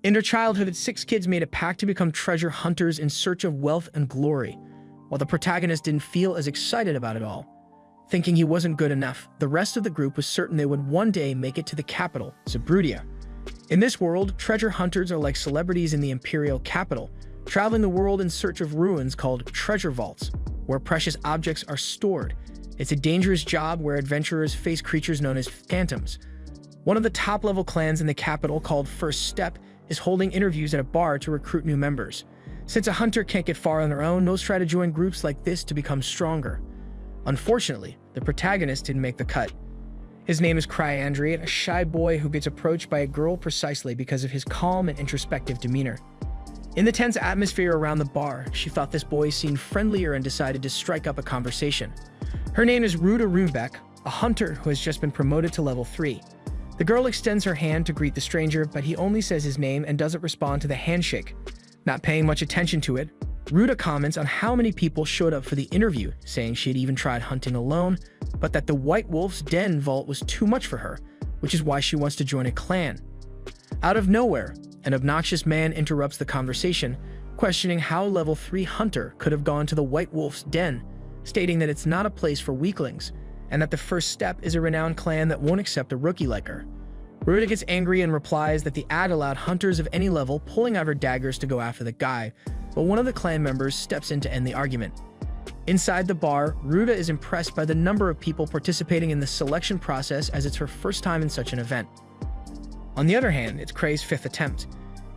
In their childhood, the 6 kids made a pact to become treasure hunters in search of wealth and glory, while the protagonist didn't feel as excited about it all. Thinking he wasn't good enough, the rest of the group was certain they would one day make it to the capital, Zabrudia. In this world, treasure hunters are like celebrities in the imperial capital, traveling the world in search of ruins called treasure vaults, where precious objects are stored. It's a dangerous job where adventurers face creatures known as phantoms. One of the top-level clans in the capital, called First Step, is holding interviews at a bar to recruit new members. Since a hunter can't get far on their own, most try to join groups like this to become stronger. Unfortunately, the protagonist didn't make the cut. His name is Cryandre, a shy boy who gets approached by a girl precisely because of his calm and introspective demeanor. In the tense atmosphere around the bar, she thought this boy seemed friendlier and decided to strike up a conversation. Her name is Ruda Runebeck, a hunter who has just been promoted to level 3. The girl extends her hand to greet the stranger, but he only says his name and doesn't respond to the handshake. Not paying much attention to it, Ruda comments on how many people showed up for the interview, saying she had even tried hunting alone, but that the White Wolf's Den vault was too much for her, which is why she wants to join a clan. Out of nowhere, an obnoxious man interrupts the conversation, questioning how a level 3 hunter could have gone to the White Wolf's Den, stating that it's not a place for weaklings, and that the First Step is a renowned clan that won't accept a rookie like her. Ruda gets angry and replies that the ad allowed hunters of any level pulling out her daggers to go after the guy, but one of the clan members steps in to end the argument. Inside the bar, Ruda is impressed by the number of people participating in the selection process, as it's her first time in such an event. On the other hand, it's Cray's 5th attempt.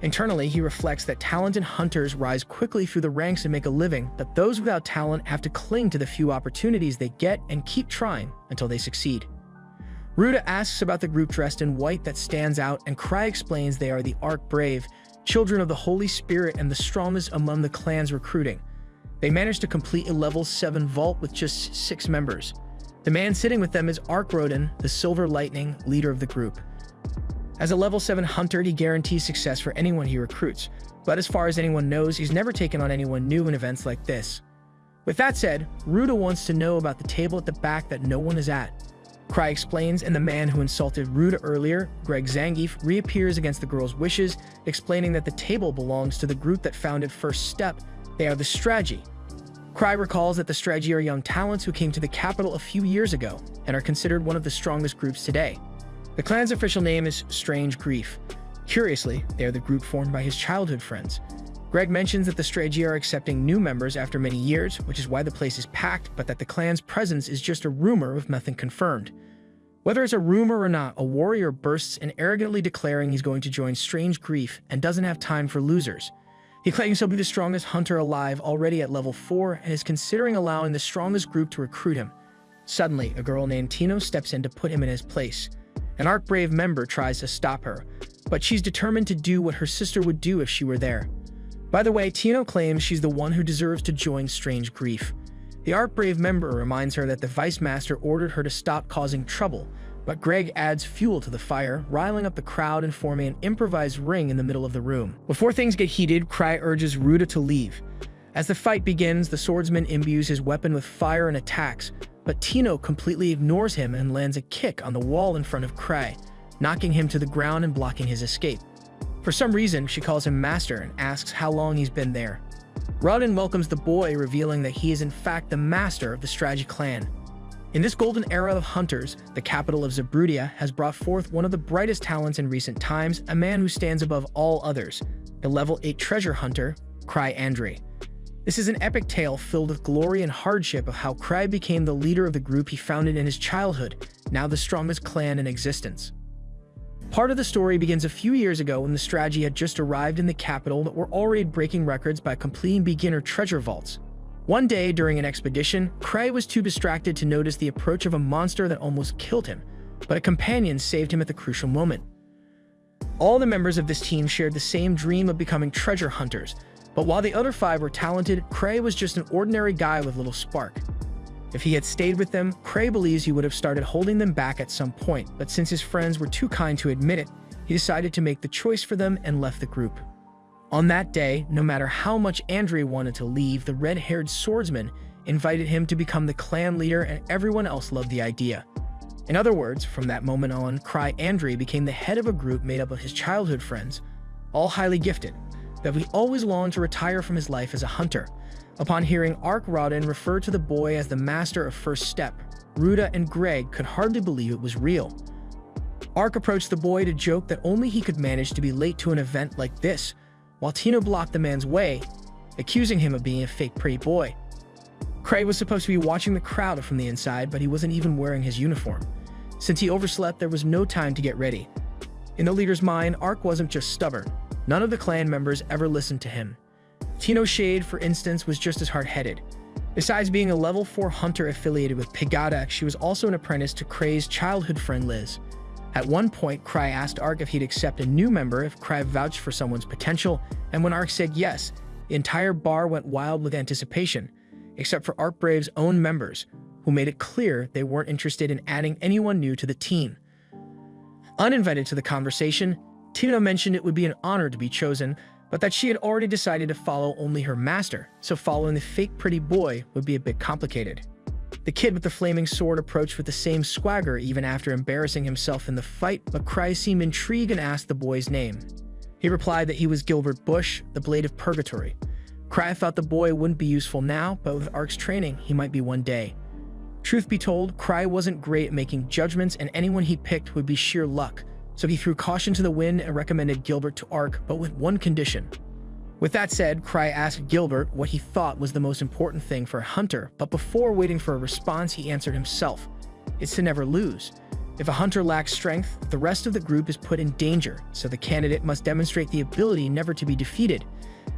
Internally, he reflects that talented hunters rise quickly through the ranks and make a living, but those without talent have to cling to the few opportunities they get and keep trying until they succeed. Ruda asks about the group dressed in white that stands out, and Cry explains they are the Arc Brave, children of the Holy Spirit and the strongest among the clans recruiting. They managed to complete a level 7 vault with just 6 members. The man sitting with them is Arc Rodin, the Silver Lightning, leader of the group. As a level 7 hunter, he guarantees success for anyone he recruits, but as far as anyone knows, he's never taken on anyone new in events like this. With that said, Ruda wants to know about the table at the back that no one is at. Cry explains, and the man who insulted Ruda earlier, Greg Zangief, reappears against the girl's wishes, explaining that the table belongs to the group that founded First Step. They are the Strategy. Cry recalls that the Strategy are young talents who came to the capital a few years ago and are considered one of the strongest groups today. The clan's official name is Strange Grief. Curiously, they are the group formed by his childhood friends. Greg mentions that the Strategy are accepting new members after many years, which is why the place is packed, but that the clan's presence is just a rumor with nothing confirmed. Whether it's a rumor or not, a warrior bursts in arrogantly declaring he's going to join Strange Grief and doesn't have time for losers. He claims he'll be the strongest hunter alive already at level 4 and is considering allowing the strongest group to recruit him. Suddenly, a girl named Tino steps in to put him in his place. An Arc Brave member tries to stop her, but she's determined to do what her sister would do if she were there. By the way, Tino claims she's the one who deserves to join Strange Grief. The Arc Brave member reminds her that the Vice Master ordered her to stop causing trouble, but Greg adds fuel to the fire, riling up the crowd and forming an improvised ring in the middle of the room. Before things get heated, Cry urges Ruda to leave. As the fight begins, the swordsman imbues his weapon with fire and attacks, but Tino completely ignores him and lands a kick on the wall in front of Cry, knocking him to the ground and blocking his escape. For some reason, she calls him Master and asks how long he's been there. Rodin welcomes the boy, revealing that he is in fact the master of the Strategy clan. In this golden era of hunters, the capital of Zabrudia has brought forth one of the brightest talents in recent times, a man who stands above all others, the level 8 treasure hunter, Cryandre. This is an epic tale filled with glory and hardship of how Cry became the leader of the group he founded in his childhood, now the strongest clan in existence. Part of the story begins a few years ago when the Strategy had just arrived in the capital that were already breaking records by completing beginner treasure vaults. One day during an expedition, Cray was too distracted to notice the approach of a monster that almost killed him, but a companion saved him at the crucial moment. All the members of this team shared the same dream of becoming treasure hunters, but while the other 5 were talented, Cray was just an ordinary guy with little spark. If he had stayed with them, Cray believes he would have started holding them back at some point, but since his friends were too kind to admit it, he decided to make the choice for them and left the group. On that day, no matter how much Andre wanted to leave, the red-haired swordsman invited him to become the clan leader, and everyone else loved the idea. In other words, from that moment on, Cryandre became the head of a group made up of his childhood friends, all highly gifted, that he always longed to retire from his life as a hunter. Upon hearing Ark Rodin refer to the boy as the master of first step, Ruta and Greg could hardly believe it was real. Ark approached the boy to joke that only he could manage to be late to an event like this, while Tino blocked the man's way, accusing him of being a fake pretty boy. Craig was supposed to be watching the crowd from the inside, but he wasn't even wearing his uniform. Since he overslept, there was no time to get ready. In the leader's mind, Ark wasn't just stubborn. None of the clan members ever listened to him. Tino Shade, for instance, was just as hard-headed. Besides being a level 4 hunter affiliated with Pigada, she was also an apprentice to Kray's childhood friend Liz. At one point, Kray asked Ark if he'd accept a new member if Kray vouched for someone's potential, and when Ark said yes, the entire bar went wild with anticipation, except for Ark Brave's own members, who made it clear they weren't interested in adding anyone new to the team. Uninvited to the conversation, Tino mentioned it would be an honor to be chosen, but that she had already decided to follow only her master, so following the fake pretty boy would be a bit complicated. The kid with the flaming sword approached with the same swagger even after embarrassing himself in the fight, but Kray seemed intrigued and asked the boy's name. He replied that he was Gilbert Bush, the Blade of Purgatory. Kray thought the boy wouldn't be useful now, but with Ark's training, he might be one day. Truth be told, Kray wasn't great at making judgments, and anyone he picked would be sheer luck, so he threw caution to the wind and recommended Gilbert to Ark, but with one condition. With that said, Kray asked Gilbert what he thought was the most important thing for a hunter, but before waiting for a response, he answered himself. It's to never lose. If a hunter lacks strength, the rest of the group is put in danger, so the candidate must demonstrate the ability never to be defeated.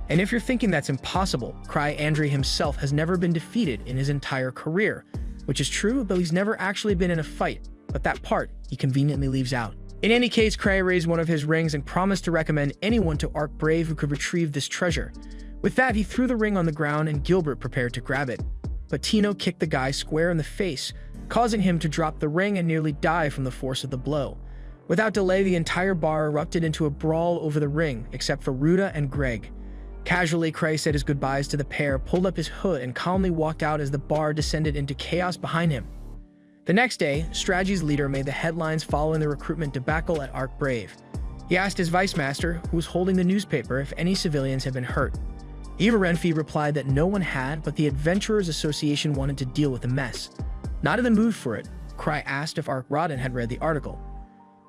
And if you're thinking that's impossible, Kray Andre himself has never been defeated in his entire career, which is true, though he's never actually been in a fight, but that part he conveniently leaves out. In any case, Kray raised one of his rings and promised to recommend anyone to Ark Brave who could retrieve this treasure. With that, he threw the ring on the ground and Gilbert prepared to grab it. But Tino kicked the guy square in the face, causing him to drop the ring and nearly die from the force of the blow. Without delay, the entire bar erupted into a brawl over the ring, except for Ruta and Greg. Casually, Kray said his goodbyes to the pair, pulled up his hood, and calmly walked out as the bar descended into chaos behind him. The next day, Strategy's leader made the headlines following the recruitment debacle at Ark Brave. He asked his vice master, who was holding the newspaper, if any civilians had been hurt. Eva Renfie replied that no one had, but the Adventurers Association wanted to deal with the mess. Not in the mood for it, Kray asked if Ark Rodin had read the article.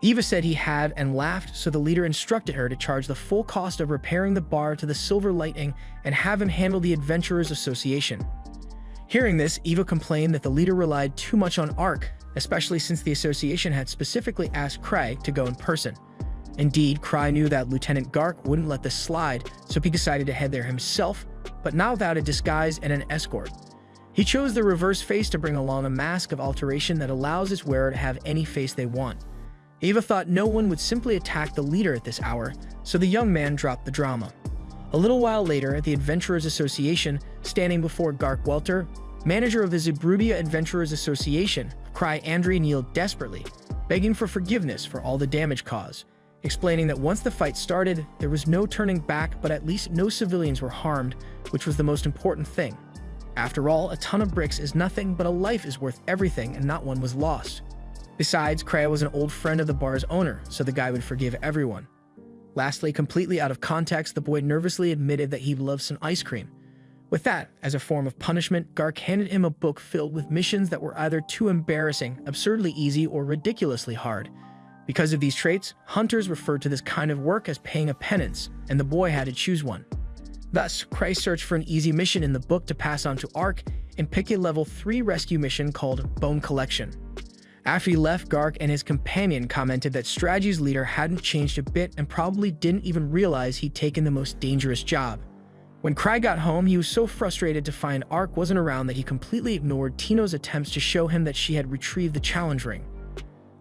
Eva said he had and laughed, so the leader instructed her to charge the full cost of repairing the bar to the Silver Lightning and have him handle the Adventurers Association. Hearing this, Eva complained that the leader relied too much on Ark, especially since the association had specifically asked Kray to go in person. Indeed, Kray knew that Lieutenant Gark wouldn't let this slide, so he decided to head there himself, but not without a disguise and an escort. He chose the reverse face to bring along a mask of alteration that allows its wearer to have any face they want. Eva thought no one would simply attack the leader at this hour, so the young man dropped the drama. A little while later, at the Adventurers Association, standing before Gark Welter, manager of the Zebrubia Adventurers Association, Kray Andre kneeled desperately, begging for forgiveness for all the damage caused, explaining that once the fight started, there was no turning back, but at least no civilians were harmed, which was the most important thing. After all, a ton of bricks is nothing, but a life is worth everything, and not one was lost. Besides, Kray was an old friend of the bar's owner, so the guy would forgive everyone. Lastly, completely out of context, the boy nervously admitted that he loved some ice cream. With that, as a form of punishment, Gark handed him a book filled with missions that were either too embarrassing, absurdly easy, or ridiculously hard. Because of these traits, hunters referred to this kind of work as paying a penance, and the boy had to choose one. Thus, Kray searched for an easy mission in the book to pass on to Ark and pick a level 3 rescue mission called Bone Collection. After he left, Gark and his companion commented that Strategy's leader hadn't changed a bit and probably didn't even realize he'd taken the most dangerous job. When Kray got home, he was so frustrated to find Ark wasn't around that he completely ignored Tino's attempts to show him that she had retrieved the challenge ring.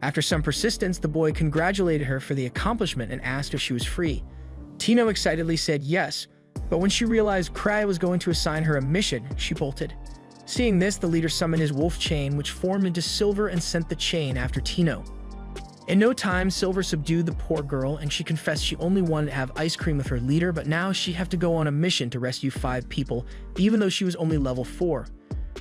After some persistence, the boy congratulated her for the accomplishment and asked if she was free. Tino excitedly said yes, but when she realized Kray was going to assign her a mission, she bolted. Seeing this, the leader summoned his wolf chain, which formed into Silver and sent the chain after Tino. In no time, Silver subdued the poor girl, and she confessed she only wanted to have ice cream with her leader, but now she'd have to go on a mission to rescue 5 people, even though she was only level 4.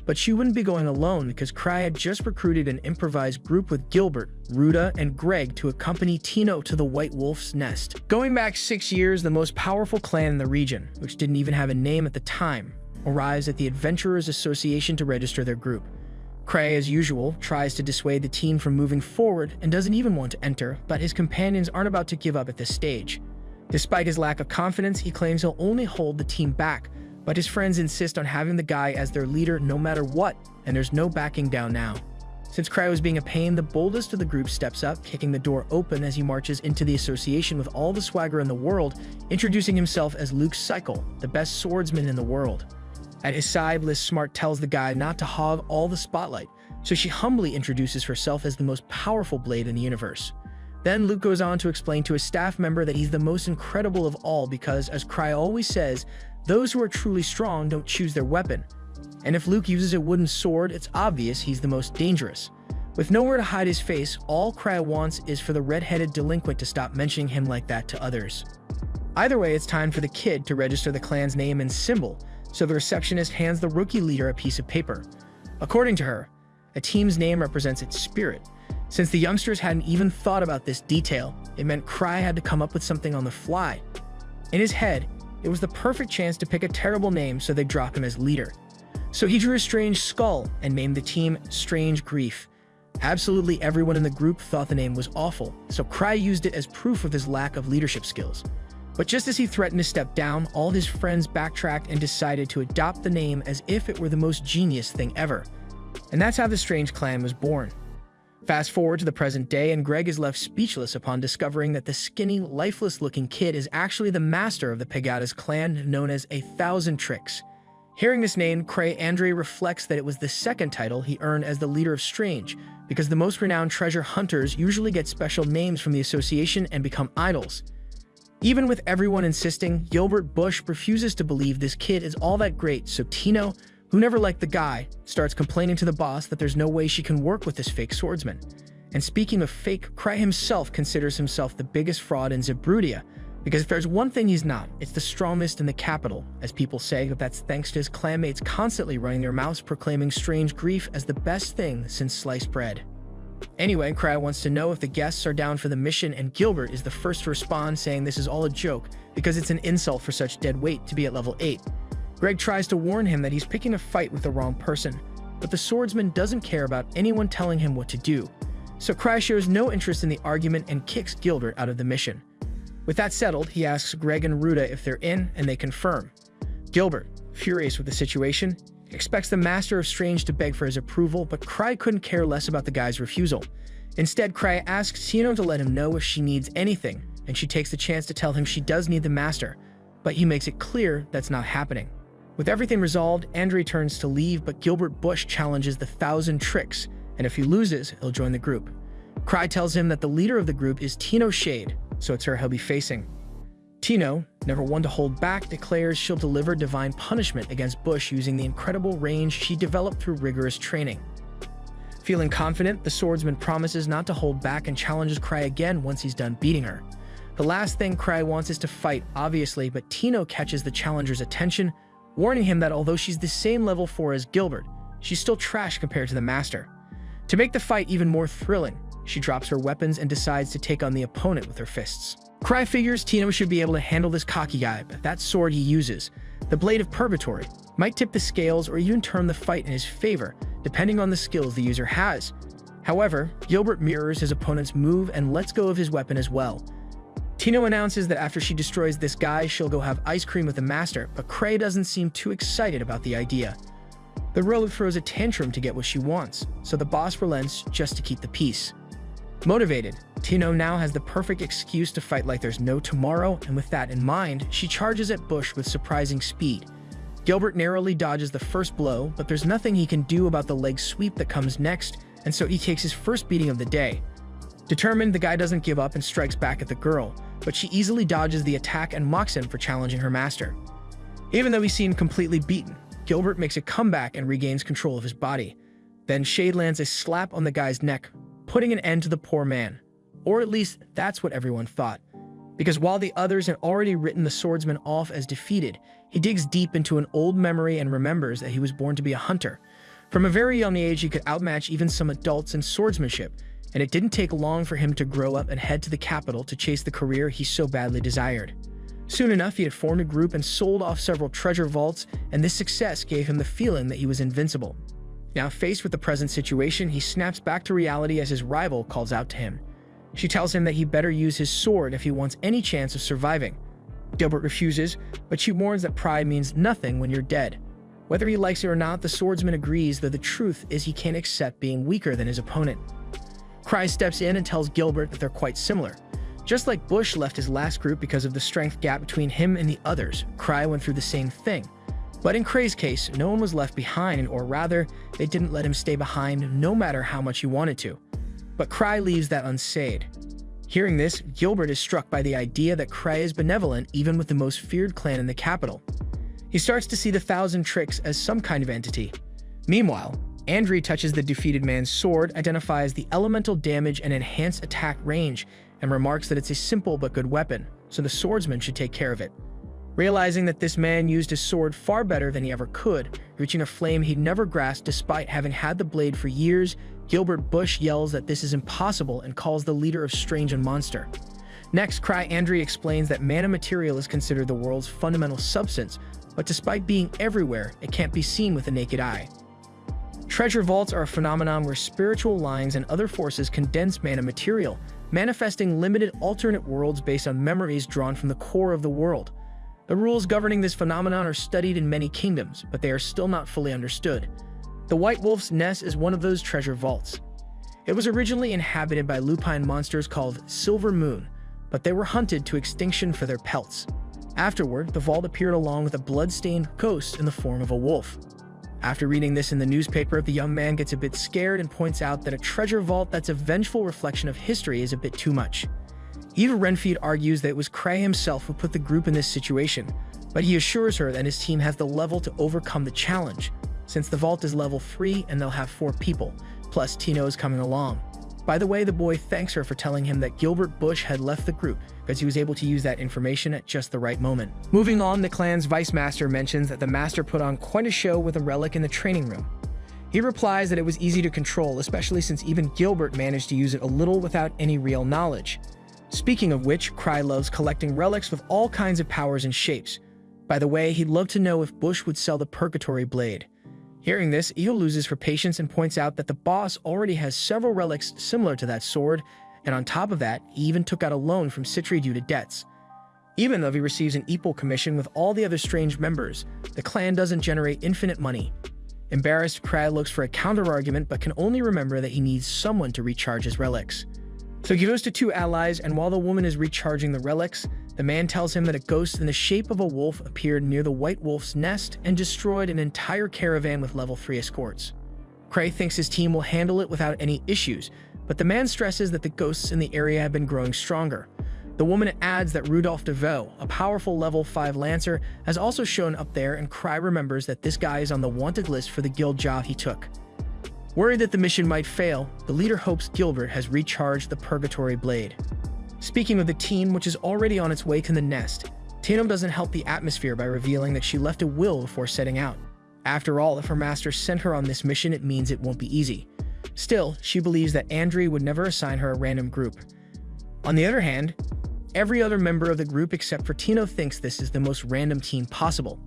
But she wouldn't be going alone because Cry had just recruited an improvised group with Gilbert, Ruta, and Greg to accompany Tino to the White Wolf's nest. Going back 6 years, the most powerful clan in the region, which didn't even have a name at the time, arrives at the Adventurers Association to register their group. Cray, as usual, tries to dissuade the teen from moving forward and doesn't even want to enter, but his companions aren't about to give up at this stage. Despite his lack of confidence, he claims he'll only hold the team back, but his friends insist on having the guy as their leader no matter what, and there's no backing down now. Since Cry was being a pain, the boldest of the group steps up, kicking the door open as he marches into the association with all the swagger in the world, introducing himself as Luke Cycle, the best swordsman in the world. At his side, Liz Smart tells the guy not to hog all the spotlight, so she humbly introduces herself as the most powerful blade in the universe. Then Luke goes on to explain to a staff member that he's the most incredible of all because, as Cry always says, those who are truly strong don't choose their weapon. And if Luke uses a wooden sword, it's obvious he's the most dangerous. With nowhere to hide his face, all Cry wants is for the red-headed delinquent to stop mentioning him like that to others. Either way, it's time for the kid to register the clan's name and symbol, so the receptionist hands the rookie leader a piece of paper. According to her, a team's name represents its spirit. Since the youngsters hadn't even thought about this detail, it meant Cry had to come up with something on the fly. In his head, it was the perfect chance to pick a terrible name so they'd drop him as leader. So he drew a strange skull and named the team Strange Grief. Absolutely everyone in the group thought the name was awful, so Cry used it as proof of his lack of leadership skills. But just as he threatened to step down, all his friends backtracked and decided to adopt the name as if it were the most genius thing ever. And that's how the Strange Clan was born. Fast forward to the present day, and Greg is left speechless upon discovering that the skinny, lifeless-looking kid is actually the master of the Pegadas clan, known as 1,000 Tricks. Hearing this name, Cray Andre reflects that it was the second title he earned as the leader of Strange, because the most renowned treasure hunters usually get special names from the association and become idols. Even with everyone insisting, Gilbert Bush refuses to believe this kid is all that great, so Tino, who never liked the guy, starts complaining to the boss that there's no way she can work with this fake swordsman. And speaking of fake, Cry himself considers himself the biggest fraud in Zebrudia, because if there's one thing he's not, it's the strongest in the capital, as people say, but that's thanks to his clanmates constantly running their mouths proclaiming Strange Grief as the best thing since sliced bread. Anyway, Cry wants to know if the guests are down for the mission, and Gilbert is the first to respond, saying this is all a joke because it's an insult for such dead weight to be at level 8. Greg tries to warn him that he's picking a fight with the wrong person, but the swordsman doesn't care about anyone telling him what to do. So Cry shows no interest in the argument and kicks Gilbert out of the mission. With that settled, he asks Greg and Ruta if they're in, and they confirm. Gilbert, furious with the situation, expects the Master of Strange to beg for his approval, but Cry couldn't care less about the guy's refusal. Instead, Cry asks Tino to let him know if she needs anything, and she takes the chance to tell him she does need the Master, but he makes it clear that's not happening. With everything resolved, Andre turns to leave, but Gilbert Bush challenges the 1,000 Tricks, and if he loses, he'll join the group. Cry tells him that the leader of the group is Tino Shade, so it's her he'll be facing. Tino, never one to hold back, declares she'll deliver divine punishment against Bush using the incredible range she developed through rigorous training. Feeling confident, the swordsman promises not to hold back and challenges Cry again once he's done beating her. The last thing Cry wants is to fight, obviously, but Tino catches the challenger's attention, warning him that although she's the same level 4 as Gilbert, she's still trash compared to the Master. To make the fight even more thrilling, she drops her weapons and decides to take on the opponent with her fists. Cry figures Tino should be able to handle this cocky guy, but that sword he uses, the Blade of Purgatory, might tip the scales or even turn the fight in his favor, depending on the skills the user has. However, Gilbert mirrors his opponent's move and lets go of his weapon as well. Tino announces that after she destroys this guy, she'll go have ice cream with the Master, but Cray doesn't seem too excited about the idea. The rogue throws a tantrum to get what she wants, so the boss relents just to keep the peace. Motivated, Tino now has the perfect excuse to fight like there's no tomorrow, and with that in mind, she charges at Bush with surprising speed. Gilbert narrowly dodges the first blow, but there's nothing he can do about the leg sweep that comes next, and so he takes his first beating of the day. Determined, the guy doesn't give up and strikes back at the girl, but she easily dodges the attack and mocks him for challenging her master. Even though he seemed completely beaten, Gilbert makes a comeback and regains control of his body. Then Shade lands a slap on the guy's neck, putting an end to the poor man. Or at least, that's what everyone thought. Because while the others had already written the swordsman off as defeated, he digs deep into an old memory and remembers that he was born to be a hunter. From a very young age, he could outmatch even some adults in swordsmanship, and it didn't take long for him to grow up and head to the capital to chase the career he so badly desired. Soon enough, he had formed a group and sold off several treasure vaults, and this success gave him the feeling that he was invincible. Now, faced with the present situation, he snaps back to reality as his rival calls out to him. She tells him that he better use his sword if he wants any chance of surviving. Gilbert refuses, but she warns that pride means nothing when you're dead. Whether he likes it or not, the swordsman agrees, though the truth is he can't accept being weaker than his opponent. Cry steps in and tells Gilbert that they're quite similar. Just like Bush left his last group because of the strength gap between him and the others, Cry went through the same thing. But in Cray's case, no one was left behind, or rather, they didn't let him stay behind no matter how much he wanted to. But Cry leaves that unsaid. Hearing this, Gilbert is struck by the idea that Cray is benevolent even with the most feared clan in the capital. He starts to see the Thousand Tricks as some kind of entity. Meanwhile, Andri touches the defeated man's sword, identifies the elemental damage and enhanced attack range, and remarks that it's a simple but good weapon, so the swordsman should take care of it. Realizing that this man used his sword far better than he ever could, reaching a flame he'd never grasped despite having had the blade for years, Gilbert Bush yells that this is impossible and calls the leader of Strange a monster. Next, Cry Andri explains that mana material is considered the world's fundamental substance, but despite being everywhere, it can't be seen with the naked eye. Treasure vaults are a phenomenon where spiritual lines and other forces condense mana material, manifesting limited alternate worlds based on memories drawn from the core of the world. The rules governing this phenomenon are studied in many kingdoms, but they are still not fully understood. The White Wolf's Nest is one of those treasure vaults. It was originally inhabited by lupine monsters called Silver Moon, but they were hunted to extinction for their pelts. Afterward, the vault appeared along with a blood-stained ghost in the form of a wolf. After reading this in the newspaper, the young man gets a bit scared and points out that a treasure vault that's a vengeful reflection of history is a bit too much. Eva Renfield argues that it was Cray himself who put the group in this situation, but he assures her that his team has the level to overcome the challenge, since the vault is level 3 and they'll have 4 people, plus Tino is coming along. By the way, the boy thanks her for telling him that Gilbert Bush had left the group because he was able to use that information at just the right moment. Moving on, the clan's vice master mentions that the master put on quite a show with a relic in the training room. He replies that it was easy to control, especially since even Gilbert managed to use it a little without any real knowledge. Speaking of which, Cry loves collecting relics with all kinds of powers and shapes. By the way, he'd love to know if Bush would sell the Purgatory Blade. Hearing this, Io loses her patience and points out that the boss already has several relics similar to that sword, and on top of that, he even took out a loan from Citri due to debts. Even though he receives an equal commission with all the other strange members, the clan doesn't generate infinite money. Embarrassed, Cry looks for a counter-argument but can only remember that he needs someone to recharge his relics. So he goes to 2 allies, and while the woman is recharging the relics, the man tells him that a ghost in the shape of a wolf appeared near the White Wolf's Nest and destroyed an entire caravan with level 3 escorts. Cray thinks his team will handle it without any issues, but the man stresses that the ghosts in the area have been growing stronger. The woman adds that Rudolph DeVoe, a powerful level 5 lancer, has also shown up there, and Cry remembers that this guy is on the wanted list for the guild job he took. Worried that the mission might fail, the leader hopes Gilbert has recharged the Purgatory Blade. Speaking of the team, which is already on its way to the nest, Tino doesn't help the atmosphere by revealing that she left a will before setting out. After all, if her master sent her on this mission, it means it won't be easy. Still, she believes that Andri would never assign her a random group. On the other hand, every other member of the group except for Tino thinks this is the most random team possible.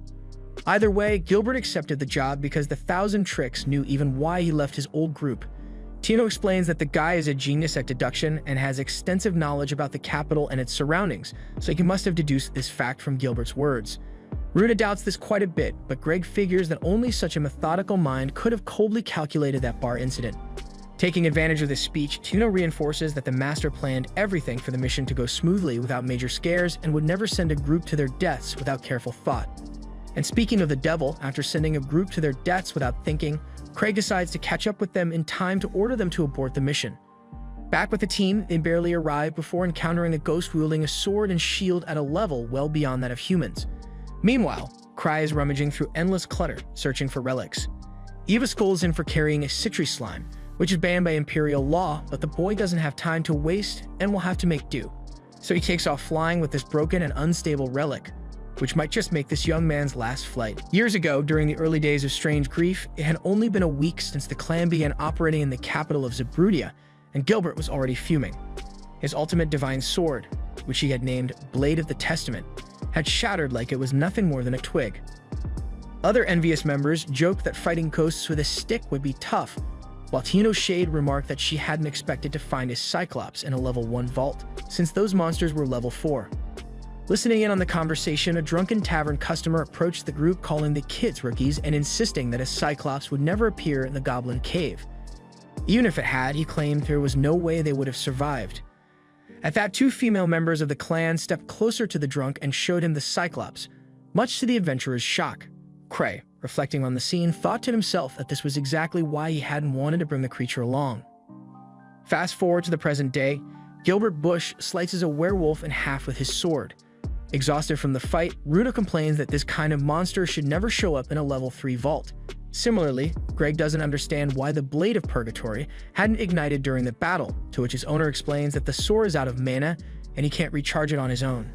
Either way, Gilbert accepted the job because the Thousand Tricks knew even why he left his old group. Tino explains that the guy is a genius at deduction and has extensive knowledge about the capital and its surroundings, so he must have deduced this fact from Gilbert's words. Ruta doubts this quite a bit, but Greg figures that only such a methodical mind could have coldly calculated that bar incident. Taking advantage of this speech, Tino reinforces that the master planned everything for the mission to go smoothly without major scares and would never send a group to their deaths without careful thought. And speaking of the devil, after sending a group to their deaths without thinking, Craig decides to catch up with them in time to order them to abort the mission. Back with the team, they barely arrive before encountering a ghost wielding a sword and shield at a level well beyond that of humans. Meanwhile, Cry is rummaging through endless clutter, searching for relics. Eva scolds him for carrying a Citri slime, which is banned by Imperial law, but the boy doesn't have time to waste and will have to make do. So he takes off flying with this broken and unstable relic. which might just make this young man's last flight. Years ago, during the early days of Strange Grief, it had only been a week since the clan began operating in the capital of Zabrudia, and Gilbert was already fuming. His ultimate divine sword, which he had named Blade of the Testament, had shattered like it was nothing more than a twig. Other envious members joked that fighting ghosts with a stick would be tough, while Tino Shade remarked that she hadn't expected to find a Cyclops in a level 1 vault, since those monsters were level 4. Listening in on the conversation, a drunken tavern customer approached the group calling the kids rookies and insisting that a Cyclops would never appear in the Goblin Cave. Even if it had, he claimed there was no way they would have survived. At that, 2 female members of the clan stepped closer to the drunk and showed him the Cyclops, much to the adventurer's shock. Cray, reflecting on the scene, thought to himself that this was exactly why he hadn't wanted to bring the creature along. Fast forward to the present day, Gilbert Bush slices a werewolf in half with his sword. Exhausted from the fight, Ruta complains that this kind of monster should never show up in a level 3 vault. Similarly, Greg doesn't understand why the Blade of Purgatory hadn't ignited during the battle, to which his owner explains that the sword is out of mana and he can't recharge it on his own.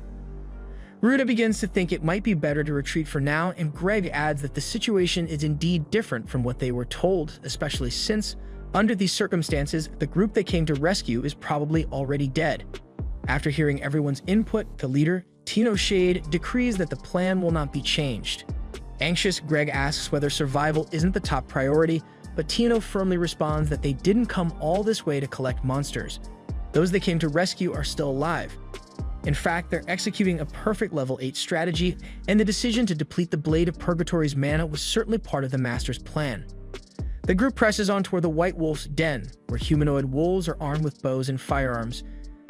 Ruta begins to think it might be better to retreat for now, and Greg adds that the situation is indeed different from what they were told, especially since, under these circumstances, the group they came to rescue is probably already dead. After hearing everyone's input, the leader, Tino Shade, decrees that the plan will not be changed. Anxious, Greg asks whether survival isn't the top priority, but Tino firmly responds that they didn't come all this way to collect monsters. Those they came to rescue are still alive. In fact, they're executing a perfect level 8 strategy, and the decision to deplete the Blade of Purgatory's mana was certainly part of the Master's plan. The group presses on toward the White Wolf's den, where humanoid wolves are armed with bows and firearms.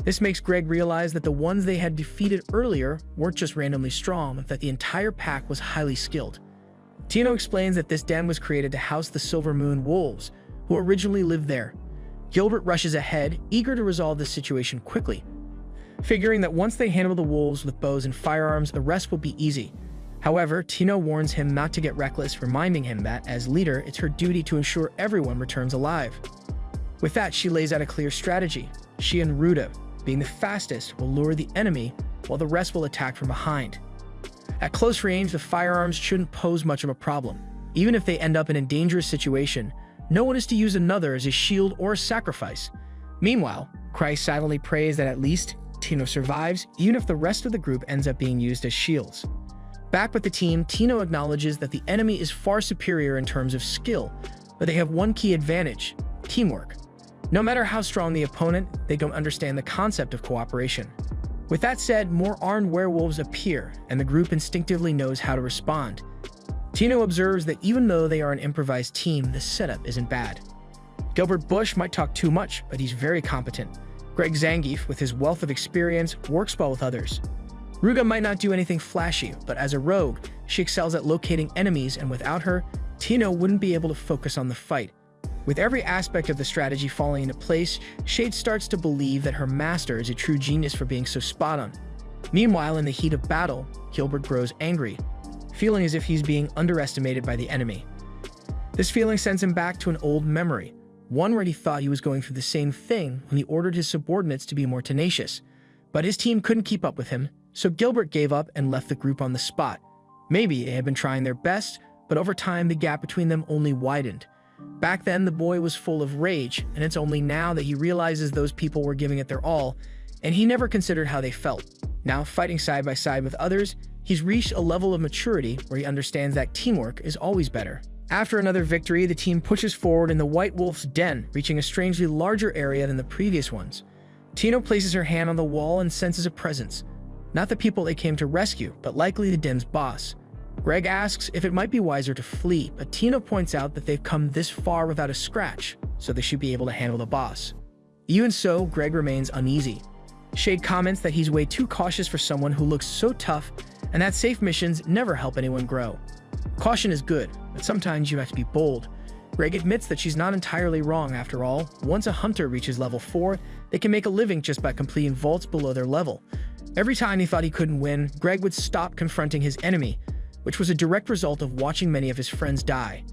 This makes Greg realize that the ones they had defeated earlier weren't just randomly strong, but that the entire pack was highly skilled. Tino explains that this den was created to house the Silver Moon wolves, who originally lived there. Gilbert rushes ahead, eager to resolve this situation quickly, figuring that once they handle the wolves with bows and firearms, the rest will be easy. However, Tino warns him not to get reckless, reminding him that, as leader, it's her duty to ensure everyone returns alive. With that, she lays out a clear strategy. She and Ruta, being the fastest, will lure the enemy, while the rest will attack from behind. At close range, the firearms shouldn't pose much of a problem. Even if they end up in a dangerous situation, no one is to use another as a shield or a sacrifice. Meanwhile, Christ silently prays that at least Tino survives, even if the rest of the group ends up being used as shields. Back with the team, Tino acknowledges that the enemy is far superior in terms of skill, but they have one key advantage: teamwork. No matter how strong the opponent, they don't understand the concept of cooperation. With that said, more armed werewolves appear, and the group instinctively knows how to respond. Tino observes that even though they are an improvised team, the setup isn't bad. Gilbert Bush might talk too much, but he's very competent. Greg Zangief, with his wealth of experience, works well with others. Ruga might not do anything flashy, but as a rogue, she excels at locating enemies, and without her, Tino wouldn't be able to focus on the fight. With every aspect of the strategy falling into place, Shade starts to believe that her master is a true genius for being so spot on. Meanwhile, in the heat of battle, Gilbert grows angry, feeling as if he's being underestimated by the enemy. This feeling sends him back to an old memory, one where he thought he was going through the same thing when he ordered his subordinates to be more tenacious. But his team couldn't keep up with him, so Gilbert gave up and left the group on the spot. Maybe they had been trying their best, but over time the gap between them only widened. Back then, the boy was full of rage, and it's only now that he realizes those people were giving it their all, and he never considered how they felt. Now, fighting side by side with others, he's reached a level of maturity where he understands that teamwork is always better. After another victory, the team pushes forward in the White Wolf's den, reaching a strangely larger area than the previous ones. Tino places her hand on the wall and senses a presence. Not the people they came to rescue, but likely the den's boss. Greg asks if it might be wiser to flee, but Tino points out that they've come this far without a scratch, so they should be able to handle the boss. Even so, Greg remains uneasy. Shade comments that he's way too cautious for someone who looks so tough, and that safe missions never help anyone grow. Caution is good, but sometimes you have to be bold. Greg admits that she's not entirely wrong after all. Once a hunter reaches level 4, they can make a living just by completing vaults below their level. Every time he thought he couldn't win, Greg would stop confronting his enemy, which was a direct result of watching many of his friends die.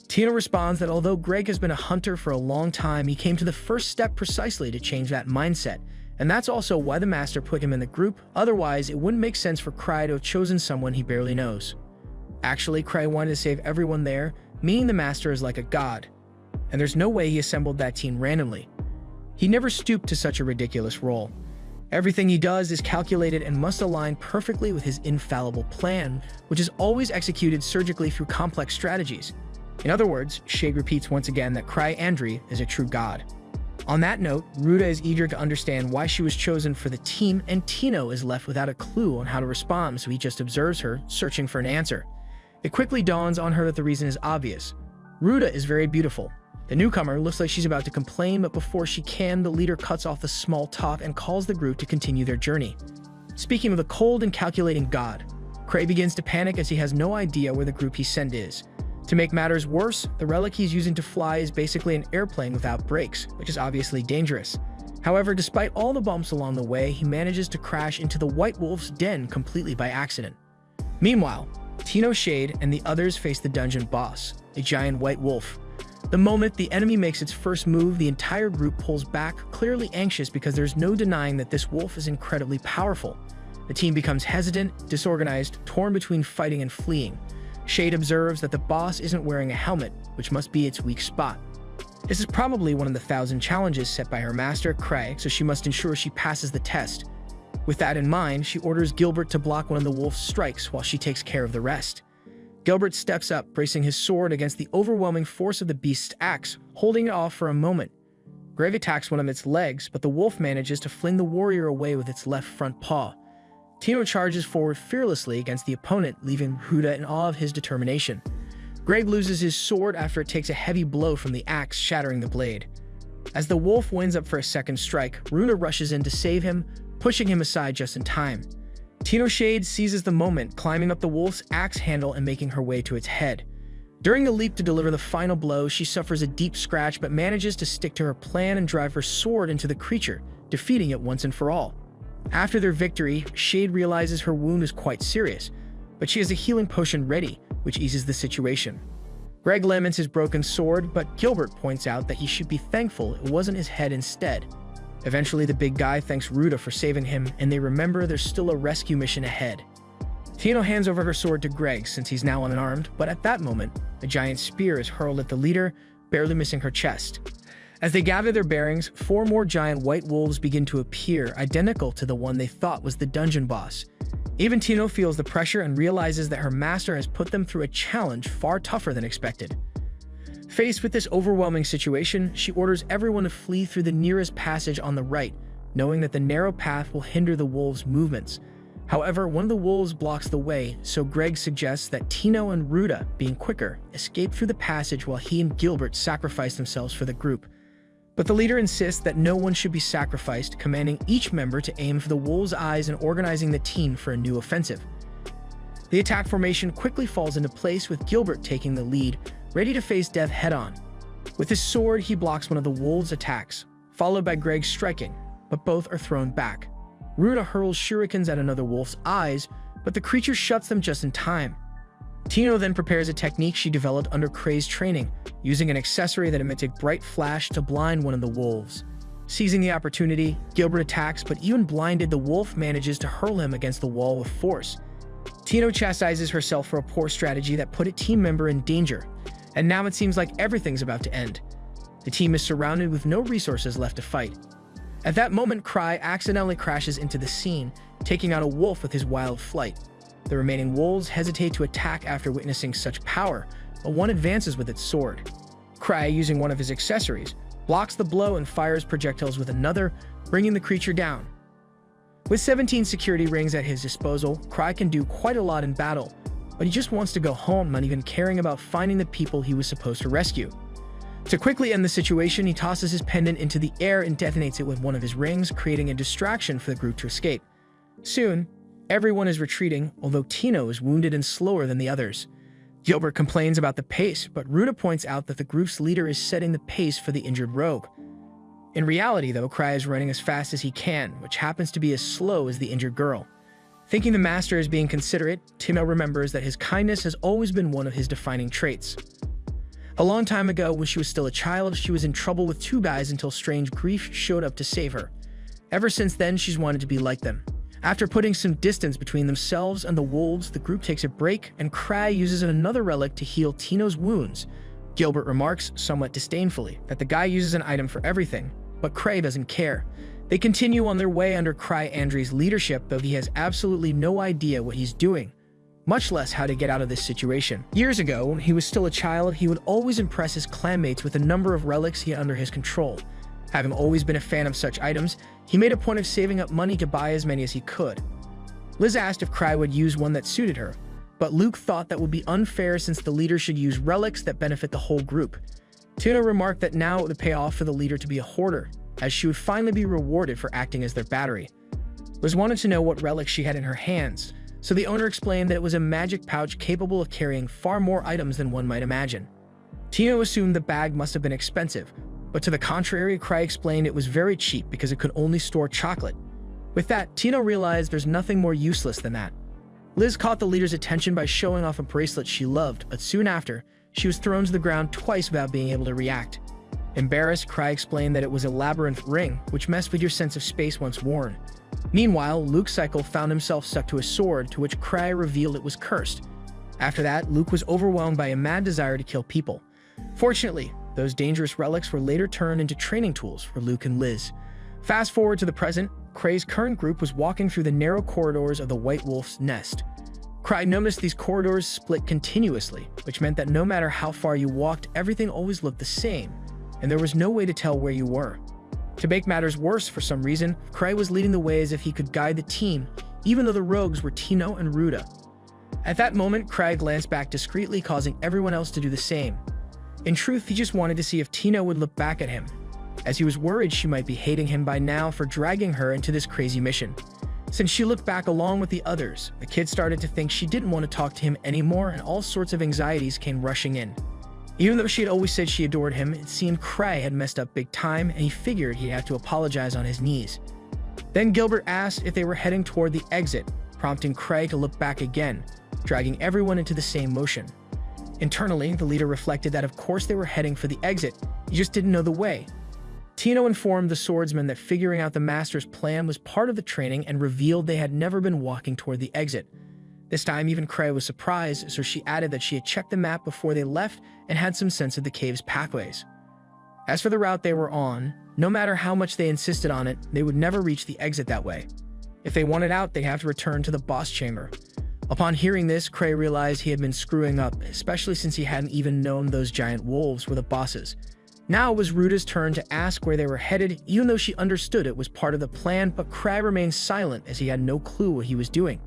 Tino responds that although Greg has been a hunter for a long time, he came to the first step precisely to change that mindset, And that's also why the master put him in the group, otherwise it wouldn't make sense for Cry to have chosen someone he barely knows. Actually, Cry wanted to save everyone there, meaning the master is like a god. And there's no way he assembled that team randomly. He never stooped to such a ridiculous role. Everything he does is calculated and must align perfectly with his infallible plan, which is always executed surgically through complex strategies. In other words, Shade repeats once again that Cry Andri is a true god. On that note, Ruta is eager to understand why she was chosen for the team, and Tino is left without a clue on how to respond, so he just observes her, searching for an answer. It quickly dawns on her that the reason is obvious. Ruta is very beautiful. The newcomer looks like she's about to complain, but before she can, the leader cuts off the small talk and calls the group to continue their journey. Speaking of the cold and calculating god, Cray begins to panic as he has no idea where the group he sent is. To make matters worse, the relic he's using to fly is basically an airplane without brakes, which is obviously dangerous. However, despite all the bumps along the way, he manages to crash into the White Wolf's den completely by accident. Meanwhile, Tino, Shade, and the others face the dungeon boss, a giant white wolf. The moment the enemy makes its first move, the entire group pulls back, clearly anxious because there's no denying that this wolf is incredibly powerful. The team becomes hesitant, disorganized, torn between fighting and fleeing. Shade observes that the boss isn't wearing a helmet, which must be its weak spot. This is probably one of the 1,000 challenges set by her master, Cray, so she must ensure she passes the test. With that in mind, she orders Gilbert to block one of the wolf's strikes while she takes care of the rest. Gilbert steps up, bracing his sword against the overwhelming force of the beast's axe, holding it off for a moment. Greg attacks one of its legs, but the wolf manages to fling the warrior away with its left front paw. Tino charges forward fearlessly against the opponent, leaving Ruta in awe of his determination. Greg loses his sword after it takes a heavy blow from the axe, shattering the blade. As the wolf winds up for a second strike, Ruta rushes in to save him, pushing him aside just in time. Tino Shade seizes the moment, climbing up the wolf's axe handle and making her way to its head. During the leap to deliver the final blow, she suffers a deep scratch but manages to stick to her plan and drive her sword into the creature, defeating it once and for all. After their victory, Shade realizes her wound is quite serious, but she has a healing potion ready, which eases the situation. Greg laments his broken sword, but Gilbert points out that he should be thankful it wasn't his head instead. Eventually, the big guy thanks Ruta for saving him, and they remember there's still a rescue mission ahead. Tino hands over her sword to Greg since he's now unarmed, but at that moment, a giant spear is hurled at the leader, barely missing her chest. As they gather their bearings, 4 more giant white wolves begin to appear, identical to the one they thought was the dungeon boss. Even Tino feels the pressure and realizes that her master has put them through a challenge far tougher than expected. Faced with this overwhelming situation, she orders everyone to flee through the nearest passage on the right, knowing that the narrow path will hinder the wolves' movements. However, one of the wolves blocks the way, so Greg suggests that Tino and Ruta, being quicker, escape through the passage while he and Gilbert sacrifice themselves for the group. But the leader insists that no one should be sacrificed, commanding each member to aim for the wolves' eyes and organizing the team for a new offensive. The attack formation quickly falls into place with Gilbert taking the lead, ready to face death head-on. With his sword, he blocks one of the wolves' attacks, followed by Greg striking, but both are thrown back. Ruta hurls shurikens at another wolf's eyes, but the creature shuts them just in time. Tino then prepares a technique she developed under Cray's training, using an accessory that emits a bright flash to blind one of the wolves. Seizing the opportunity, Gilbert attacks, but even blinded, the wolf manages to hurl him against the wall with force. Tino chastises herself for a poor strategy that put a team member in danger, and now it seems like everything's about to end. The team is surrounded with no resources left to fight. At that moment, Cry accidentally crashes into the scene, taking out a wolf with his wild flight. The remaining wolves hesitate to attack after witnessing such power, but one advances with its sword. Cry, using one of his accessories, blocks the blow and fires projectiles with another, bringing the creature down. With 17 security rings at his disposal, Cry can do quite a lot in battle, but he just wants to go home, not even caring about finding the people he was supposed to rescue. To quickly end the situation, he tosses his pendant into the air and detonates it with one of his rings, creating a distraction for the group to escape. Soon, everyone is retreating, although Tino is wounded and slower than the others. Gilbert complains about the pace, but Ruta points out that the group's leader is setting the pace for the injured rogue. In reality, though, Cry is running as fast as he can, which happens to be as slow as the injured girl. Thinking the master is being considerate, Tino remembers that his kindness has always been one of his defining traits. A long time ago, when she was still a child, she was in trouble with 2 guys until strange grief showed up to save her. Ever since then, she's wanted to be like them. After putting some distance between themselves and the wolves, the group takes a break, and Cry uses another relic to heal Tino's wounds. Gilbert remarks, somewhat disdainfully, that the guy uses an item for everything, but Cray doesn't care. They continue on their way under Cry Andre's leadership, though he has absolutely no idea what he's doing, much less how to get out of this situation. Years ago, when he was still a child, he would always impress his clanmates with a number of relics he had under his control. Having always been a fan of such items, he made a point of saving up money to buy as many as he could. Liz asked if Cry would use one that suited her, but Luke thought that would be unfair since the leader should use relics that benefit the whole group. Tuna remarked that now it would pay off for the leader to be a hoarder, as she would finally be rewarded for acting as their battery. Liz wanted to know what relic she had in her hands, so the owner explained that it was a magic pouch capable of carrying far more items than one might imagine. Tino assumed the bag must have been expensive, but to the contrary, Cry explained it was very cheap because it could only store chocolate. With that, Tino realized there's nothing more useless than that. Liz caught the leader's attention by showing off a bracelet she loved, but soon after, she was thrown to the ground twice without being able to react. Embarrassed, Cry explained that it was a labyrinth ring, which messed with your sense of space once worn. Meanwhile, Luke's cycle found himself stuck to a sword, to which Cry revealed it was cursed. After that, Luke was overwhelmed by a mad desire to kill people. Fortunately, those dangerous relics were later turned into training tools for Luke and Liz. Fast forward to the present, Cray's current group was walking through the narrow corridors of the White Wolf's nest. Cry noticed these corridors split continuously, which meant that no matter how far you walked, everything always looked the same, and there was no way to tell where you were. To make matters worse, for some reason, Cray was leading the way as if he could guide the team, even though the rogues were Tino and Ruda. At that moment, Cray glanced back discreetly, causing everyone else to do the same. In truth, he just wanted to see if Tino would look back at him, as he was worried she might be hating him by now for dragging her into this crazy mission. Since she looked back along with the others, the kid started to think she didn't want to talk to him anymore, and all sorts of anxieties came rushing in. Even though she had always said she adored him, it seemed Cray had messed up big time, and he figured he'd have to apologize on his knees. Then Gilbert asked if they were heading toward the exit, prompting Cray to look back again, dragging everyone into the same motion. Internally, the leader reflected that of course they were heading for the exit, he just didn't know the way. Tino informed the swordsman that figuring out the master's plan was part of the training and revealed they had never been walking toward the exit. This time, even Cray was surprised, so she added that she had checked the map before they left and had some sense of the cave's pathways. As for the route they were on, no matter how much they insisted on it, they would never reach the exit that way. If they wanted out, they'd have to return to the boss chamber. Upon hearing this, Cray realized he had been screwing up, especially since he hadn't even known those giant wolves were the bosses. Now it was Ruda's turn to ask where they were headed, even though she understood it was part of the plan, but Cray remained silent as he had no clue what he was doing.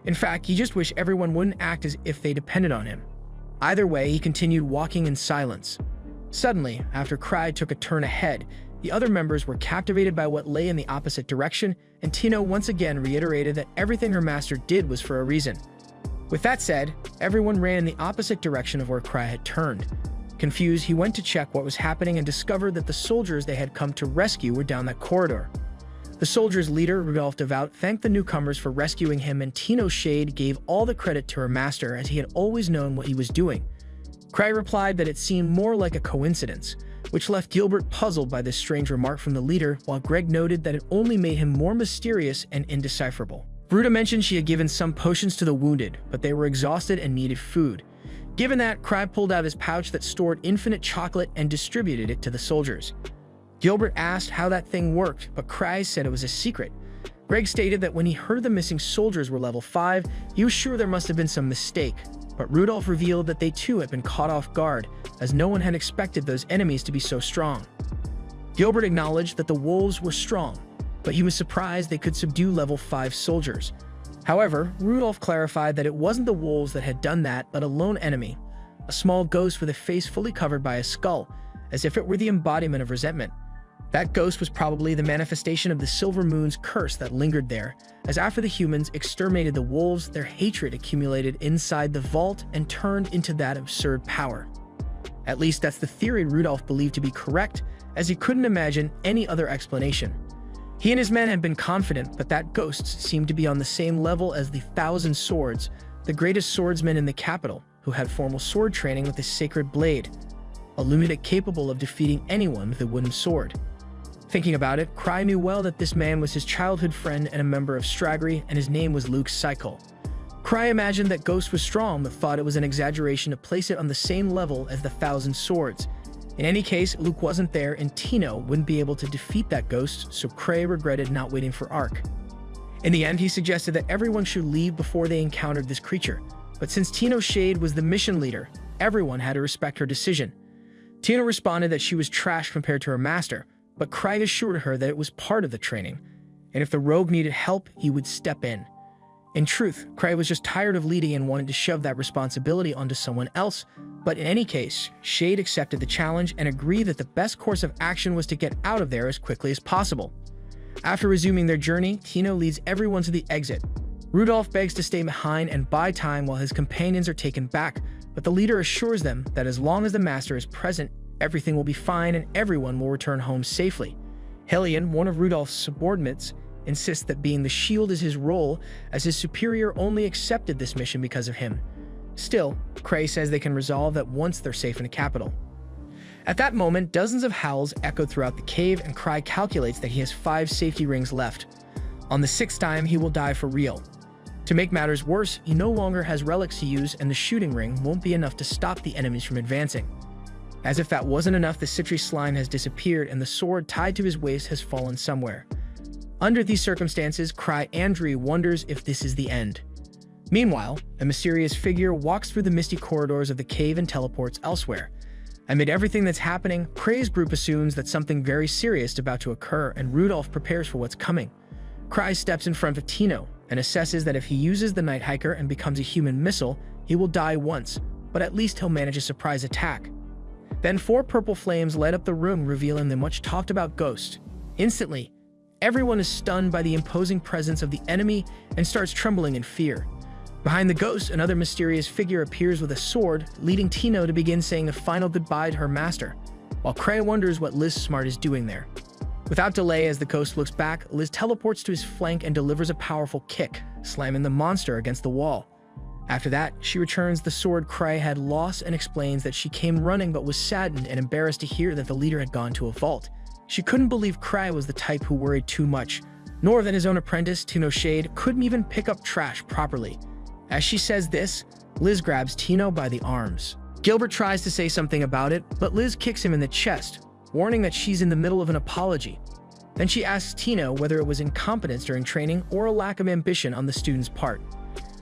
In fact, he just wished everyone wouldn't act as if they depended on him. Either way, he continued walking in silence. Suddenly, after Cray took a turn ahead, the other members were captivated by what lay in the opposite direction, and Tino once again reiterated that everything her master did was for a reason. With that said, everyone ran in the opposite direction of where Cray had turned. Confused, he went to check what was happening and discovered that the soldiers they had come to rescue were down that corridor. The soldiers' leader, Rudolph Devout, thanked the newcomers for rescuing him, and Tino Shade gave all the credit to her master as he had always known what he was doing. Cray replied that it seemed more like a coincidence, which left Gilbert puzzled by this strange remark from the leader, while Greg noted that it only made him more mysterious and indecipherable. Ruda mentioned she had given some potions to the wounded, but they were exhausted and needed food. Given that, Cray pulled out his pouch that stored infinite chocolate and distributed it to the soldiers. Gilbert asked how that thing worked, but Cray said it was a secret. Greg stated that when he heard the missing soldiers were level 5, he was sure there must have been some mistake, but Rudolph revealed that they too had been caught off guard, as no one had expected those enemies to be so strong. Gilbert acknowledged that the wolves were strong, but he was surprised they could subdue level 5 soldiers. However, Rudolph clarified that it wasn't the wolves that had done that, but a lone enemy, a small ghost with a face fully covered by a skull, as if it were the embodiment of resentment. That ghost was probably the manifestation of the Silver Moon's curse that lingered there, as after the humans exterminated the wolves, their hatred accumulated inside the vault and turned into that absurd power. At least that's the theory Rudolph believed to be correct, as he couldn't imagine any other explanation. He and his men had been confident, but that ghost seemed to be on the same level as the 1,000 Swords, the greatest swordsman in the capital, who had formal sword training with his sacred blade, a lunatic capable of defeating anyone with a wooden sword. Thinking about it, Cry knew well that this man was his childhood friend and a member of Straggery, and his name was Luke Cycle. Cry imagined that Ghost was strong, but thought it was an exaggeration to place it on the same level as the Thousand Swords. In any case, Luke wasn't there, and Tino wouldn't be able to defeat that ghost, so Cray regretted not waiting for Ark. In the end, he suggested that everyone should leave before they encountered this creature. But since Tino Shade was the mission leader, everyone had to respect her decision. Tino responded that she was trash compared to her master, but Cry assured her that it was part of the training, and if the rogue needed help, he would step in. In truth, Cray was just tired of leading and wanted to shove that responsibility onto someone else, but in any case, Shade accepted the challenge and agreed that the best course of action was to get out of there as quickly as possible. After resuming their journey, Tino leads everyone to the exit. Rudolph begs to stay behind and buy time while his companions are taken back, but the leader assures them that as long as the master is present, everything will be fine and everyone will return home safely. Hellion, one of Rudolph's subordinates, insists that being the shield is his role, as his superior only accepted this mission because of him. Still, Cray says they can resolve that once they're safe in the capital. At that moment, dozens of howls echo throughout the cave, and Cry calculates that he has 5 safety rings left. On the 6th time, he will die for real. To make matters worse, he no longer has relics to use, and the shooting ring won't be enough to stop the enemies from advancing. As if that wasn't enough, the Citri slime has disappeared, and the sword tied to his waist has fallen somewhere. Under these circumstances, Cry Andrew wonders if this is the end. Meanwhile, a mysterious figure walks through the misty corridors of the cave and teleports elsewhere. Amid everything that's happening, Cray's group assumes that something very serious is about to occur, and Rudolph prepares for what's coming. Cry steps in front of Tino and assesses that if he uses the Night Hiker and becomes a human missile, he will die once, but at least he'll manage a surprise attack. Then 4 purple flames light up the room, revealing the much-talked-about ghost. Instantly, everyone is stunned by the imposing presence of the enemy and starts trembling in fear. Behind the ghost, another mysterious figure appears with a sword, leading Tino to begin saying a final goodbye to her master, while Cray wonders what Liz Smart is doing there. Without delay, as the ghost looks back, Liz teleports to his flank and delivers a powerful kick, slamming the monster against the wall. After that, she returns the sword Cray had lost and explains that she came running but was saddened and embarrassed to hear that the leader had gone to a vault. She couldn't believe Cray was the type who worried too much, nor that his own apprentice, Tino Shade, couldn't even pick up trash properly. As she says this, Liz grabs Tino by the arms. Gilbert tries to say something about it, but Liz kicks him in the chest, warning that she's in the middle of an apology. Then she asks Tino whether it was incompetence during training or a lack of ambition on the student's part.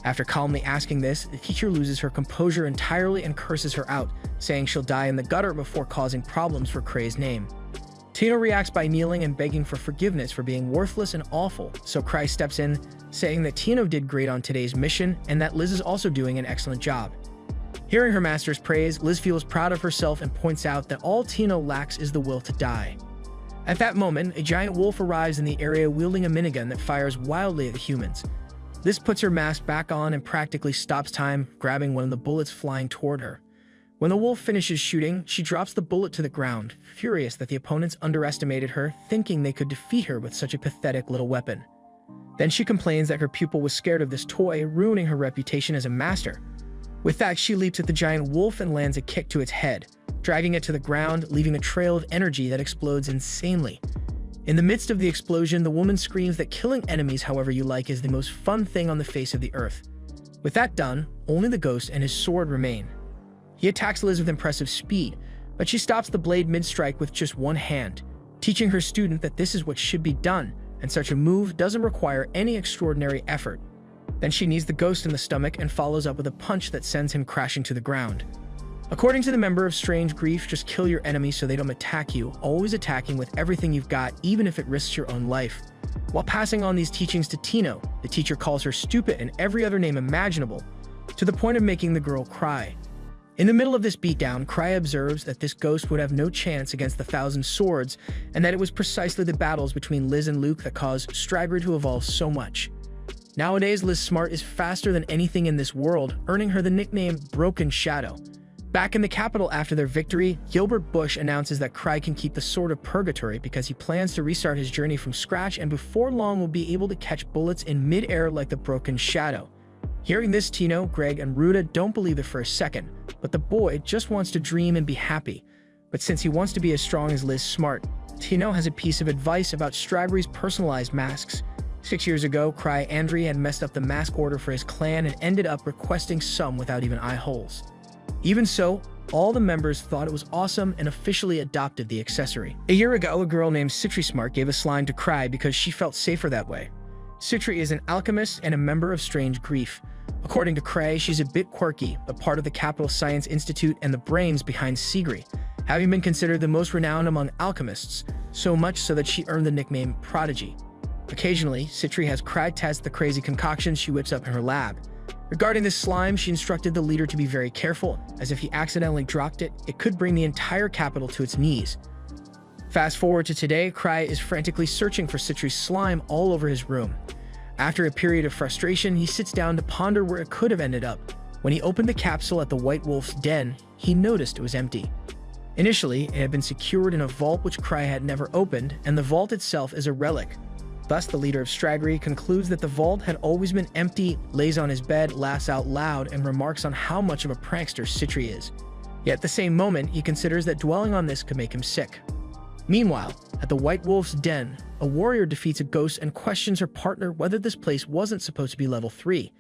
After calmly asking this, the teacher loses her composure entirely and curses her out, saying she'll die in the gutter before causing problems for Cray's name. Tino reacts by kneeling and begging for forgiveness for being worthless and awful, so Cray steps in, saying that Tino did great on today's mission and that Liz is also doing an excellent job. Hearing her master's praise, Liz feels proud of herself and points out that all Tino lacks is the will to die. At that moment, a giant wolf arrives in the area wielding a minigun that fires wildly at the humans. Liz puts her mask back on and practically stops time, grabbing one of the bullets flying toward her. When the wolf finishes shooting, she drops the bullet to the ground, furious that the opponents underestimated her, thinking they could defeat her with such a pathetic little weapon. Then she complains that her pupil was scared of this toy, ruining her reputation as a master. With that, she leaps at the giant wolf and lands a kick to its head, dragging it to the ground, leaving a trail of energy that explodes insanely. In the midst of the explosion, the woman screams that killing enemies however you like is the most fun thing on the face of the earth. With that done, only the ghost and his sword remain. He attacks Liz with impressive speed, but she stops the blade mid-strike with just one hand, teaching her student that this is what should be done, and such a move doesn't require any extraordinary effort. Then she knees the ghost in the stomach and follows up with a punch that sends him crashing to the ground. According to the member of Strange Grief, just kill your enemies so they don't attack you, always attacking with everything you've got, even if it risks your own life. While passing on these teachings to Tino, the teacher calls her stupid and every other name imaginable, to the point of making the girl cry. In the middle of this beatdown, Cry observes that this ghost would have no chance against the Thousand Swords, and that it was precisely the battles between Liz and Luke that caused Straggery to evolve so much. Nowadays, Liz Smart is faster than anything in this world, earning her the nickname Broken Shadow. Back in the capital after their victory, Gilbert Bush announces that Cry can keep the Sword of Purgatory because he plans to restart his journey from scratch and before long will be able to catch bullets in mid-air like the Broken Shadow. Hearing this, Tino, Greg, and Ruta don't believe it for a second, but the boy just wants to dream and be happy. But since he wants to be as strong as Liz Smart, Tino has a piece of advice about Strawberry's personalized masks. 6 years ago, Cry Andri had messed up the mask order for his clan and ended up requesting some without even eye holes. Even so, all the members thought it was awesome and officially adopted the accessory. A year ago, a girl named Citri Smart gave a slime to Cry because she felt safer that way. Citri is an alchemist and a member of Strange Grief. According to Cray, she's a bit quirky, but part of the Capital Science Institute and the brains behind Sigri, having been considered the most renowned among alchemists, so much so that she earned the nickname Prodigy. Occasionally, Citri has Cry test the crazy concoctions she whips up in her lab. Regarding this slime, she instructed the leader to be very careful, as if he accidentally dropped it, it could bring the entire capital to its knees. Fast forward to today, Cry is frantically searching for Citri's slime all over his room. After a period of frustration, he sits down to ponder where it could have ended up. When he opened the capsule at the White Wolf's den, he noticed it was empty. Initially, it had been secured in a vault which Cry had never opened, and the vault itself is a relic. Thus, the leader of Straggery concludes that the vault had always been empty, lays on his bed, laughs out loud, and remarks on how much of a prankster Citri is. Yet at the same moment, he considers that dwelling on this could make him sick. Meanwhile, at the White Wolf's den, a warrior defeats a ghost and questions her partner whether this place wasn't supposed to be level 3.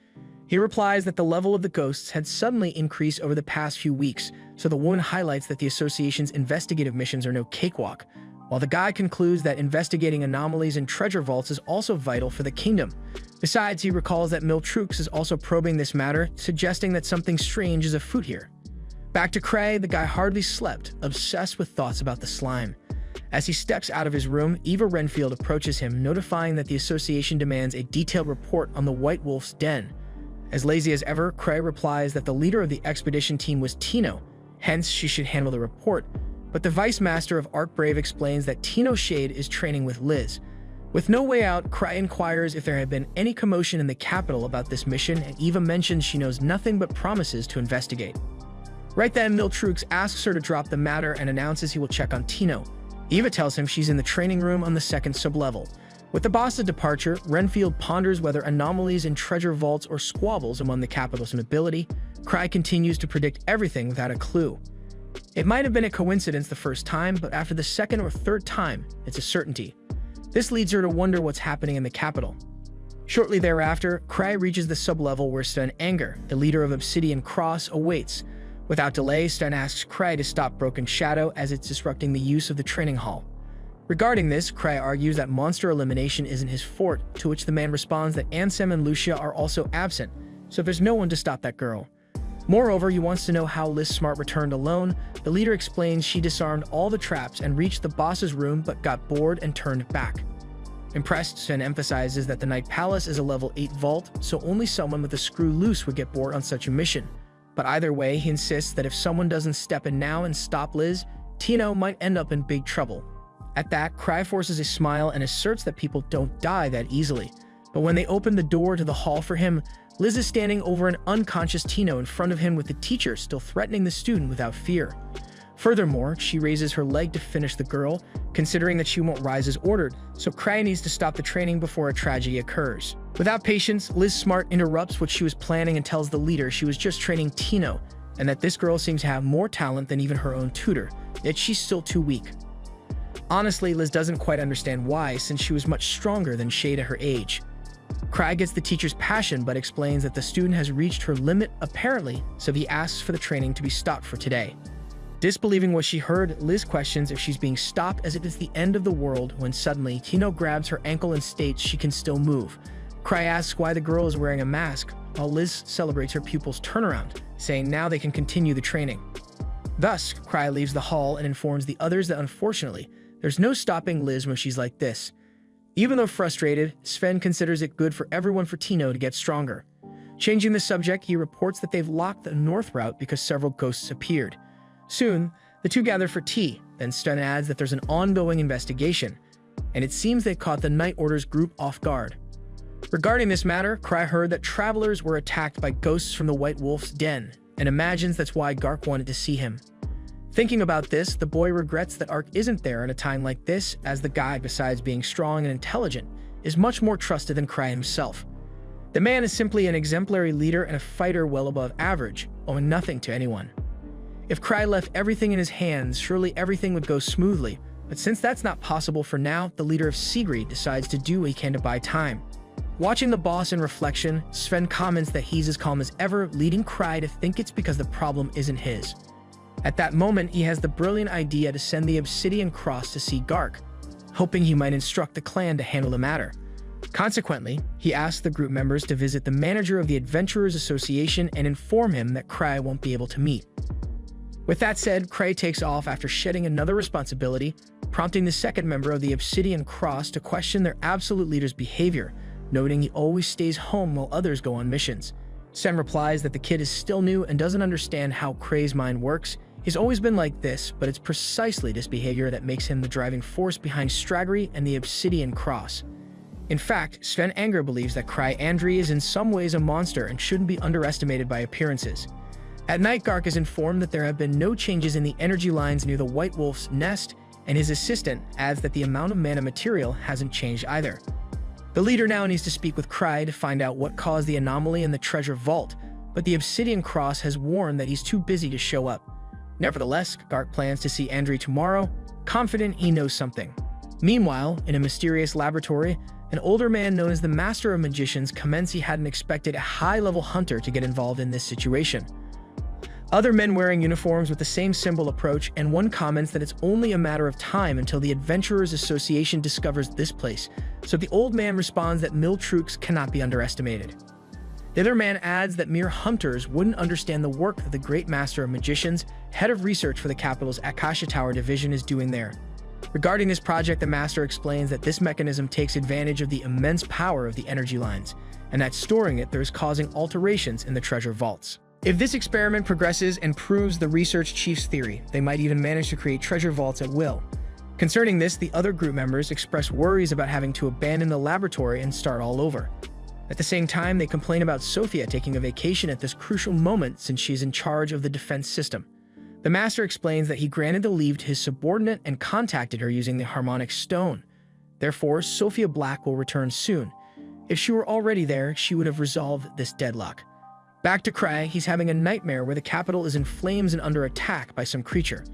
He replies that the level of the ghosts had suddenly increased over the past few weeks, so the woman highlights that the association's investigative missions are no cakewalk, while the guy concludes that investigating anomalies in treasure vaults is also vital for the kingdom. Besides, he recalls that Miltrux is also probing this matter, suggesting that something strange is afoot here. Back to Cray, the guy hardly slept, obsessed with thoughts about the slime. As he steps out of his room, Eva Renfield approaches him, notifying that the association demands a detailed report on the White Wolf's den. As lazy as ever, Cray replies that the leader of the expedition team was Tino, hence she should handle the report. But the Vice Master of Art Brave explains that Tino Shade is training with Liz. With no way out, Cry inquires if there had been any commotion in the capital about this mission, and Eva mentions she knows nothing but promises to investigate. Right then, Miltrux asks her to drop the matter and announces he will check on Tino. Eva tells him she's in the training room on the second sublevel. With the boss's departure, Renfield ponders whether anomalies in treasure vaults or squabbles among the capital's nobility. Cry continues to predict everything without a clue. It might have been a coincidence the first time, but after the second or third time, it's a certainty. This leads her to wonder what's happening in the capital. Shortly thereafter, Cry reaches the sublevel where Sten Anger, the leader of Obsidian Cross, awaits. Without delay, Sten asks Cry to stop Broken Shadow as it's disrupting the use of the training hall. Regarding this, Cry argues that monster elimination isn't his forte, to which the man responds that Ansem and Lucia are also absent, so there's no one to stop that girl. Moreover, he wants to know how Liz Smart returned alone. The leader explains she disarmed all the traps and reached the boss's room but got bored and turned back. Impressed, Sven emphasizes that the Night Palace is a level 8 vault, so only someone with a screw loose would get bored on such a mission. But either way, he insists that if someone doesn't step in now and stop Liz, Tino might end up in big trouble. At that, Cry forces a smile and asserts that people don't die that easily. But when they open the door to the hall for him, Liz is standing over an unconscious Tino in front of him with the teacher still threatening the student without fear. Furthermore, she raises her leg to finish the girl, considering that she won't rise as ordered, so Cry needs to stop the training before a tragedy occurs. Without patience, Liz Smart interrupts what she was planning and tells the leader she was just training Tino, and that this girl seems to have more talent than even her own tutor, yet she's still too weak. Honestly, Liz doesn't quite understand why, since she was much stronger than Shade at her age. Cry gets the teacher's passion but explains that the student has reached her limit apparently, so he asks for the training to be stopped for today. Disbelieving what she heard, Liz questions if she's being stopped as if it's the end of the world when suddenly Tino grabs her ankle and states she can still move. Cry asks why the girl is wearing a mask, while Liz celebrates her pupil's turnaround, saying now they can continue the training. Thus, Cry leaves the hall and informs the others that unfortunately, there's no stopping Liz when she's like this. Even though frustrated, Sven considers it good for everyone for Tino to get stronger. Changing the subject, he reports that they've locked the north route because several ghosts appeared. Soon, the two gather for tea, then Sten adds that there's an ongoing investigation, and it seems they caught the Night Order's group off guard. Regarding this matter, Cry heard that travelers were attacked by ghosts from the White Wolf's den, and imagines that's why Gark wanted to see him. Thinking about this, the boy regrets that Ark isn't there in a time like this, as the guy, besides being strong and intelligent, is much more trusted than Cry himself. The man is simply an exemplary leader and a fighter well above average, owing nothing to anyone. If Cry left everything in his hands, surely everything would go smoothly, But since that's not possible for now, the leader of Sigrid decides to do what he can to buy time. Watching the boss in reflection, Sven comments that he's as calm as ever, leading Cry to think it's because the problem isn't his. At that moment, he has the brilliant idea to send the Obsidian Cross to see Gark, hoping he might instruct the clan to handle the matter. Consequently, he asks the group members to visit the manager of the Adventurers Association and inform him that Cry won't be able to meet. With that said, Cray takes off after shedding another responsibility, prompting the second member of the Obsidian Cross to question their absolute leader's behavior, noting he always stays home while others go on missions. Sen replies that the kid is still new and doesn't understand how Cray's mind works. He's always been like this, but it's precisely this behavior that makes him the driving force behind Straggery and the Obsidian Cross. In fact, Sven Anger believes that Cry Andri is in some ways a monster and shouldn't be underestimated by appearances. At night, Gark is informed that there have been no changes in the energy lines near the White Wolf's nest, and his assistant adds that the amount of mana material hasn't changed either. The leader now needs to speak with Cry to find out what caused the anomaly in the treasure vault, but the Obsidian Cross has warned that he's too busy to show up. Nevertheless, Gark plans to see Andri tomorrow, confident he knows something. Meanwhile, in a mysterious laboratory, an older man known as the Master of Magicians comments he hadn't expected a high-level hunter to get involved in this situation. Other men wearing uniforms with the same symbol approach, and one comments that it's only a matter of time until the Adventurers Association discovers this place, so the old man responds that Miltrux cannot be underestimated. The other man adds that mere hunters wouldn't understand the work that the Great Master of Magicians, head of research for the capital's Akasha Tower division, is doing there. Regarding this project, the Master explains that this mechanism takes advantage of the immense power of the energy lines, and that storing it there is causing alterations in the treasure vaults. If this experiment progresses and proves the research chief's theory, they might even manage to create treasure vaults at will. Concerning this, the other group members express worries about having to abandon the laboratory and start all over. At the same time, they complain about Sophia taking a vacation at this crucial moment since she's in charge of the defense system. The Master explains that he granted the leave to his subordinate and contacted her using the Harmonic Stone. Therefore, Sophia Black will return soon. If she were already there, she would have resolved this deadlock. Back to Cray, he's having a nightmare where the capital is in flames and under attack by some creature.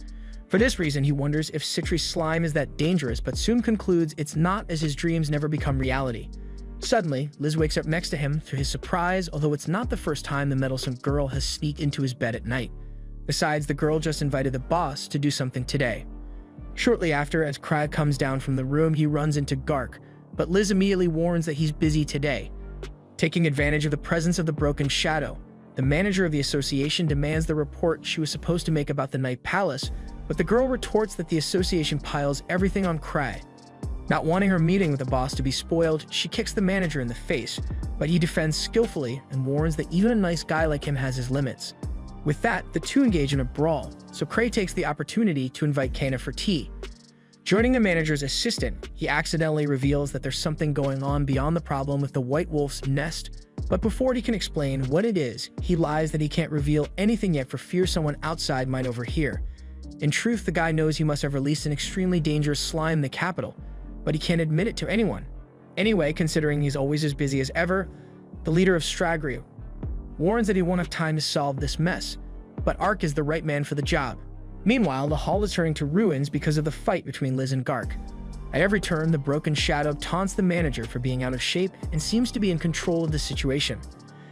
For this reason, he wonders if Citri's slime is that dangerous, but soon concludes it's not, as his dreams never become reality. Suddenly, Liz wakes up next to him to his surprise, although it's not the first time the meddlesome girl has sneaked into his bed at night. Besides, the girl just invited the boss to do something today. Shortly after, as Cray comes down from the room, he runs into Gark, but Liz immediately warns that he's busy today. Taking advantage of the presence of the Broken Shadow, the manager of the association demands the report she was supposed to make about the Night Palace, but the girl retorts that the association piles everything on Cray. Not wanting her meeting with the boss to be spoiled, she kicks the manager in the face, but he defends skillfully and warns that even a nice guy like him has his limits. With that, the two engage in a brawl, so Cray takes the opportunity to invite Kana for tea. Joining the manager's assistant, he accidentally reveals that there's something going on beyond the problem with the White Wolf's nest, but before he can explain what it is, he lies that he can't reveal anything yet for fear someone outside might overhear. In truth, the guy knows he must have released an extremely dangerous slime in the capital, but he can't admit it to anyone. Anyway, considering he's always as busy as ever, the leader of Straggery warns that he won't have time to solve this mess, but Ark is the right man for the job. Meanwhile, the hall is turning to ruins because of the fight between Liz and Gark. At every turn, the Broken Shadow taunts the manager for being out of shape and seems to be in control of the situation.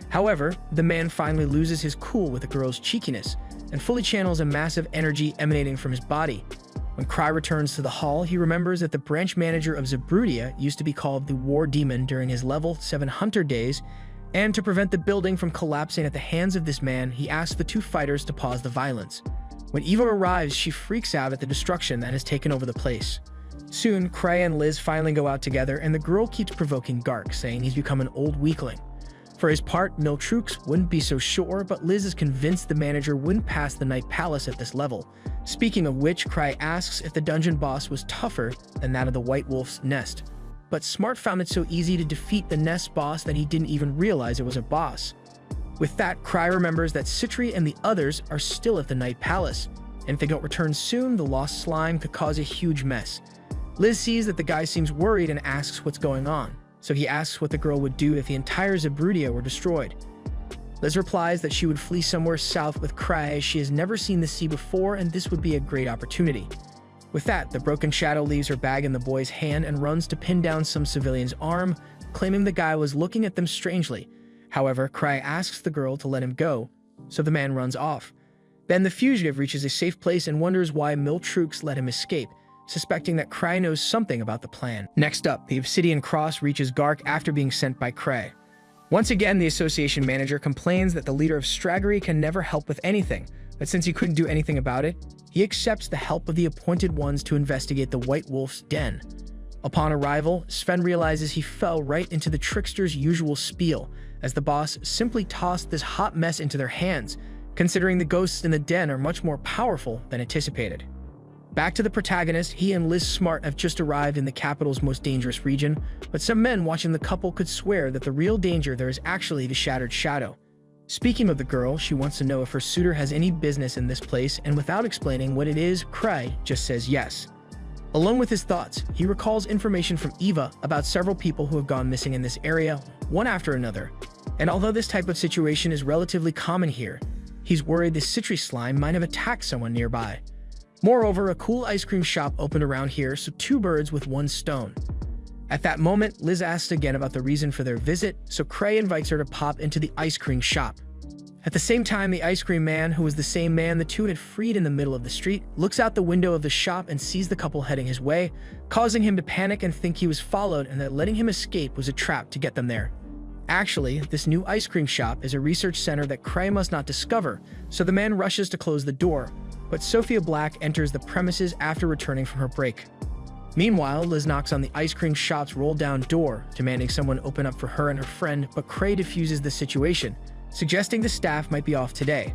However, the man finally loses his cool with the girl's cheekiness and fully channels a massive energy emanating from his body. When Cry returns to the hall, he remembers that the branch manager of Zabrudia used to be called the War Demon during his level 7 hunter days, and to prevent the building from collapsing at the hands of this man, he asks the two fighters to pause the violence. When Eva arrives, she freaks out at the destruction that has taken over the place. Soon, Cray and Liz finally go out together, and the girl keeps provoking Gark, saying he's become an old weakling. For his part, Miltrux wouldn't be so sure, but Liz is convinced the manager wouldn't pass the Night Palace at this level. Speaking of which, Cray asks if the dungeon boss was tougher than that of the White Wolf's nest. But Smart found it so easy to defeat the nest boss that he didn't even realize it was a boss. With that, Cry remembers that Citri and the others are still at the Night Palace, and if they don't return soon, the lost slime could cause a huge mess. Liz sees that the guy seems worried and asks what's going on, so he asks what the girl would do if the entire Zabrudia were destroyed. Liz replies that she would flee somewhere south with Cry as she has never seen the sea before and this would be a great opportunity. With that, the broken shadow leaves her bag in the boy's hand and runs to pin down some civilian's arm, claiming the guy was looking at them strangely. However, Cry asks the girl to let him go, so the man runs off. Then the fugitive reaches a safe place and wonders why Miltrux let him escape, suspecting that Cry knows something about the plan. Next up, the Obsidian Cross reaches Gark after being sent by Cray. Once again, the association manager complains that the leader of Straggery can never help with anything, but since he couldn't do anything about it, he accepts the help of the appointed ones to investigate the White Wolf's den. Upon arrival, Sven realizes he fell right into the trickster's usual spiel, as the boss simply tossed this hot mess into their hands, considering the ghosts in the den are much more powerful than anticipated. Back to the protagonist, he and Liz Smart have just arrived in the capital's most dangerous region, but some men watching the couple could swear that the real danger there is actually the Shattered Shadow. Speaking of the girl, she wants to know if her suitor has any business in this place, and without explaining what it is, Cry just says yes. Alone with his thoughts, he recalls information from Eva about several people who have gone missing in this area, one after another. And although this type of situation is relatively common here, he's worried the Citry slime might have attacked someone nearby. Moreover, a cool ice cream shop opened around here, so two birds with one stone. At that moment, Liz asks again about the reason for their visit, so Cray invites her to pop into the ice cream shop. At the same time, the ice cream man, who was the same man the two had freed in the middle of the street, looks out the window of the shop and sees the couple heading his way, causing him to panic and think he was followed and that letting him escape was a trap to get them there. Actually, this new ice cream shop is a research center that Cray must not discover, so the man rushes to close the door, but Sophia Black enters the premises after returning from her break. Meanwhile, Liz knocks on the ice cream shop's roll-down door, demanding someone open up for her and her friend, but Cray diffuses the situation, suggesting the staff might be off today.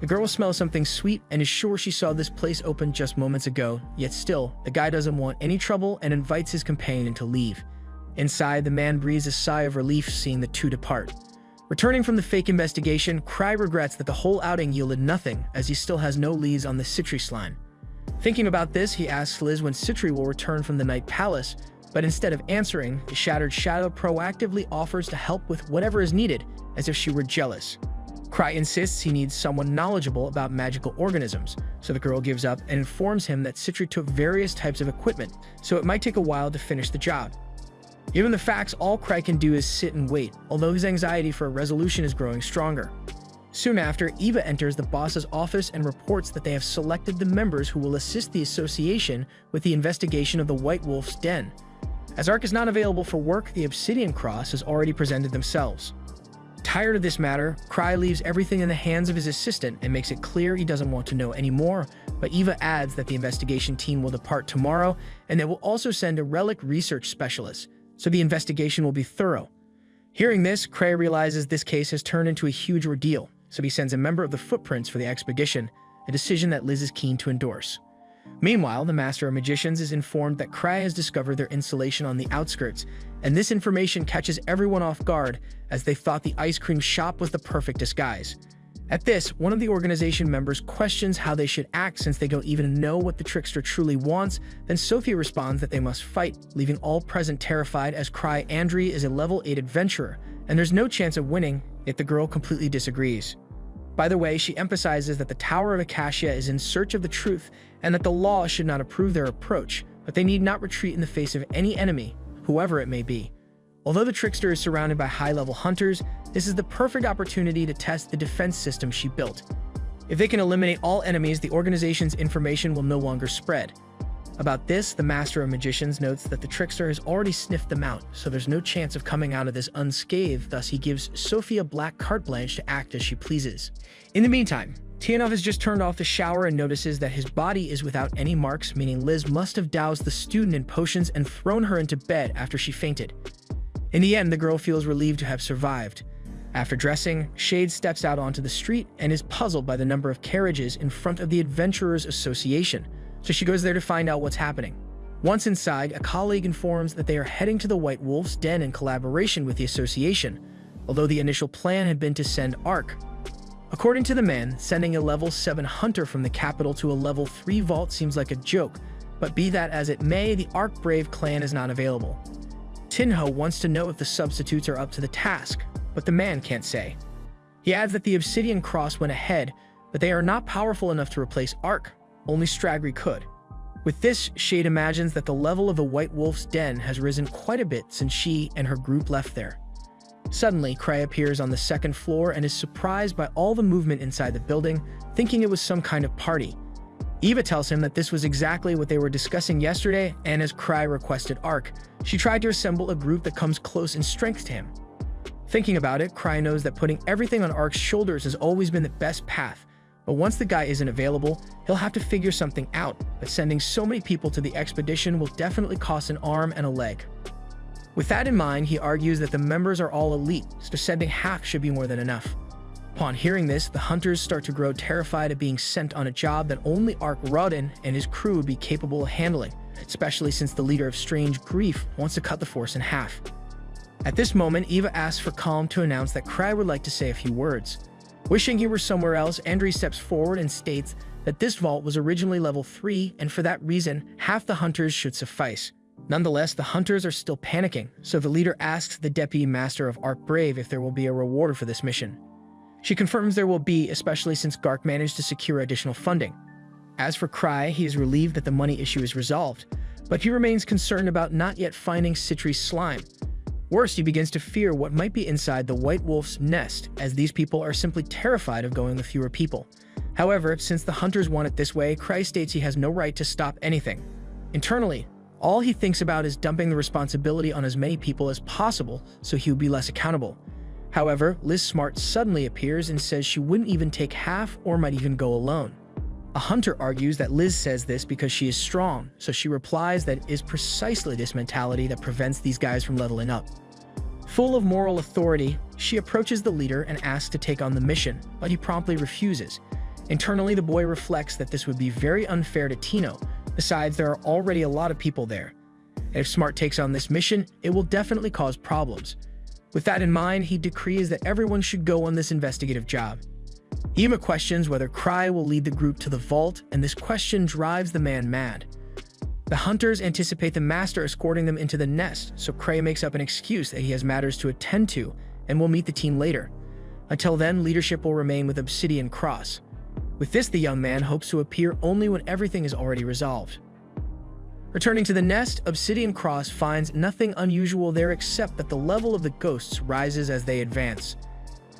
The girl smells something sweet and is sure she saw this place open just moments ago, yet still, the guy doesn't want any trouble and invites his companion to leave. Inside, the man breathes a sigh of relief seeing the two depart. Returning from the fake investigation, Cry regrets that the whole outing yielded nothing, as he still has no leads on the Citry slime. Thinking about this, he asks Liz when Citry will return from the Night Palace, but instead of answering, the Shattered Shadow proactively offers to help with whatever is needed, as if she were jealous. Cry insists he needs someone knowledgeable about magical organisms, so the girl gives up and informs him that Citry took various types of equipment, so it might take a while to finish the job. Given the facts, all Cry can do is sit and wait, although his anxiety for a resolution is growing stronger. Soon after, Eva enters the boss's office and reports that they have selected the members who will assist the association with the investigation of the White Wolf's den. As Ark is not available for work, the Obsidian Cross has already presented themselves. Tired of this matter, Cry leaves everything in the hands of his assistant and makes it clear he doesn't want to know anymore, but Eva adds that the investigation team will depart tomorrow and they will also send a relic research specialist, so the investigation will be thorough. Hearing this, Cray realizes this case has turned into a huge ordeal, so he sends a member of the Footprints for the expedition, a decision that Liz is keen to endorse. Meanwhile, the Master of Magicians is informed that Cray has discovered their installation on the outskirts, and this information catches everyone off guard as they thought the ice cream shop was the perfect disguise. At this, one of the organization members questions how they should act since they don't even know what the trickster truly wants. Then Sophia responds that they must fight, leaving all present terrified as Cry Andri is a level 8 adventurer, and there's no chance of winning, yet the girl completely disagrees. By the way, she emphasizes that the Tower of Acacia is in search of the truth and that the law should not approve their approach, but they need not retreat in the face of any enemy, whoever it may be. Although the trickster is surrounded by high-level hunters, this is the perfect opportunity to test the defense system she built. If they can eliminate all enemies, the organization's information will no longer spread. About this, the Master of Magicians notes that the trickster has already sniffed them out, so there's no chance of coming out of this unscathed, thus he gives Sophia Black carte blanche to act as she pleases. In the meantime, Tianov has just turned off the shower and notices that his body is without any marks, meaning Liz must have doused the student in potions and thrown her into bed after she fainted. In the end, the girl feels relieved to have survived. After dressing, Shade steps out onto the street and is puzzled by the number of carriages in front of the Adventurers Association, so she goes there to find out what's happening. Once inside, a colleague informs that they are heading to the White Wolf's den in collaboration with the association, although the initial plan had been to send Ark. According to the man, sending a level 7 hunter from the capital to a level 3 vault seems like a joke, but be that as it may, the Ark Brave clan is not available. Tinho wants to know if the substitutes are up to the task, but the man can't say. He adds that the Obsidian Cross went ahead, but they are not powerful enough to replace Ark. Only Straggery could. With this, Shade imagines that the level of the White Wolf's den has risen quite a bit since she and her group left there. Suddenly, Cry appears on the second floor and is surprised by all the movement inside the building, thinking it was some kind of party. Eva tells him that this was exactly what they were discussing yesterday, and as Cry requested Ark, she tried to assemble a group that comes close in strength to him. Thinking about it, Cry knows that putting everything on Ark's shoulders has always been the best path, but once the guy isn't available, he'll have to figure something out, but sending so many people to the expedition will definitely cost an arm and a leg. With that in mind, he argues that the members are all elite, so sending half should be more than enough. Upon hearing this, the hunters start to grow terrified of being sent on a job that only Ark Rodin and his crew would be capable of handling, especially since the leader of Strange Grief wants to cut the force in half. At this moment, Eva asks for Calm to announce that Cry would like to say a few words. Wishing he were somewhere else, Andre steps forward and states that this vault was originally level 3, and for that reason, half the hunters should suffice. Nonetheless, the hunters are still panicking, so the leader asks the Deputy Master of Ark Brave if there will be a reward for this mission. She confirms there will be, especially since Gark managed to secure additional funding. As for Cry, he is relieved that the money issue is resolved, but he remains concerned about not yet finding Citri's slime. Worse, he begins to fear what might be inside the White Wolf's nest, as these people are simply terrified of going with fewer people. However, since the hunters want it this way, Cry states he has no right to stop anything. Internally, all he thinks about is dumping the responsibility on as many people as possible so he would be less accountable. However, Liz Smart suddenly appears and says she wouldn't even take half or might even go alone. A hunter argues that Liz says this because she is strong, so she replies that it is precisely this mentality that prevents these guys from leveling up. Full of moral authority, she approaches the leader and asks to take on the mission, but he promptly refuses. Internally, the boy reflects that this would be very unfair to Tino. Besides, there are already a lot of people there. And if Smart takes on this mission, it will definitely cause problems. With that in mind, he decrees that everyone should go on this investigative job. Ema questions whether Cry will lead the group to the vault, and this question drives the man mad. The hunters anticipate the master escorting them into the nest, so Cray makes up an excuse that he has matters to attend to and will meet the team later. Until then, leadership will remain with Obsidian Cross. With this, the young man hopes to appear only when everything is already resolved. Returning to the nest, Obsidian Cross finds nothing unusual there except that the level of the ghosts rises as they advance.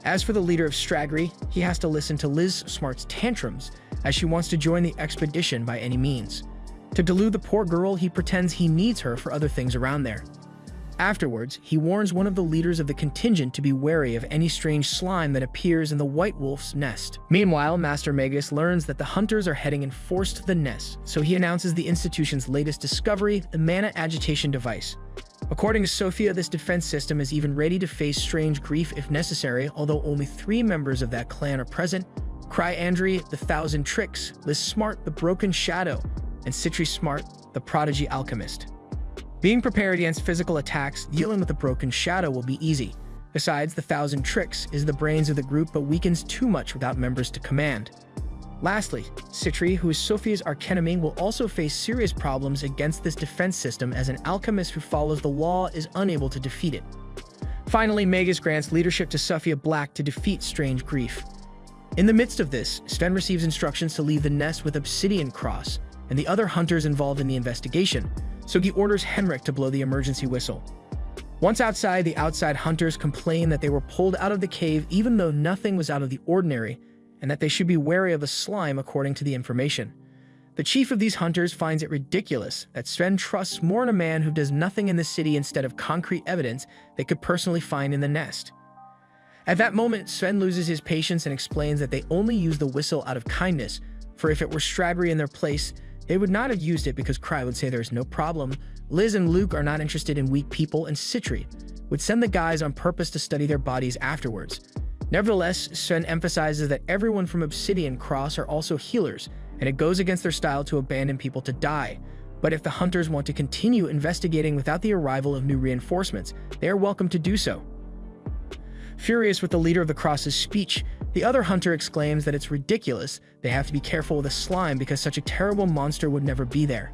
As for the leader of Straggery, he has to listen to Liz Smart's tantrums as she wants to join the expedition by any means. To delude the poor girl, he pretends he needs her for other things around there. Afterwards, he warns one of the leaders of the contingent to be wary of any strange slime that appears in the White Wolf's nest. Meanwhile, Master Magus learns that the hunters are heading in force to the nest, so he announces the institution's latest discovery, the mana agitation device. According to Sophia, this defense system is even ready to face Strange Grief if necessary, although only 3 members of that clan are present: Cry Andre, the Thousand Tricks, Liz Smart, the Broken Shadow, and Citri Smart, the Prodigy Alchemist. Being prepared against physical attacks, dealing with the Broken Shadow will be easy. Besides, the Thousand Tricks is the brains of the group but weakens too much without members to command. Lastly, Citri, who is Sophia's archenemy, will also face serious problems against this defense system as an alchemist who follows the law is unable to defeat it. Finally, Magus grants leadership to Sophia Black to defeat Strange Grief. In the midst of this, Sven receives instructions to leave the nest with Obsidian Cross and the other hunters involved in the investigation, so he orders Henrik to blow the emergency whistle. Once outside, the outside hunters complain that they were pulled out of the cave even though nothing was out of the ordinary, and that they should be wary of a slime according to the information. The chief of these hunters finds it ridiculous that Sven trusts more in a man who does nothing in the city instead of concrete evidence they could personally find in the nest. At that moment, Sven loses his patience and explains that they only use the whistle out of kindness, for if it were Straggery in their place, they would not have used it because Cry would say there's no problem. Liz and Luke are not interested in weak people, and Citri would send the guys on purpose to study their bodies afterwards. Nevertheless, Sven emphasizes that everyone from Obsidian Cross are also healers, and it goes against their style to abandon people to die. But if the hunters want to continue investigating without the arrival of new reinforcements, they are welcome to do so. Furious with the leader of the Cross's speech, the other hunter exclaims that it's ridiculous they have to be careful with a slime because such a terrible monster would never be there.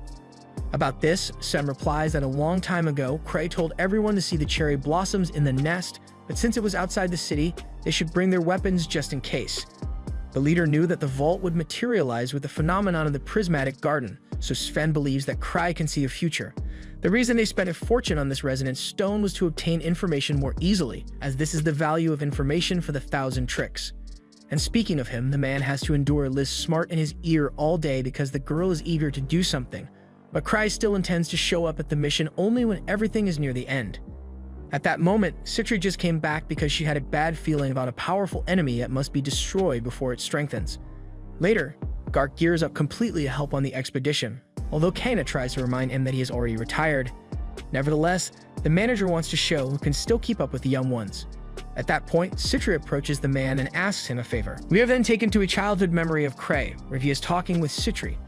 About this, Sven replies that a long time ago, Cray told everyone to see the cherry blossoms in the nest, but since it was outside the city, they should bring their weapons just in case. The leader knew that the vault would materialize with the phenomenon of the prismatic garden, so Sven believes that Cry can see a future. The reason they spent a fortune on this resonance stone was to obtain information more easily, as this is the value of information for the 1,000 tricks. And speaking of him, the man has to endure Liz smart in his ear all day because the girl is eager to do something, but Cry still intends to show up at the mission only when everything is near the end. At that moment, Citri just came back because she had a bad feeling about a powerful enemy that must be destroyed before it strengthens. Later, Gark gears up completely to help on the expedition, although Kana tries to remind him that he is already retired. Nevertheless, the manager wants to show who can still keep up with the young ones. At that point, Citri approaches the man and asks him a favor. We are then taken to a childhood memory of Cray, where he is talking with Citri.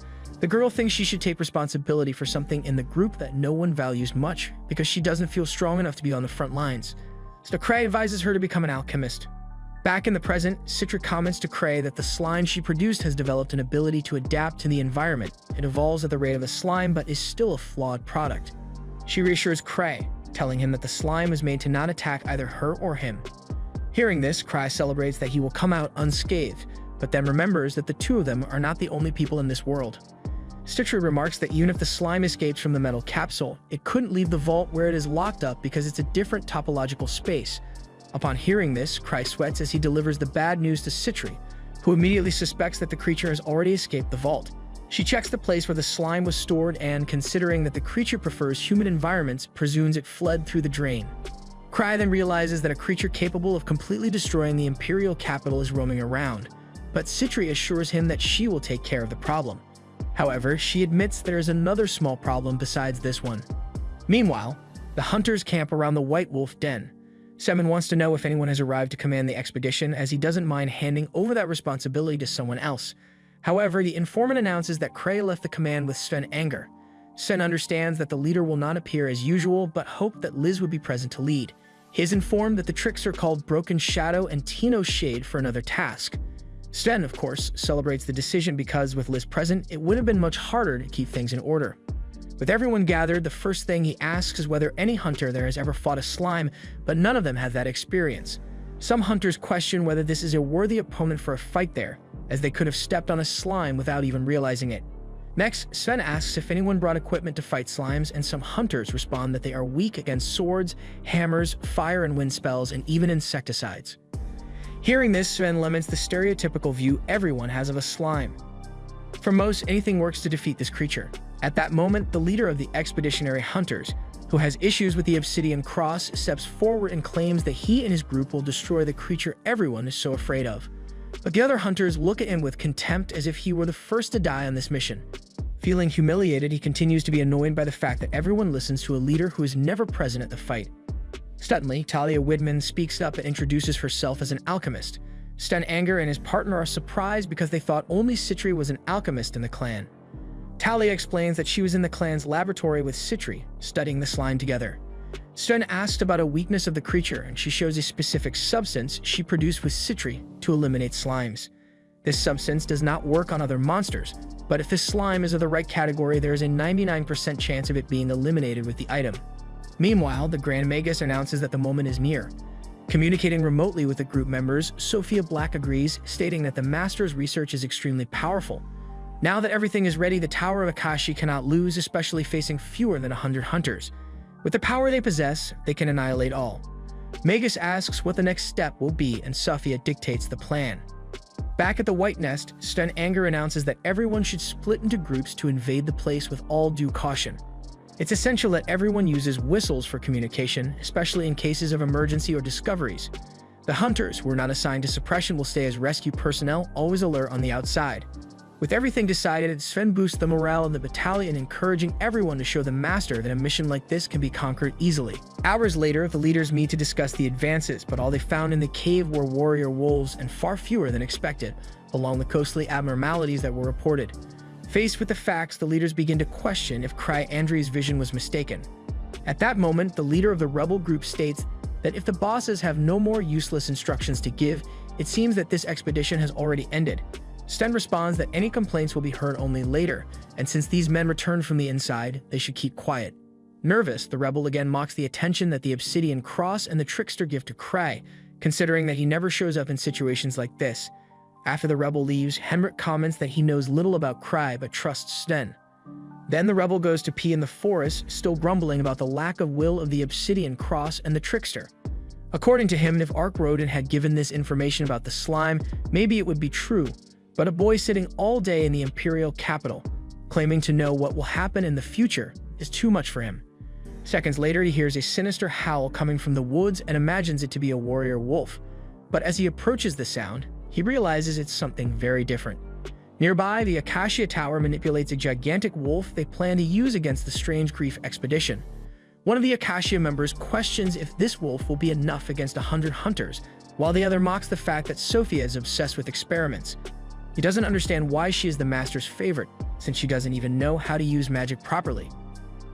The girl thinks she should take responsibility for something in the group that no one values much, because she doesn't feel strong enough to be on the front lines. So Cray advises her to become an alchemist. Back in the present, Citri comments to Cray that the slime she produced has developed an ability to adapt to the environment. It evolves at the rate of a slime, but is still a flawed product. She reassures Cray, telling him that the slime is made to not attack either her or him. Hearing this, Cray celebrates that he will come out unscathed, but then remembers that the two of them are not the only people in this world. Citri remarks that even if the slime escapes from the metal capsule, it couldn't leave the vault where it is locked up because it's a different topological space. Upon hearing this, Cry sweats as he delivers the bad news to Citri, who immediately suspects that the creature has already escaped the vault. She checks the place where the slime was stored and, considering that the creature prefers human environments, presumes it fled through the drain. Cry then realizes that a creature capable of completely destroying the Imperial capital is roaming around, but Citri assures him that she will take care of the problem. However, she admits there is another small problem besides this one. Meanwhile, the hunters camp around the White Wolf Den. Semin wants to know if anyone has arrived to command the expedition, as he doesn't mind handing over that responsibility to someone else. However, the informant announces that Cray left the command with Sven anger. Sven understands that the leader will not appear as usual, but hoped that Liz would be present to lead. He is informed that the tricks are called Broken Shadow and Tino Shade for another task. Sven, of course, celebrates the decision because, with Liz present, it would have been much harder to keep things in order. With everyone gathered, the first thing he asks is whether any hunter there has ever fought a slime, but none of them have that experience. Some hunters question whether this is a worthy opponent for a fight there, as they could have stepped on a slime without even realizing it. Next, Sven asks if anyone brought equipment to fight slimes, and some hunters respond that they are weak against swords, hammers, fire and wind spells, and even insecticides. Hearing this, Sven laments the stereotypical view everyone has of a slime. For most, anything works to defeat this creature. At that moment, the leader of the expeditionary hunters, who has issues with the obsidian cross, steps forward and claims that he and his group will destroy the creature everyone is so afraid of. But the other hunters look at him with contempt as if he were the first to die on this mission. Feeling humiliated, he continues to be annoyed by the fact that everyone listens to a leader who is never present at the fight. Suddenly, Talia Widman speaks up and introduces herself as an alchemist. Sten Anger and his partner are surprised because they thought only Citri was an alchemist in the clan. Talia explains that she was in the clan's laboratory with Citri, studying the slime together. Sten asks about a weakness of the creature, and she shows a specific substance she produced with Citri to eliminate slimes. This substance does not work on other monsters, but if this slime is of the right category, there is a 99% chance of it being eliminated with the item. Meanwhile, the Grand Magus announces that the moment is near. Communicating remotely with the group members, Sophia Black agrees, stating that the Master's research is extremely powerful. Now that everything is ready, the Tower of Akashi cannot lose, especially facing fewer than 100 hunters. With the power they possess, they can annihilate all. Magus asks what the next step will be, and Sophia dictates the plan. Back at the White Nest, Sten Anger announces that everyone should split into groups to invade the place with all due caution. It's essential that everyone uses whistles for communication, especially in cases of emergency or discoveries. The hunters, who are not assigned to suppression, will stay as rescue personnel, always alert on the outside. With everything decided, Sven boosts the morale in the battalion, encouraging everyone to show the Master that a mission like this can be conquered easily. Hours later, the leaders meet to discuss the advances, but all they found in the cave were warrior wolves, and far fewer than expected, along with ghostly abnormalities that were reported. Faced with the facts, the leaders begin to question if Cry Andri's vision was mistaken. At that moment, the leader of the rebel group states that if the bosses have no more useless instructions to give, it seems that this expedition has already ended. Sten responds that any complaints will be heard only later, and since these men returned from the inside, they should keep quiet. Nervous, the rebel again mocks the attention that the Obsidian Cross and the Trickster give to Cry, considering that he never shows up in situations like this. After the rebel leaves, Henrik comments that he knows little about Cry but trusts Sten. Then the rebel goes to pee in the forest, still grumbling about the lack of will of the obsidian cross and the trickster. According to him, if Ark Roden had given this information about the slime, maybe it would be true, but a boy sitting all day in the imperial capital, claiming to know what will happen in the future, is too much for him. Seconds later, he hears a sinister howl coming from the woods and imagines it to be a warrior wolf. But as he approaches the sound, he realizes it's something very different. Nearby, the Acacia Tower manipulates a gigantic wolf they plan to use against the Strange Grief expedition. One of the Acacia members questions if this wolf will be enough against 100 hunters, while the other mocks the fact that Sophia is obsessed with experiments. He doesn't understand why she is the master's favorite, since she doesn't even know how to use magic properly.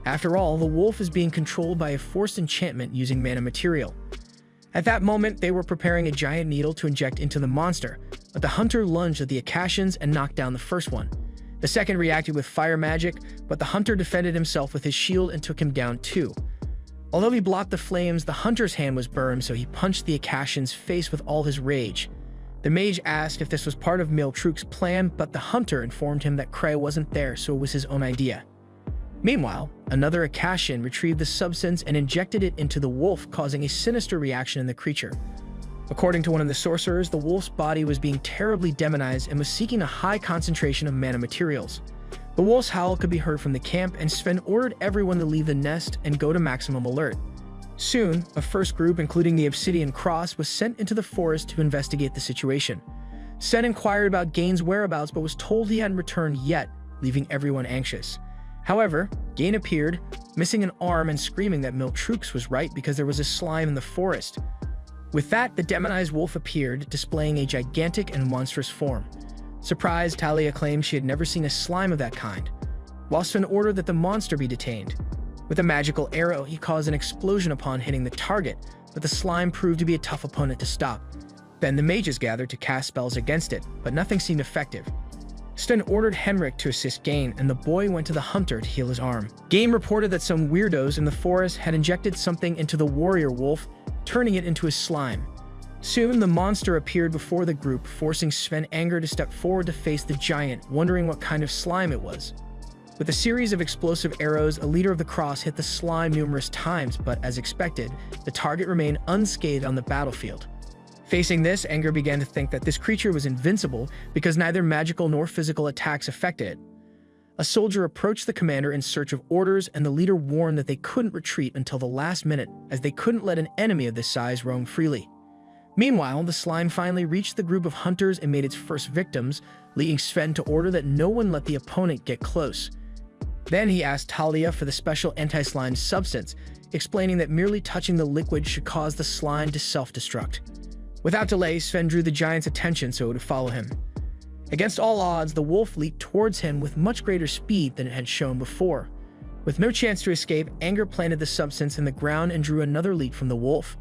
After all, the wolf is being controlled by a forced enchantment using mana material. At that moment, they were preparing a giant needle to inject into the monster, but the hunter lunged at the Acacians and knocked down the first one. The second reacted with fire magic, but the hunter defended himself with his shield and took him down too. Although he blocked the flames, the hunter's hand was burned, so he punched the Acacian's face with all his rage. The mage asked if this was part of Miltruk's plan, but the hunter informed him that Kraya wasn't there, so it was his own idea. Meanwhile, another Acacian retrieved the substance and injected it into the wolf, causing a sinister reaction in the creature. According to one of the sorcerers, the wolf's body was being terribly demonized and was seeking a high concentration of mana materials. The wolf's howl could be heard from the camp, and Sven ordered everyone to leave the nest and go to maximum alert. Soon, a first group, including the Obsidian Cross, was sent into the forest to investigate the situation. Sven inquired about Gain's whereabouts but was told he hadn't returned yet, leaving everyone anxious. However, Gain appeared, missing an arm and screaming that Miltrux was right because there was a slime in the forest. With that, the demonized wolf appeared, displaying a gigantic and monstrous form. Surprised, Talia claimed she had never seen a slime of that kind, while Sven ordered that the monster be detained. With a magical arrow, he caused an explosion upon hitting the target, but the slime proved to be a tough opponent to stop. Then the mages gathered to cast spells against it, but nothing seemed effective. Sven ordered Henrik to assist Gain, and the boy went to the hunter to heal his arm. Gain reported that some weirdos in the forest had injected something into the warrior wolf, turning it into a slime. Soon, the monster appeared before the group, forcing Sven Anger to step forward to face the giant, wondering what kind of slime it was. With a series of explosive arrows, a leader of the cross hit the slime numerous times, but as expected, the target remained unscathed on the battlefield. Facing this, Anger began to think that this creature was invincible because neither magical nor physical attacks affected it. A soldier approached the commander in search of orders, and the leader warned that they couldn't retreat until the last minute, as they couldn't let an enemy of this size roam freely. Meanwhile, the slime finally reached the group of hunters and made its first victims, leading Sven to order that no one let the opponent get close. Then he asked Talia for the special anti-slime substance, explaining that merely touching the liquid should cause the slime to self-destruct. Without delay, Sven drew the giant's attention so it would follow him. Against all odds, the wolf leaped towards him with much greater speed than it had shown before. With no chance to escape, Anger planted the substance in the ground and drew another leap from the wolf.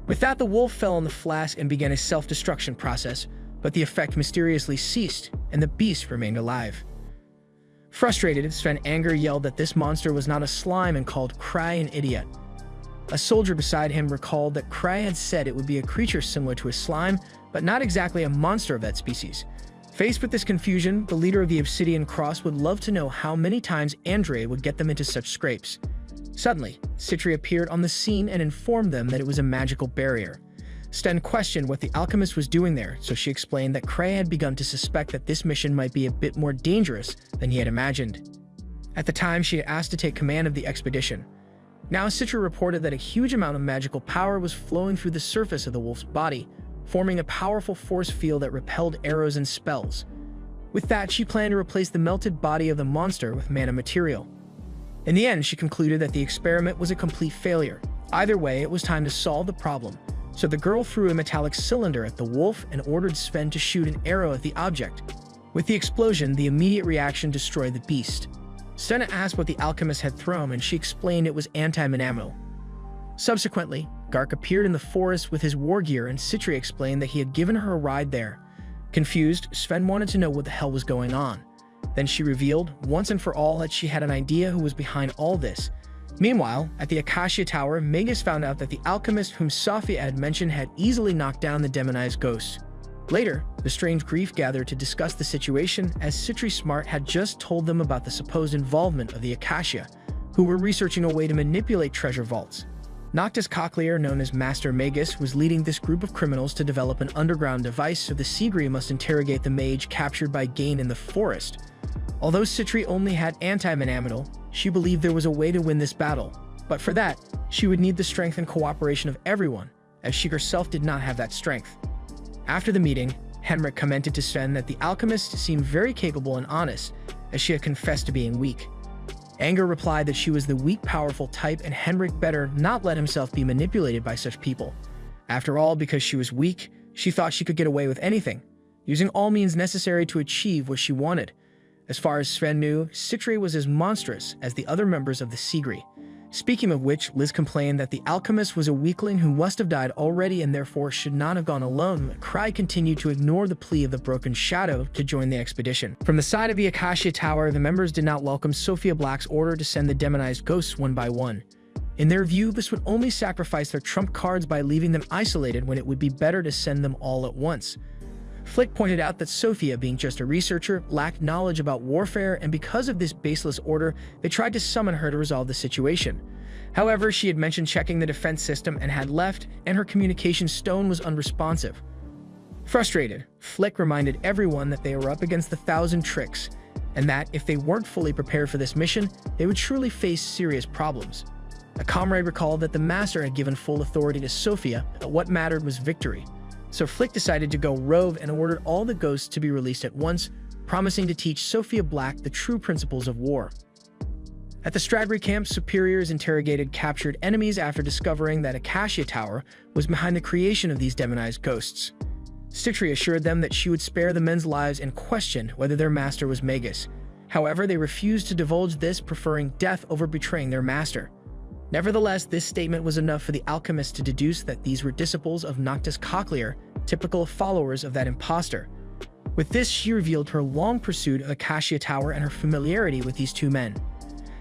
With that, the wolf fell on the flask and began a self-destruction process, but the effect mysteriously ceased, and the beast remained alive. Frustrated, Sven Anger yelled that this monster was not a slime and called Cry an idiot. A soldier beside him recalled that Cry had said it would be a creature similar to a slime, but not exactly a monster of that species. Faced with this confusion, the leader of the Obsidian Cross would love to know how many times Andre would get them into such scrapes. Suddenly, Citri appeared on the scene and informed them that it was a magical barrier. Sten questioned what the alchemist was doing there, so she explained that Cray had begun to suspect that this mission might be a bit more dangerous than he had imagined. At the time, she had asked to take command of the expedition. Now, Citra reported that a huge amount of magical power was flowing through the surface of the wolf's body, forming a powerful force field that repelled arrows and spells. With that, she planned to replace the melted body of the monster with mana material. In the end, she concluded that the experiment was a complete failure. Either way, it was time to solve the problem. So the girl threw a metallic cylinder at the wolf and ordered Sven to shoot an arrow at the object. With the explosion, the immediate reaction destroyed the beast. Sven asked what the alchemist had thrown, and she explained it was anti-min ammo. Subsequently, Gark appeared in the forest with his war gear, and Citri explained that he had given her a ride there. Confused, Sven wanted to know what the hell was going on. Then she revealed, once and for all, that she had an idea who was behind all this. Meanwhile, at the Acacia Tower, Magus found out that the alchemist whom Sophia had mentioned had easily knocked down the demonized ghost. Later, the strange grief gathered to discuss the situation as Citri Smart had just told them about the supposed involvement of the Acacia, who were researching a way to manipulate treasure vaults. Noctis Cochlear, known as Master Magus, was leading this group of criminals to develop an underground device so the Seagree must interrogate the mage captured by Gain in the forest. Although Citri only had anti-manametal, she believed there was a way to win this battle, but for that, she would need the strength and cooperation of everyone, as she herself did not have that strength. After the meeting, Henrik commented to Sven that the alchemist seemed very capable and honest, as she had confessed to being weak. Anger replied that she was the weak, powerful type and Henrik better not let himself be manipulated by such people. After all, because she was weak, she thought she could get away with anything, using all means necessary to achieve what she wanted. As far as Sven knew, Citri was as monstrous as the other members of the Seagree. Speaking of which, Liz complained that the alchemist was a weakling who must have died already and therefore should not have gone alone. Cry continued to ignore the plea of the Broken Shadow to join the expedition. From the side of the Acacia Tower, the members did not welcome Sophia Black's order to send the demonized ghosts one by one. In their view, this would only sacrifice their trump cards by leaving them isolated when it would be better to send them all at once. Flick pointed out that Sophia, being just a researcher, lacked knowledge about warfare, and because of this baseless order, they tried to summon her to resolve the situation. However, she had mentioned checking the defense system and had left, and her communication stone was unresponsive. Frustrated, Flick reminded everyone that they were up against the 1,000 tricks, and that if they weren't fully prepared for this mission, they would surely face serious problems. A comrade recalled that the master had given full authority to Sophia, but what mattered was victory. So Flick decided to go rogue and ordered all the ghosts to be released at once, promising to teach Sophia Black the true principles of war. At the Stradbury camp, superiors interrogated captured enemies after discovering that Acacia Tower was behind the creation of these demonized ghosts. Citri assured them that she would spare the men's lives and questioned whether their master was Magus. However, they refused to divulge this, preferring death over betraying their master. Nevertheless, this statement was enough for the alchemist to deduce that these were disciples of Noctis Cochlear, typical followers of that impostor. With this, she revealed her long pursuit of Acacia Tower and her familiarity with these two men.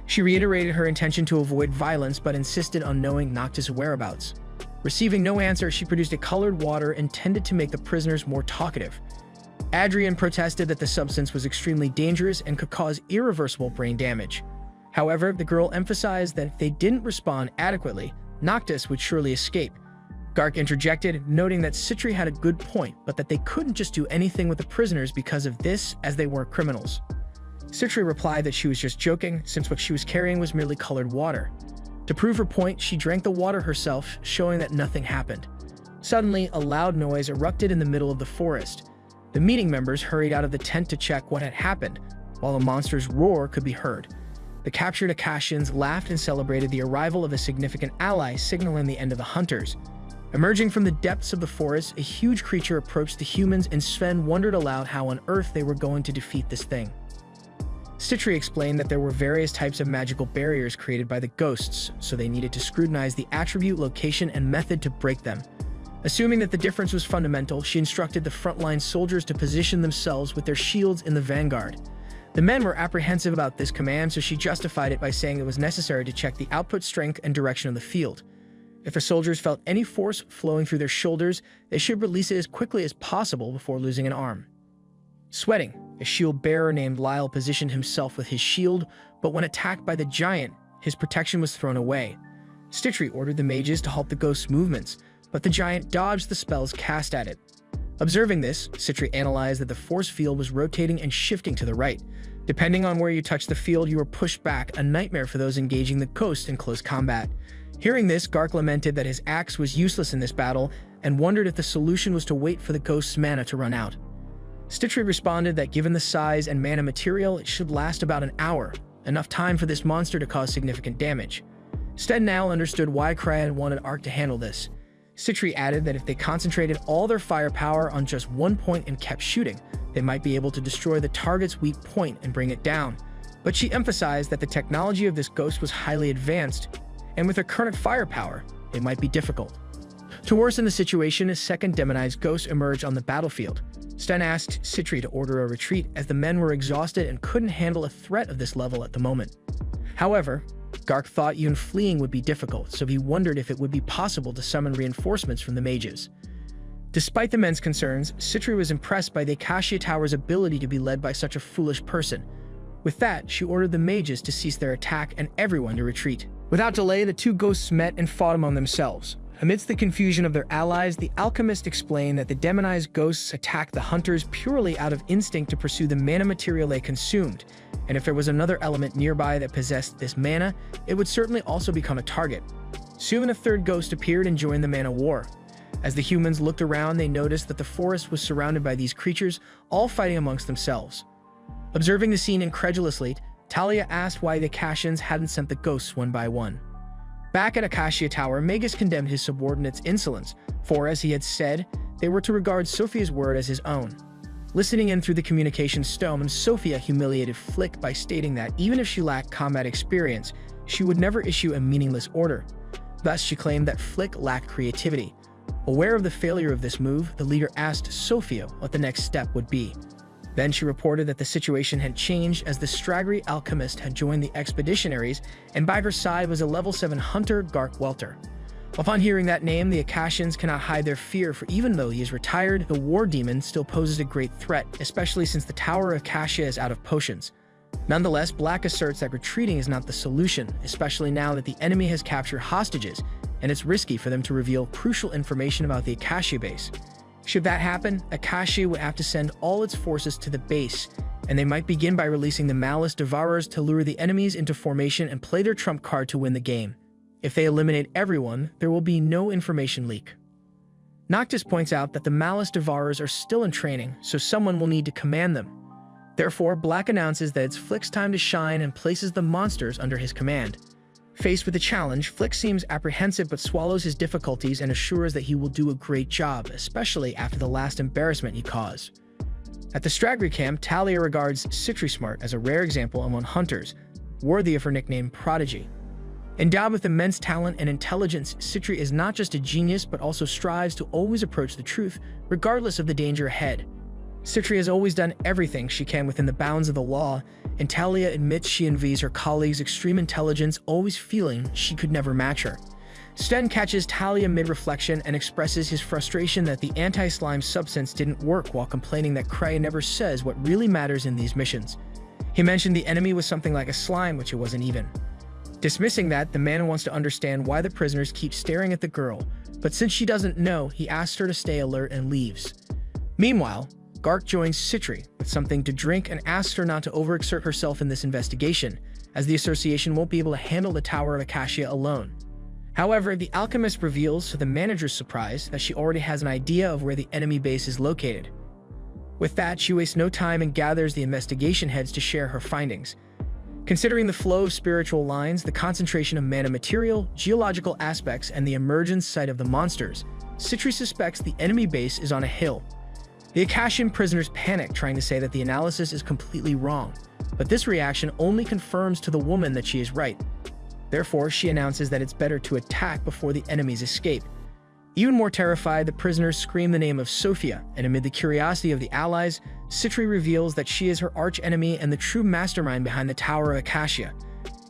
She reiterated her intention to avoid violence but insisted on knowing Noctis' whereabouts. Receiving no answer, she produced a colored water intended to make the prisoners more talkative. Adrian protested that the substance was extremely dangerous and could cause irreversible brain damage. However, the girl emphasized that if they didn't respond adequately, Noctis would surely escape. Gark interjected, noting that Citri had a good point, but that they couldn't just do anything with the prisoners because of this, as they weren't criminals. Citri replied that she was just joking, since what she was carrying was merely colored water. To prove her point, she drank the water herself, showing that nothing happened. Suddenly, a loud noise erupted in the middle of the forest. The meeting members hurried out of the tent to check what had happened, while the monster's roar could be heard. The captured Acacians laughed and celebrated the arrival of a significant ally, signaling the end of the hunters. Emerging from the depths of the forest, a huge creature approached the humans, and Sven wondered aloud how on earth they were going to defeat this thing. Citri explained that there were various types of magical barriers created by the ghosts, so they needed to scrutinize the attribute, location, and method to break them. Assuming that the difference was fundamental, she instructed the frontline soldiers to position themselves with their shields in the vanguard. The men were apprehensive about this command, so she justified it by saying it was necessary to check the output strength and direction of the field. If the soldiers felt any force flowing through their shoulders, they should release it as quickly as possible before losing an arm. Sweating, a shield bearer named Lyle positioned himself with his shield, but when attacked by the giant, his protection was thrown away. Citri ordered the mages to halt the ghost's movements, but the giant dodged the spells cast at it. Observing this, Citri analyzed that the force field was rotating and shifting to the right. Depending on where you touch the field, you were pushed back, a nightmare for those engaging the ghost in close combat. Hearing this, Gark lamented that his axe was useless in this battle and wondered if the solution was to wait for the ghost's mana to run out. Citri responded that given the size and mana material, it should last about an hour, enough time for this monster to cause significant damage. Sten now understood why Cry had wanted Ark to handle this. Citri added that if they concentrated all their firepower on just one point and kept shooting, they might be able to destroy the target's weak point and bring it down. But she emphasized that the technology of this ghost was highly advanced, and with their current firepower, it might be difficult. To worsen the situation, a second demonized ghost emerged on the battlefield. Sten asked Citri to order a retreat as the men were exhausted and couldn't handle a threat of this level at the moment. However, Gark thought even fleeing would be difficult, so he wondered if it would be possible to summon reinforcements from the mages. Despite the men's concerns, Citri was impressed by the Acacia Tower's ability to be led by such a foolish person. With that, she ordered the mages to cease their attack and everyone to retreat. Without delay, the two ghosts met and fought among themselves. Amidst the confusion of their allies, the alchemist explained that the demonized ghosts attacked the hunters purely out of instinct to pursue the mana material they consumed, and if there was another element nearby that possessed this mana, it would certainly also become a target. Soon a third ghost appeared and joined the mana war. As the humans looked around, they noticed that the forest was surrounded by these creatures, all fighting amongst themselves. Observing the scene incredulously, Talia asked why the Acacians hadn't sent the ghosts one by one. Back at Acacia Tower, Magus condemned his subordinates' insolence, for, as he had said, they were to regard Sophia's word as his own. Listening in through the communication stone, Sophia humiliated Flick by stating that even if she lacked combat experience, she would never issue a meaningless order. Thus, she claimed that Flick lacked creativity. Aware of the failure of this move, the leader asked Sophia what the next step would be. Then she reported that the situation had changed as the Stragri alchemist had joined the expeditionaries, and by her side was a level 7 hunter, Gark Welter. Upon hearing that name, the Acacians cannot hide their fear, for even though he is retired, the war demon still poses a great threat, especially since the Tower of Acacia is out of potions. Nonetheless, Black asserts that retreating is not the solution, especially now that the enemy has captured hostages, and it's risky for them to reveal crucial information about the Acacia base. Should that happen, Acacia would have to send all its forces to the base, and they might begin by releasing the Malice Devourers to lure the enemies into formation and play their trump card to win the game. If they eliminate everyone, there will be no information leak. Noctis points out that the Malice Devourers are still in training, so someone will need to command them. Therefore, Black announces that it's Flick's time to shine and places the monsters under his command. Faced with the challenge, Flick seems apprehensive but swallows his difficulties and assures that he will do a great job, especially after the last embarrassment he caused. At the Stragri camp, Talia regards Citri Smart as a rare example among hunters, worthy of her nickname Prodigy. Endowed with immense talent and intelligence, Citri is not just a genius but also strives to always approach the truth, regardless of the danger ahead. Citri has always done everything she can within the bounds of the law, and Talia admits she envies her colleague's extreme intelligence, always feeling she could never match her. Sten catches Talia mid-reflection and expresses his frustration that the anti-slime substance didn't work while complaining that Kreia never says what really matters in these missions. He mentioned the enemy was something like a slime, which it wasn't even. Dismissing that, the man wants to understand why the prisoners keep staring at the girl, but since she doesn't know, he asks her to stay alert and leaves. Meanwhile, Gark joins Citri with something to drink and asks her not to overexert herself in this investigation, as the association won't be able to handle the Tower of Acacia alone. However, the alchemist reveals to the manager's surprise that she already has an idea of where the enemy base is located. With that, she wastes no time and gathers the investigation heads to share her findings. Considering the flow of spiritual lines, the concentration of mana material, geological aspects, and the emergence site of the monsters, Citri suspects the enemy base is on a hill. The Acacian prisoners panic, trying to say that the analysis is completely wrong, but this reaction only confirms to the woman that she is right. Therefore, she announces that it's better to attack before the enemies escape. Even more terrified, the prisoners scream the name of Sophia, and amid the curiosity of the allies, Citri reveals that she is her arch-enemy and the true mastermind behind the Tower of Acacia.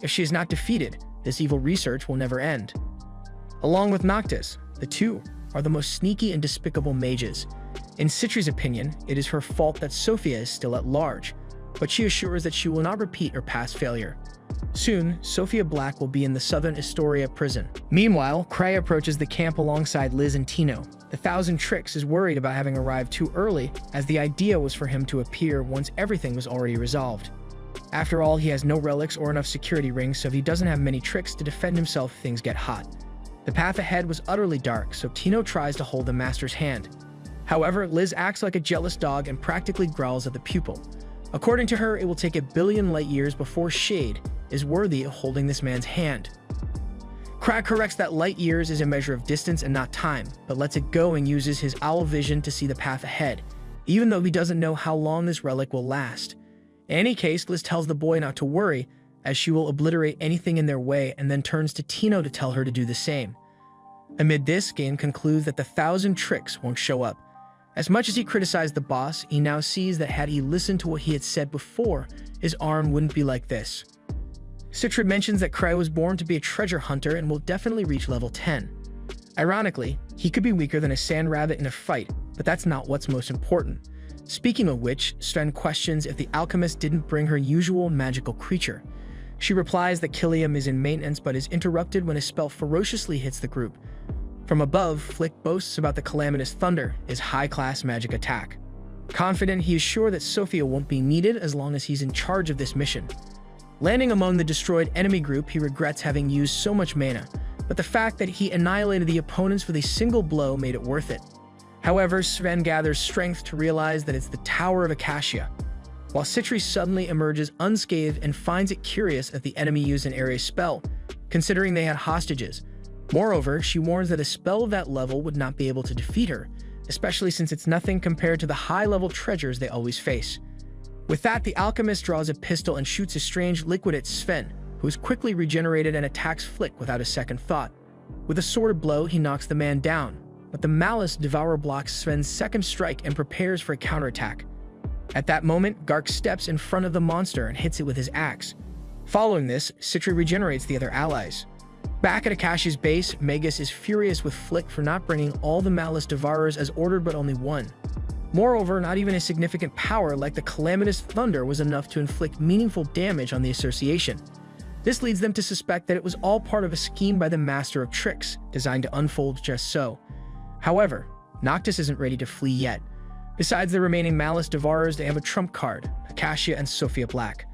If she is not defeated, this evil research will never end. Along with Noctis, the two are the most sneaky and despicable mages. In Citri's opinion, it is her fault that Sophia is still at large, but she assures that she will not repeat her past failure. Soon, Sophia Black will be in the Southern Astoria prison. Meanwhile, Kreia approaches the camp alongside Liz and Tino. The Thousand Tricks is worried about having arrived too early, as the idea was for him to appear once everything was already resolved. After all, he has no relics or enough security rings, so he doesn't have many tricks to defend himself if things get hot. The path ahead was utterly dark, so Tino tries to hold the master's hand. However, Liz acts like a jealous dog and practically growls at the pupil. According to her, it will take 1 billion light years before Shade is worthy of holding this man's hand. Crag corrects that light years is a measure of distance and not time, but lets it go and uses his owl vision to see the path ahead, even though he doesn't know how long this relic will last. In any case, Liz tells the boy not to worry, as she will obliterate anything in their way, and then turns to Tino to tell her to do the same. Amid this, Gain concludes that the Thousand Tricks won't show up. As much as he criticized the boss, he now sees that had he listened to what he had said before, his arm wouldn't be like this. Citri mentions that Kreia was born to be a treasure hunter and will definitely reach level 10. Ironically, he could be weaker than a sand rabbit in a fight, but that's not what's most important. Speaking of which, Sven questions if the alchemist didn't bring her usual magical creature. She replies that Killiam is in maintenance but is interrupted when a spell ferociously hits the group. From above, Flick boasts about the calamitous thunder, his high-class magic attack. Confident, he is sure that Sophia won't be needed as long as he's in charge of this mission. Landing among the destroyed enemy group, he regrets having used so much mana, but the fact that he annihilated the opponents with a single blow made it worth it. However, Sven gathers strength to realize that it's the Tower of Acacia. While Citri suddenly emerges unscathed and finds it curious that the enemy used an area spell, considering they had hostages. Moreover, she warns that a spell of that level would not be able to defeat her, especially since it's nothing compared to the high-level treasures they always face. With that, the alchemist draws a pistol and shoots a strange liquid at Sven, who is quickly regenerated and attacks Flick without a second thought. With a sword blow, he knocks the man down, but the Malice Devourer blocks Sven's second strike and prepares for a counterattack. At that moment, Gark steps in front of the monster and hits it with his axe. Following this, Citri regenerates the other allies. Back at Acacia's base, Magus is furious with Flick for not bringing all the Malice Devourers as ordered but only one. Moreover, not even a significant power like the Calamitous Thunder was enough to inflict meaningful damage on the association. This leads them to suspect that it was all part of a scheme by the Master of Tricks, designed to unfold just so. However, Noctis isn't ready to flee yet. Besides the remaining Malice Devourers, they have a trump card, Acacia and Sophia Black.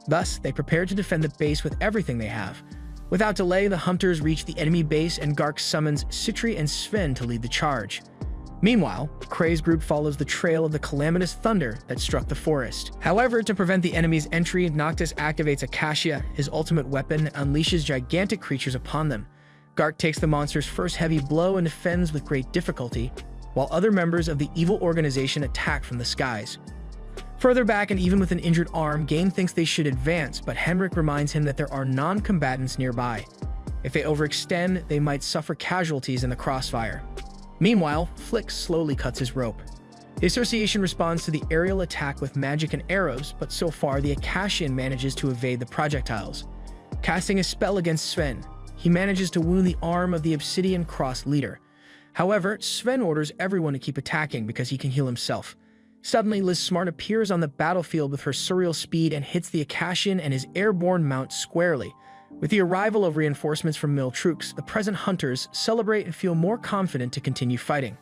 Thus, they prepare to defend the base with everything they have. Without delay, the hunters reach the enemy base and Gark summons Citri and Sven to lead the charge. Meanwhile, Kray's group follows the trail of the Calamitous Thunder that struck the forest. However, to prevent the enemy's entry, Noctis activates Acacia, his ultimate weapon, and unleashes gigantic creatures upon them. Gark takes the monster's first heavy blow and defends with great difficulty, while other members of the evil organization attack from the skies. Further back, and even with an injured arm, Gain thinks they should advance, but Henrik reminds him that there are non-combatants nearby. If they overextend, they might suffer casualties in the crossfire. Meanwhile, Flick slowly cuts his rope. The association responds to the aerial attack with magic and arrows, but so far the Acacian manages to evade the projectiles. Casting a spell against Sven, he manages to wound the arm of the Obsidian Cross leader. However, Sven orders everyone to keep attacking because he can heal himself. Suddenly, Liz Smart appears on the battlefield with her surreal speed and hits the Acacian and his airborne mount squarely. With the arrival of reinforcements from Miltrux, the present hunters celebrate and feel more confident to continue fighting.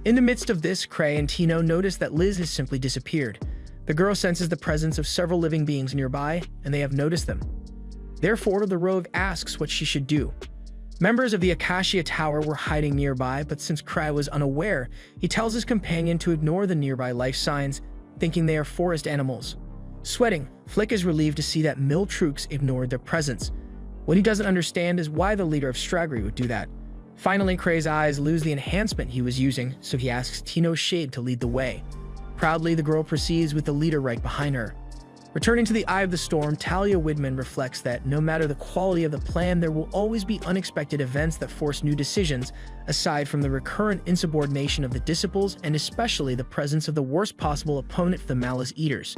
In the midst of this, Kray and Tino notice that Liz has simply disappeared. The girl senses the presence of several living beings nearby, and they have noticed them. Therefore, the rogue asks what she should do. Members of the Acacia Tower were hiding nearby, but since Kray was unaware, he tells his companion to ignore the nearby life signs, thinking they are forest animals. Sweating, Flick is relieved to see that Miltrux ignored their presence. What he doesn't understand is why the leader of Stragri would do that. Finally, Kray's eyes lose the enhancement he was using, so he asks Tino Shade to lead the way. Proudly, the girl proceeds with the leader right behind her. Returning to the Eye of the Storm, Talia Widman reflects that no matter the quality of the plan, there will always be unexpected events that force new decisions, aside from the recurrent insubordination of the Disciples and especially the presence of the worst possible opponent for the Malice Eaters.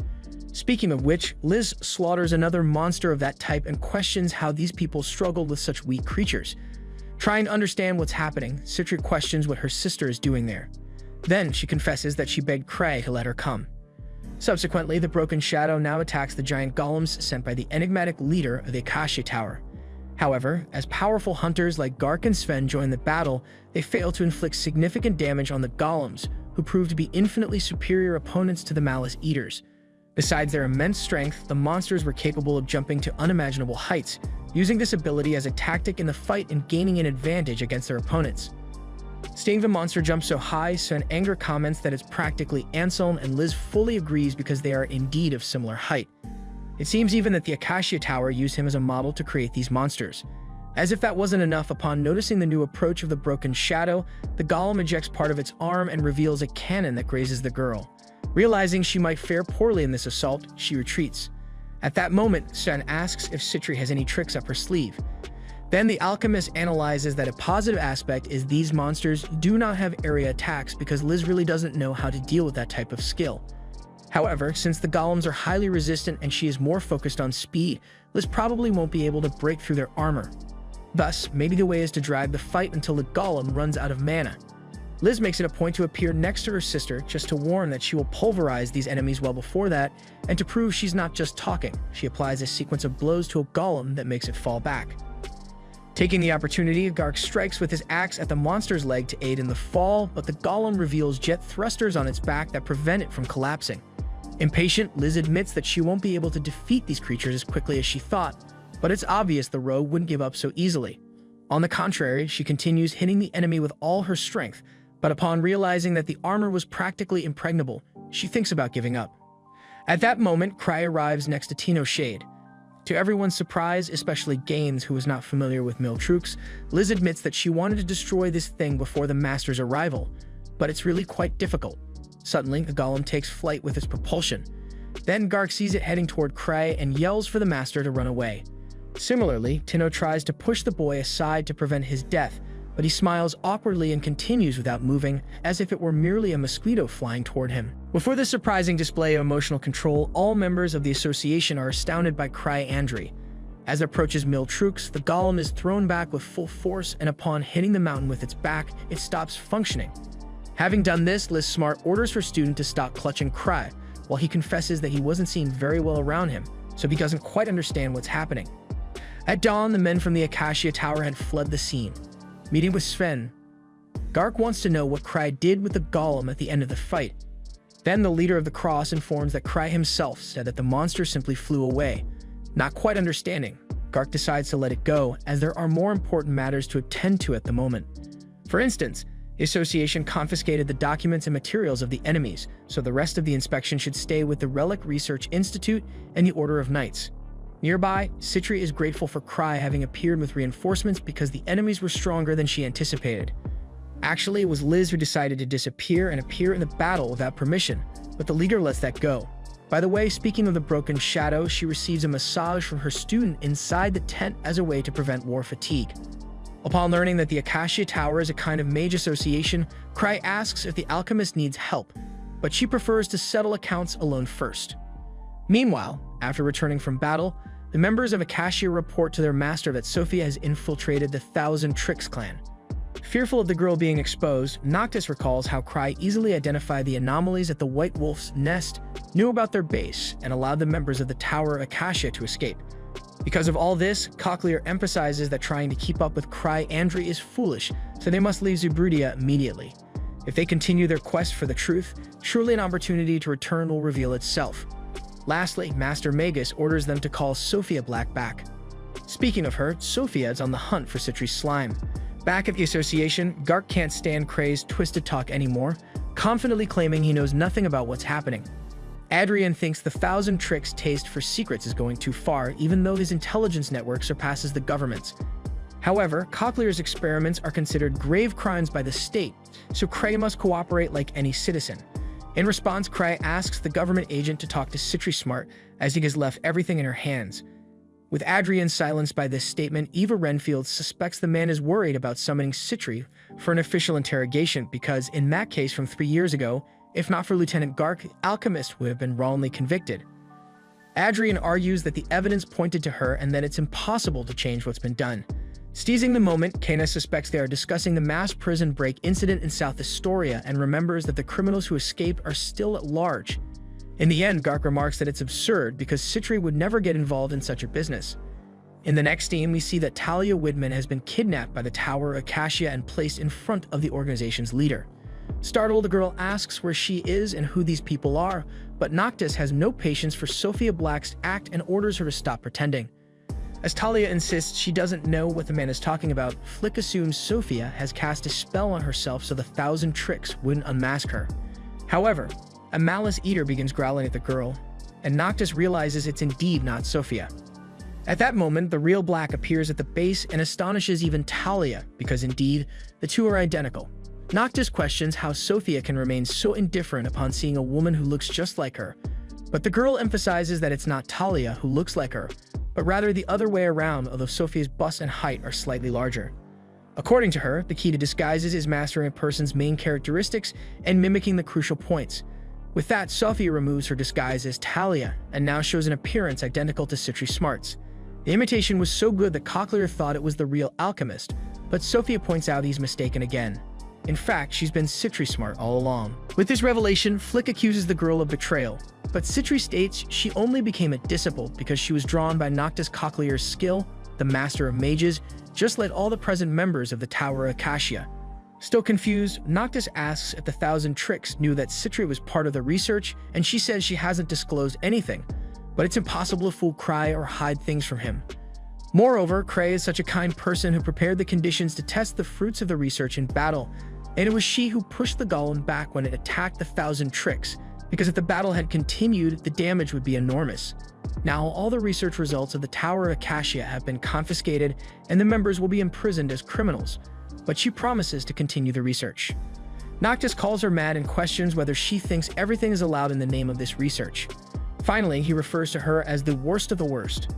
Speaking of which, Liz slaughters another monster of that type and questions how these people struggled with such weak creatures. Trying to understand what's happening, Citri questions what her sister is doing there. Then she confesses that she begged Kray to let her come. Subsequently, the Broken Shadow now attacks the giant golems sent by the enigmatic leader of the Acacia Tower. However, as powerful hunters like Gark and Sven join the battle, they fail to inflict significant damage on the golems, who prove to be infinitely superior opponents to the Malice Eaters. Besides their immense strength, the monsters were capable of jumping to unimaginable heights, using this ability as a tactic in the fight and gaining an advantage against their opponents. Seeing the monster jump so high, Sven anger comments that it's practically Anselm, and Liz fully agrees because they are indeed of similar height. It seems even that the Acacia Tower used him as a model to create these monsters. As if that wasn't enough, upon noticing the new approach of the Broken Shadow, the golem ejects part of its arm and reveals a cannon that grazes the girl. Realizing she might fare poorly in this assault, she retreats. At that moment, Sven asks if Citri has any tricks up her sleeve. Then the alchemist analyzes that a positive aspect is these monsters do not have area attacks because Liz really doesn't know how to deal with that type of skill. However, since the golems are highly resistant and she is more focused on speed, Liz probably won't be able to break through their armor. Thus, maybe the way is to drag the fight until the golem runs out of mana. Liz makes it a point to appear next to her sister just to warn that she will pulverize these enemies well before that, and to prove she's not just talking, she applies a sequence of blows to a golem that makes it fall back. Taking the opportunity, Gark strikes with his axe at the monster's leg to aid in the fall, but the golem reveals jet thrusters on its back that prevent it from collapsing. Impatient, Liz admits that she won't be able to defeat these creatures as quickly as she thought, but it's obvious the rogue wouldn't give up so easily. On the contrary, she continues hitting the enemy with all her strength, but upon realizing that the armor was practically impregnable, she thinks about giving up. At that moment, Cry arrives next to Tino Shade. To everyone's surprise, especially Gaines, who was not familiar with Miltrux, Liz admits that she wanted to destroy this thing before the Master's arrival, but it's really quite difficult. Suddenly, the golem takes flight with its propulsion. Then Gark sees it heading toward Cry and yells for the Master to run away. Similarly, Tino tries to push the boy aside to prevent his death, but he smiles awkwardly and continues without moving, as if it were merely a mosquito flying toward him. Before this surprising display of emotional control, all members of the association are astounded by Cry Andry. As it approaches Miltrux, the golem is thrown back with full force, and upon hitting the mountain with its back, it stops functioning. Having done this, Liz Smart orders her student to stop clutching Cry, while he confesses that he wasn't seeing very well around him, so he doesn't quite understand what's happening. At dawn, the men from the Acacia Tower had fled the scene. Meeting with Sven, Gark wants to know what Cry did with the golem at the end of the fight. Then the leader of the Cross informs that Cry himself said that the monster simply flew away. Not quite understanding, Gark decides to let it go, as there are more important matters to attend to at the moment. For instance, the association confiscated the documents and materials of the enemies, so the rest of the inspection should stay with the Relic Research Institute and the Order of Knights. Nearby, Citri is grateful for Cry having appeared with reinforcements because the enemies were stronger than she anticipated. Actually, it was Liz who decided to disappear and appear in the battle without permission, but the leader lets that go. By the way, speaking of the broken shadow, she receives a massage from her student inside the tent as a way to prevent war fatigue. Upon learning that the Acacia Tower is a kind of mage association, Cry asks if the alchemist needs help, but she prefers to settle accounts alone first. Meanwhile, after returning from battle, the members of Acacia report to their master that Sophia has infiltrated the Thousand Tricks clan. Fearful of the girl being exposed, Noctis recalls how Cry easily identified the anomalies at the White Wolf's nest, knew about their base, and allowed the members of the Tower of Acacia to escape. Because of all this, Cochlear emphasizes that trying to keep up with Cry Andry is foolish, so they must leave Zubrudia immediately. If they continue their quest for the truth, surely an opportunity to return will reveal itself. Lastly, Master Magus orders them to call Sophia Black back. Speaking of her, Sophia is on the hunt for Citri's slime. Back at the association, Gark can't stand Cray's twisted talk anymore, confidently claiming he knows nothing about what's happening. Adrian thinks the Thousand Tricks' taste for secrets is going too far, even though his intelligence network surpasses the government's. However, Cochlear's experiments are considered grave crimes by the state, so Cray must cooperate like any citizen. In response, Cry asks the government agent to talk to Citri Smart, as he has left everything in her hands. With Adrian silenced by this statement, Eva Renfield suspects the man is worried about summoning Citri for an official interrogation because, in that case from 3 years ago, if not for Lieutenant Gark, the alchemist would have been wrongly convicted. Adrian argues that the evidence pointed to her and that it's impossible to change what's been done. Seizing the moment, Kana suspects they are discussing the mass prison break incident in South Astoria and remembers that the criminals who escaped are still at large. In the end, Gark remarks that it's absurd because Citri would never get involved in such a business. In the next scene, we see that Talia Widman has been kidnapped by the Tower of Acacia and placed in front of the organization's leader. Startled, the girl asks where she is and who these people are, but Noctis has no patience for Sophia Black's act and orders her to stop pretending. As Talia insists she doesn't know what the man is talking about, Flick assumes Sophia has cast a spell on herself so the Thousand Tricks wouldn't unmask her. However, a malice eater begins growling at the girl, and Noctis realizes it's indeed not Sophia. At that moment, the real Black appears at the base and astonishes even Talia, because indeed, the two are identical. Noctis questions how Sophia can remain so indifferent upon seeing a woman who looks just like her, but the girl emphasizes that it's not Talia who looks like her, but rather the other way around, although Sophia's bust and height are slightly larger. According to her, the key to disguises is mastering a person's main characteristics and mimicking the crucial points. With that, Sophia removes her disguise as Talia and now shows an appearance identical to Citri Smart's. The imitation was so good that Cochlear thought it was the real alchemist, but Sophia points out he's mistaken again. In fact, she's been Citri smart all along. With this revelation, Flick accuses the girl of betrayal, but Citri states she only became a disciple because she was drawn by Noctis Cochlear's skill, the master of mages, just like all the present members of the Tower of Acacia. Still confused, Noctis asks if the Thousand Tricks knew that Citri was part of the research, and she says she hasn't disclosed anything, but it's impossible to fool Cry or hide things from him. Moreover, Cray is such a kind person who prepared the conditions to test the fruits of the research in battle, and it was she who pushed the golem back when it attacked the Thousand Tricks, because if the battle had continued, the damage would be enormous. Now, all the research results of the Tower of Acacia have been confiscated, and the members will be imprisoned as criminals, but she promises to continue the research. Noctis calls her mad and questions whether she thinks everything is allowed in the name of this research. Finally, he refers to her as the worst of the worst.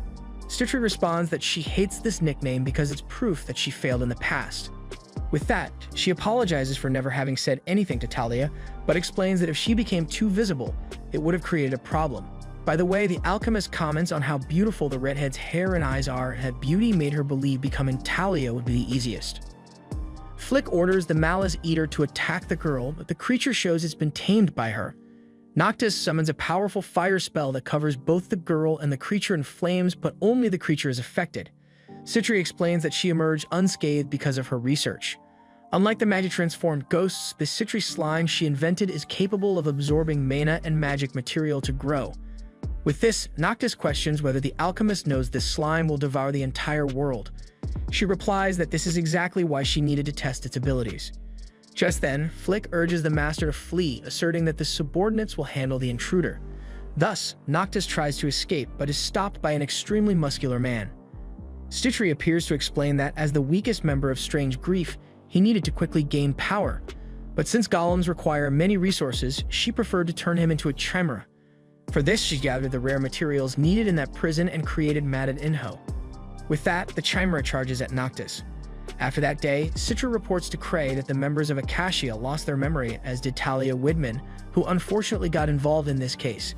Citri responds that she hates this nickname because it's proof that she failed in the past. With that, she apologizes for never having said anything to Talia, but explains that if she became too visible, it would have created a problem. By the way, the alchemist comments on how beautiful the redhead's hair and eyes are, and that beauty made her believe becoming Talia would be the easiest. Flick orders the Malice Eater to attack the girl, but the creature shows it's been tamed by her. Noctis summons a powerful fire spell that covers both the girl and the creature in flames, but only the creature is affected. Citri explains that she emerged unscathed because of her research. Unlike the magic-transformed ghosts, the Citri slime she invented is capable of absorbing mana and magic material to grow. With this, Noctis questions whether the alchemist knows this slime will devour the entire world. She replies that this is exactly why she needed to test its abilities. Just then, Flick urges the master to flee, asserting that the subordinates will handle the intruder. Thus, Noctis tries to escape, but is stopped by an extremely muscular man. Citri appears to explain that, as the weakest member of Strange Grief, he needed to quickly gain power. But since golems require many resources, she preferred to turn him into a chimera. For this, she gathered the rare materials needed in that prison and created Matted Inho. With that, the chimera charges at Noctis. After that day, Citra reports to Cray that the members of Acacia lost their memory, as did Talia Widman, who unfortunately got involved in this case.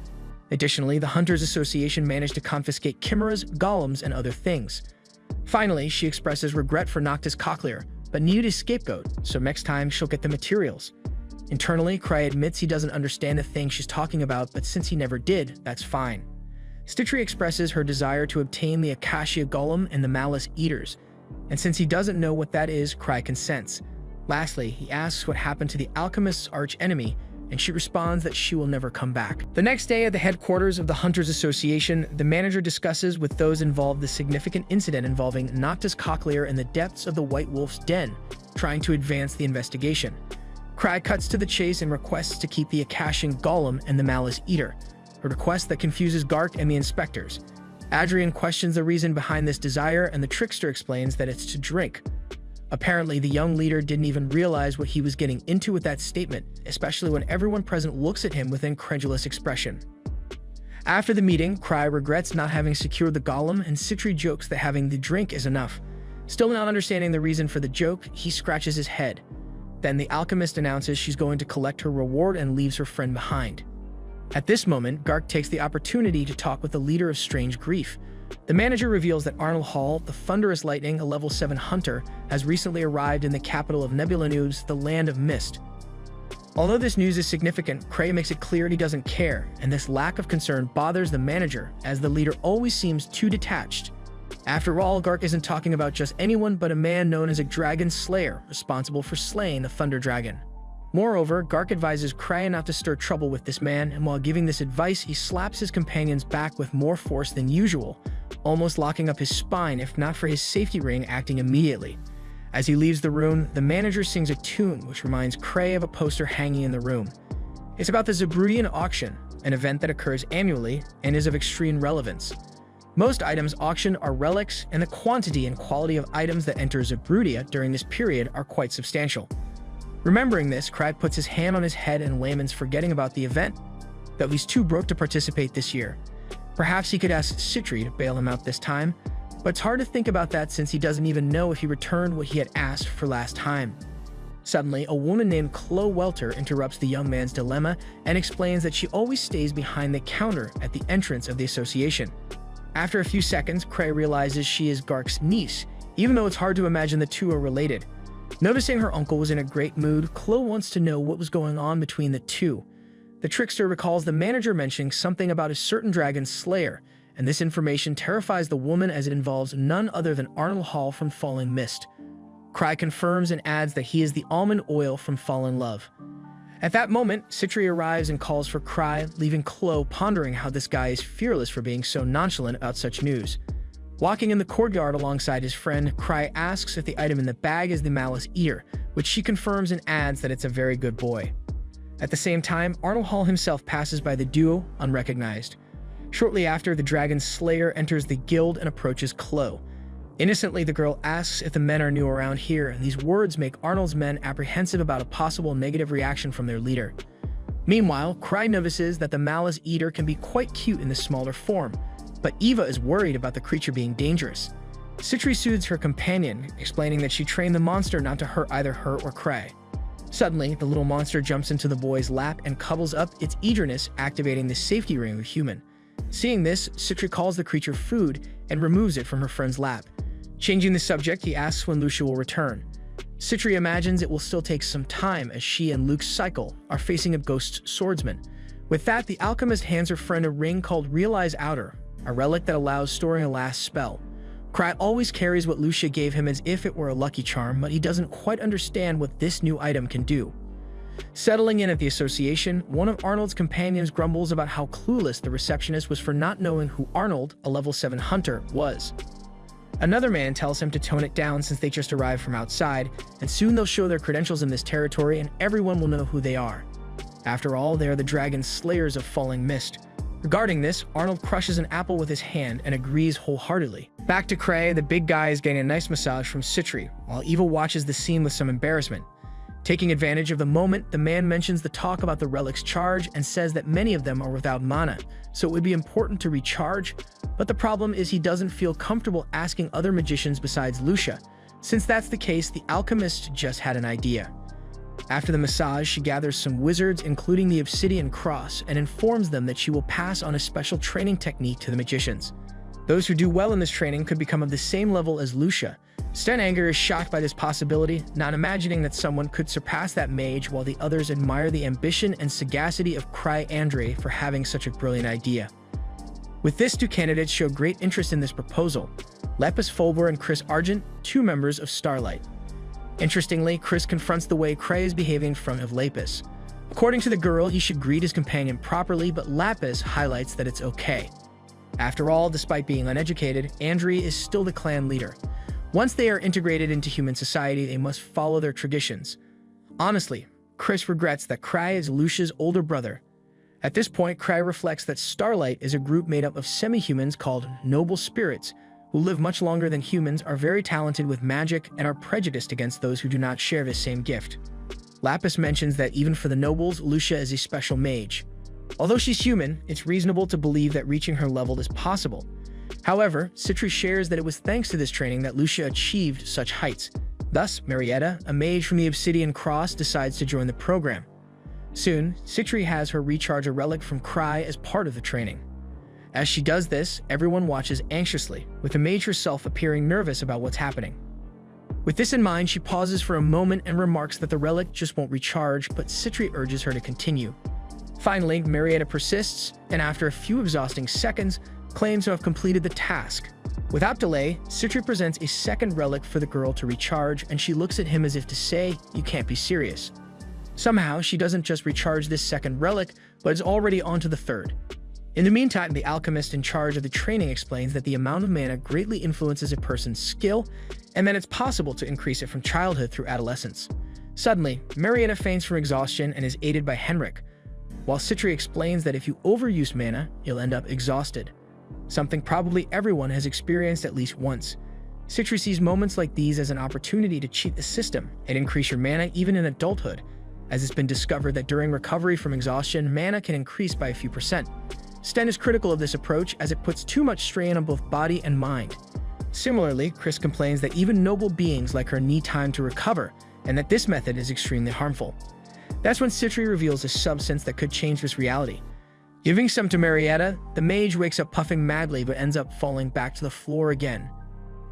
Additionally, the Hunters Association managed to confiscate chimeras, golems, and other things. Finally, she expresses regret for Noctis Cochlear, but needed a scapegoat, so next time she'll get the materials. Internally, Cray admits he doesn't understand the thing she's talking about, but since he never did, that's fine. Stitchery expresses her desire to obtain the Acacia Golem and the Malice Eaters, and since he doesn't know what that is, Cry consents. Lastly, he asks what happened to the alchemist's arch-enemy, and she responds that she will never come back. The next day at the headquarters of the Hunters Association, the manager discusses with those involved the significant incident involving Noctis Cochlear in the depths of the White Wolf's den, trying to advance the investigation. Cry cuts to the chase and requests to keep the Acacian Golem and the Malice Eater, a request that confuses Gark and the inspectors. Adrian questions the reason behind this desire, and the trickster explains that it's to drink. Apparently, the young leader didn't even realize what he was getting into with that statement, especially when everyone present looks at him with incredulous expression. After the meeting, Cry regrets not having secured the golem, and Citri jokes that having the drink is enough. Still not understanding the reason for the joke, he scratches his head. Then the alchemist announces she's going to collect her reward and leaves her friend behind. At this moment, Gark takes the opportunity to talk with the leader of Strange Grief. The manager reveals that Arnold Hall, the Thunderous Lightning, a level 7 hunter, has recently arrived in the capital of Nebula News, the Land of Mist. Although this news is significant, Cray makes it clear he doesn't care, and this lack of concern bothers the manager, as the leader always seems too detached. After all, Gark isn't talking about just anyone but a man known as a Dragon Slayer, responsible for slaying the Thunder Dragon. Moreover, Gark advises Cray not to stir trouble with this man, and while giving this advice, he slaps his companion's back with more force than usual, almost locking up his spine if not for his safety ring acting immediately. As he leaves the room, the manager sings a tune which reminds Cray of a poster hanging in the room. It's about the Zabrudian auction, an event that occurs annually and is of extreme relevance. Most items auctioned are relics, and the quantity and quality of items that enter Zabrudia during this period are quite substantial. Remembering this, Cray puts his hand on his head and laments forgetting about the event, though he's too broke to participate this year. Perhaps he could ask Citri to bail him out this time, but it's hard to think about that since he doesn't even know if he returned what he had asked for last time. Suddenly, a woman named Chloe Welter interrupts the young man's dilemma and explains that she always stays behind the counter at the entrance of the association. After a few seconds, Cray realizes she is Gark's niece, even though it's hard to imagine the two are related. Noticing her uncle was in a great mood, Chloe wants to know what was going on between the two. The trickster recalls the manager mentioning something about a certain dragon slayer, and this information terrifies the woman as it involves none other than Arnold Hall from Falling Mist. Cry confirms and adds that he is the almond oil from Fallen Love. At that moment, Citri arrives and calls for Cry, leaving Chloe pondering how this guy is fearless for being so nonchalant about such news. Walking in the courtyard alongside his friend, Cry asks if the item in the bag is the Malice Eater, which she confirms and adds that it's a very good boy. At the same time, Arnold Hall himself passes by the duo, unrecognized. Shortly after, the Dragon Slayer enters the guild and approaches Chloe. Innocently, the girl asks if the men are new around here, and these words make Arnold's men apprehensive about a possible negative reaction from their leader. Meanwhile, Cry notices that the Malice Eater can be quite cute in the smaller form, but Eva is worried about the creature being dangerous. Citri soothes her companion, explaining that she trained the monster not to hurt either her or Cray. Suddenly, the little monster jumps into the boy's lap and cuddles up its eagerness, activating the safety ring of the human. Seeing this, Citri calls the creature food and removes it from her friend's lap. Changing the subject, he asks when Lucia will return. Citri imagines it will still take some time as she and Luke's cycle are facing a ghost swordsman. With that, the alchemist hands her friend a ring called Realize Outer, a relic that allows storing a last spell. Cry always carries what Lucia gave him as if it were a lucky charm, but he doesn't quite understand what this new item can do. Settling in at the association, one of Arnold's companions grumbles about how clueless the receptionist was for not knowing who Arnold, a level 7 hunter, was. Another man tells him to tone it down since they just arrived from outside, and soon they'll show their credentials in this territory and everyone will know who they are. After all, they are the Dragon Slayers of Falling Mist. Regarding this, Arnold crushes an apple with his hand and agrees wholeheartedly. Back to Cray, the big guy is getting a nice massage from Citri, while Eva watches the scene with some embarrassment. Taking advantage of the moment, the man mentions the talk about the relic's charge and says that many of them are without mana, so it would be important to recharge, but the problem is he doesn't feel comfortable asking other magicians besides Lucia. Since that's the case, the alchemist just had an idea. After the massage, she gathers some wizards, including the Obsidian Cross, and informs them that she will pass on a special training technique to the magicians. Those who do well in this training could become of the same level as Lucia. Sten is shocked by this possibility, not imagining that someone could surpass that mage, while the others admire the ambition and sagacity of Cry Andre for having such a brilliant idea. With this, two candidates show great interest in this proposal: Lepus Fulber and Chris Argent, two members of Starlight. Interestingly, Chris confronts the way Cray is behaving in front of Lapis. According to the girl, he should greet his companion properly, but Lapis highlights that it's okay. After all, despite being uneducated, Andre is still the clan leader. Once they are integrated into human society, they must follow their traditions. Honestly, Chris regrets that Cray is Lucia's older brother. At this point, Cray reflects that Starlight is a group made up of semi-humans called Noble Spirits, who live much longer than humans, are very talented with magic, and are prejudiced against those who do not share this same gift. Lapis mentions that even for the nobles, Lucia is a special mage. Although she's human, it's reasonable to believe that reaching her level is possible. However, Citri shares that it was thanks to this training that Lucia achieved such heights. Thus, Marietta, a mage from the Obsidian Cross, decides to join the program. Soon, Citri has her recharge a relic from Cry as part of the training. As she does this, everyone watches anxiously, with the mage herself appearing nervous about what's happening. With this in mind, she pauses for a moment and remarks that the relic just won't recharge, but Citri urges her to continue. Finally, Marietta persists, and after a few exhausting seconds, claims to have completed the task. Without delay, Citri presents a second relic for the girl to recharge, and she looks at him as if to say, "You can't be serious." Somehow, she doesn't just recharge this second relic, but is already onto the third. In the meantime, the alchemist in charge of the training explains that the amount of mana greatly influences a person's skill, and that it's possible to increase it from childhood through adolescence. Suddenly, Marietta faints from exhaustion and is aided by Henrik, while Citri explains that if you overuse mana, you'll end up exhausted. Something probably everyone has experienced at least once. Citri sees moments like these as an opportunity to cheat the system and increase your mana even in adulthood, as it's been discovered that during recovery from exhaustion, mana can increase by a few percent. Sten is critical of this approach as it puts too much strain on both body and mind. Similarly, Chris complains that even noble beings like her need time to recover, and that this method is extremely harmful. That's when Citri reveals a substance that could change this reality. Giving some to Marietta, the mage wakes up puffing madly but ends up falling back to the floor again.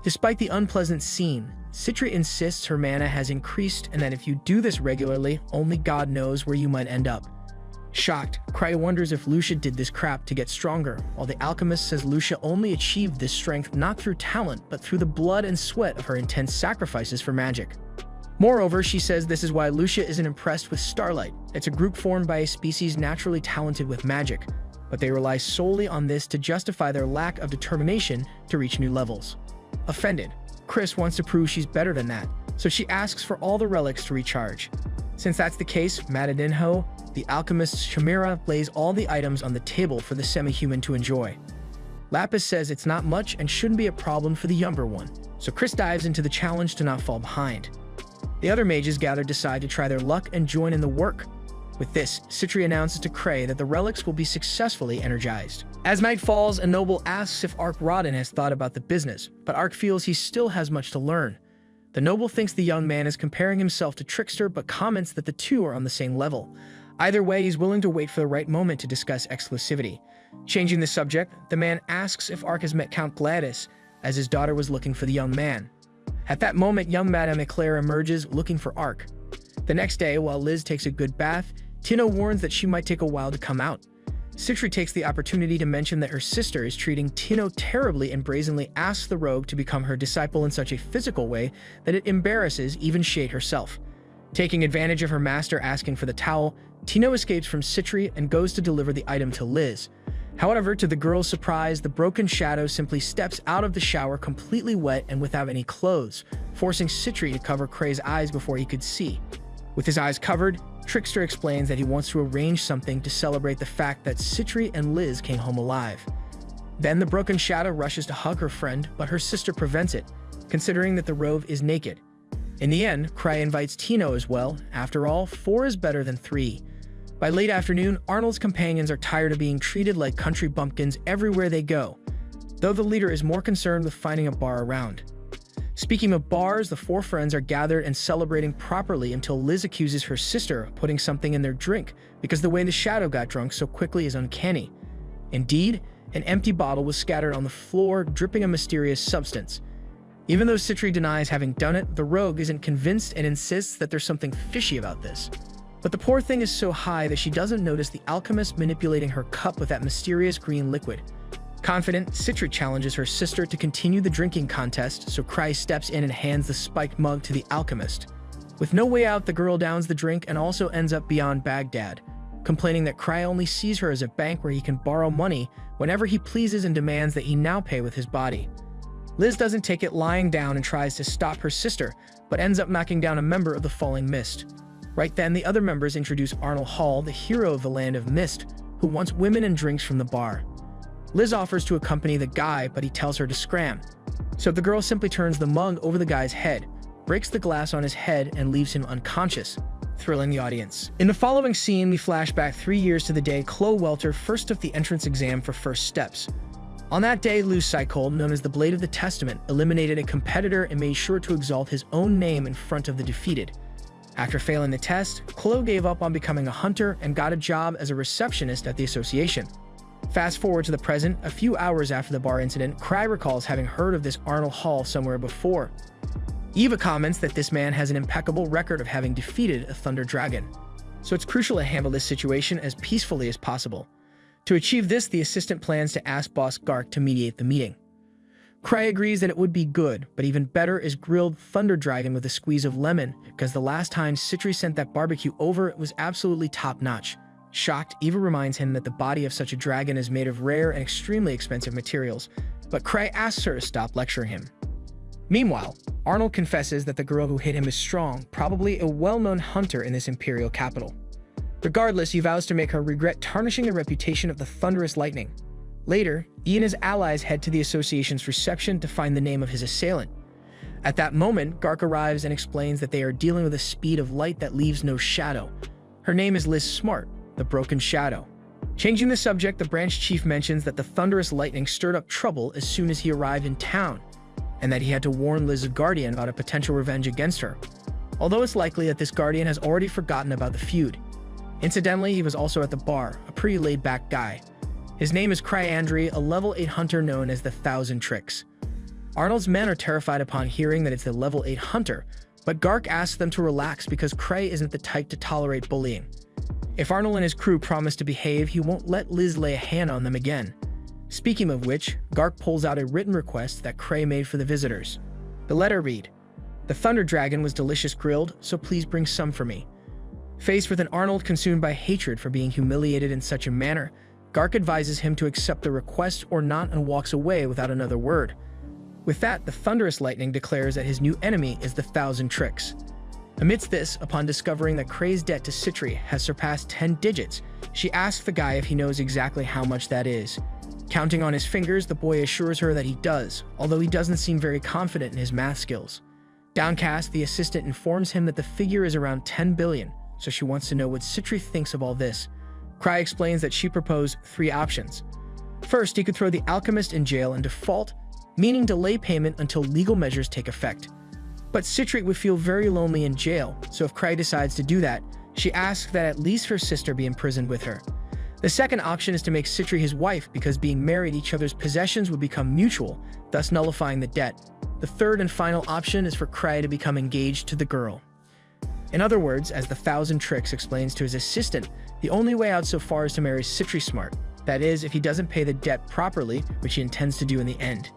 Despite the unpleasant scene, Citri insists her mana has increased and that if you do this regularly, only God knows where you might end up. Shocked, Cry wonders if Lucia did this crap to get stronger, while the alchemist says Lucia only achieved this strength not through talent but through the blood and sweat of her intense sacrifices for magic. Moreover, she says this is why Lucia isn't impressed with Starlight. It's a group formed by a species naturally talented with magic, but they rely solely on this to justify their lack of determination to reach new levels. Offended, Chris wants to prove she's better than that, so she asks for all the relics to recharge. Since that's the case, Matadinho, the alchemist's chimera, lays all the items on the table for the semi-human to enjoy. Lapis says it's not much and shouldn't be a problem for the younger one, so Chris dives into the challenge to not fall behind. The other mages gathered decide to try their luck and join in the work. With this, Citri announces to Cray that the relics will be successfully energized. As night falls, a noble asks if Ark Rodden has thought about the business, but Ark feels he still has much to learn. The noble thinks the young man is comparing himself to Trickster but comments that the two are on the same level. Either way, he's willing to wait for the right moment to discuss exclusivity. Changing the subject, the man asks if Ark has met Count Gladys, as his daughter was looking for the young man. At that moment, young Madame Eclair emerges looking for Ark. The next day, while Liz takes a good bath, Tino warns that she might take a while to come out. Citri takes the opportunity to mention that her sister is treating Tino terribly and brazenly asks the rogue to become her disciple in such a physical way that it embarrasses even Shade herself. Taking advantage of her master asking for the towel, Tino escapes from Citri and goes to deliver the item to Liz. However, to the girl's surprise, the broken shadow simply steps out of the shower completely wet and without any clothes, forcing Citri to cover Cray's eyes before he could see. With his eyes covered, Trickster explains that he wants to arrange something to celebrate the fact that Citri and Liz came home alive. Then the broken shadow rushes to hug her friend, but her sister prevents it, considering that the rogue is naked. In the end, Cray invites Tino as well. After all, 4 is better than 3. By late afternoon, Arnold's companions are tired of being treated like country bumpkins everywhere they go, though the leader is more concerned with finding a bar around. Speaking of bars, the 4 friends are gathered and celebrating properly until Liz accuses her sister of putting something in their drink because the way the shadow got drunk so quickly is uncanny. Indeed, an empty bottle was scattered on the floor, dripping a mysterious substance. Even though Citri denies having done it, the rogue isn't convinced and insists that there's something fishy about this. But the poor thing is so high that she doesn't notice the alchemist manipulating her cup with that mysterious green liquid. Confident, Citri challenges her sister to continue the drinking contest, so Cry steps in and hands the spiked mug to the alchemist. With no way out, the girl downs the drink and also ends up beyond Baghdad, complaining that Cry only sees her as a bank where he can borrow money whenever he pleases and demands that he now pay with his body. Liz doesn't take it lying down and tries to stop her sister, but ends up knocking down a member of the Falling Mist. Right then, the other members introduce Arnold Hall, the hero of the Land of Mist, who wants women and drinks from the bar. Liz offers to accompany the guy, but he tells her to scram. So the girl simply turns the mug over the guy's head, breaks the glass on his head, and leaves him unconscious, thrilling the audience. In the following scene, we flash back 3 years to the day Chloe Welter first took the entrance exam for First Steps. On that day, Lou Sycol, known as the Blade of the Testament, eliminated a competitor and made sure to exalt his own name in front of the defeated. After failing the test, Chloe gave up on becoming a hunter and got a job as a receptionist at the association. Fast forward to the present, a few hours after the bar incident, Cry recalls having heard of this Arnold Hall somewhere before. Eva comments that this man has an impeccable record of having defeated a Thunder Dragon, so it's crucial to handle this situation as peacefully as possible. To achieve this, the assistant plans to ask Boss Gark to mediate the meeting. Cry agrees that it would be good, but even better is grilled Thunder Dragon with a squeeze of lemon, because the last time Citri sent that barbecue over, it was absolutely top-notch. Shocked, Eva reminds him that the body of such a dragon is made of rare and extremely expensive materials, but Cray asks her to stop lecturing him. Meanwhile, Arnold confesses that the girl who hit him is strong, probably a well-known hunter in this imperial capital. Regardless, he vows to make her regret tarnishing the reputation of the Thunderous Lightning. Later, he and his allies head to the association's reception to find the name of his assailant. At that moment, Gark arrives and explains that they are dealing with a speed of light that leaves no shadow. Her name is Liz Smart, the Broken Shadow. Changing the subject, the branch chief mentions that the Thunderous Lightning stirred up trouble as soon as he arrived in town, and that he had to warn Liz's guardian about a potential revenge against her, although it's likely that this guardian has already forgotten about the feud. Incidentally, he was also at the bar, a pretty laid-back guy. His name is Cryandry, a level 8 hunter known as the 1,000 Tricks. Arnold's men are terrified upon hearing that it's the level 8 hunter, but Gark asks them to relax because Cray isn't the type to tolerate bullying. If Arnold and his crew promise to behave, he won't let Liz lay a hand on them again. Speaking of which, Gark pulls out a written request that Cray made for the visitors. The letter read, "The Thunder Dragon was delicious grilled, so please bring some for me." Faced with an Arnold consumed by hatred for being humiliated in such a manner, Gark advises him to accept the request or not and walks away without another word. With that, the Thunderous Lightning declares that his new enemy is the 1,000 Tricks. Amidst this, upon discovering that Cray's debt to Citri has surpassed 10 digits, she asks the guy if he knows exactly how much that is. Counting on his fingers, the boy assures her that he does, although he doesn't seem very confident in his math skills. Downcast, the assistant informs him that the figure is around 10 billion, so she wants to know what Citri thinks of all this. Cry explains that she proposed 3 options. First, he could throw the alchemist in jail and default, meaning delay payment until legal measures take effect. But Citri would feel very lonely in jail, so if Cry decides to do that, she asks that at least her sister be imprisoned with her. The second option is to make Citri his wife because being married, each other's possessions would become mutual, thus nullifying the debt. The third and final option is for Cry to become engaged to the girl. In other words, as the 1,000 Tricks explains to his assistant, the only way out so far is to marry Citri smart. That is, if he doesn't pay the debt properly, which he intends to do in the end.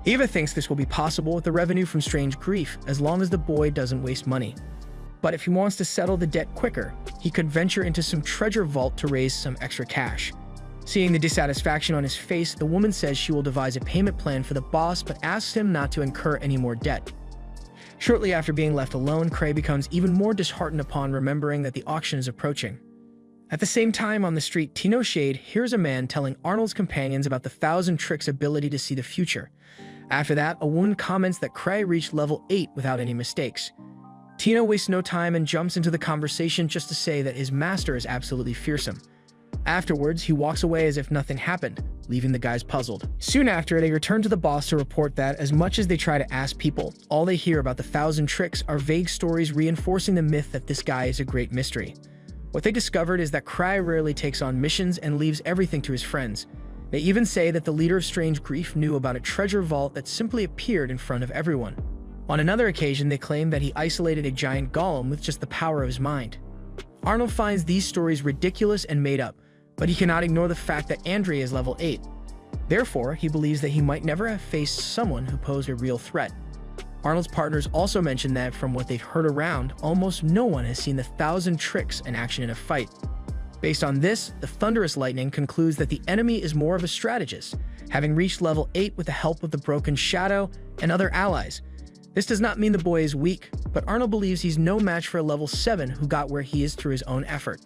Eva thinks this will be possible with the revenue from Strange Grief, as long as the boy doesn't waste money. But if he wants to settle the debt quicker, he could venture into some treasure vault to raise some extra cash. Seeing the dissatisfaction on his face, the woman says she will devise a payment plan for the boss but asks him not to incur any more debt. Shortly after being left alone, Cray becomes even more disheartened upon remembering that the auction is approaching. At the same time on the street, Tino Shade hears a man telling Arnold's companions about the 1,000 Tricks' ability to see the future. After that, a woman comments that Cray reached level 8 without any mistakes. Tino wastes no time and jumps into the conversation just to say that his master is absolutely fearsome. Afterwards, he walks away as if nothing happened, leaving the guys puzzled. Soon after, they return to the boss to report that, as much as they try to ask people, all they hear about the 1,000 Tricks are vague stories reinforcing the myth that this guy is a great mystery. What they discovered is that Cry rarely takes on missions and leaves everything to his friends. They even say that the leader of Strange Grief knew about a treasure vault that simply appeared in front of everyone. On another occasion, they claim that he isolated a giant golem with just the power of his mind. Arnold finds these stories ridiculous and made up, but he cannot ignore the fact that Andrea is level 8. Therefore, he believes that he might never have faced someone who posed a real threat. Arnold's partners also mention that from what they've heard around, almost no one has seen the 1,000 Tricks in action in a fight. Based on this, the Thunderous Lightning concludes that the enemy is more of a strategist, having reached level 8 with the help of the Broken Shadow and other allies. This does not mean the boy is weak, but Arnold believes he's no match for a level 7 who got where he is through his own effort.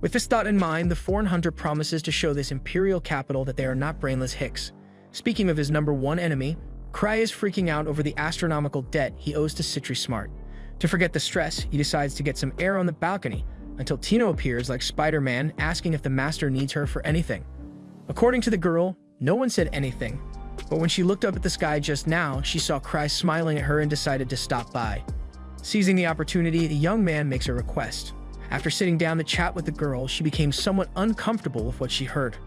With this thought in mind, the foreign hunter promises to show this imperial capital that they are not brainless hicks. Speaking of his number 1 enemy, Cry is freaking out over the astronomical debt he owes to Citri Smart. To forget the stress, he decides to get some air on the balcony, until Tino appears like Spider-Man asking if the master needs her for anything. According to the girl, no one said anything, but when she looked up at the sky just now, she saw Cry smiling at her and decided to stop by. Seizing the opportunity, the young man makes a request. After sitting down to chat with the girl, she became somewhat uncomfortable with what she heard.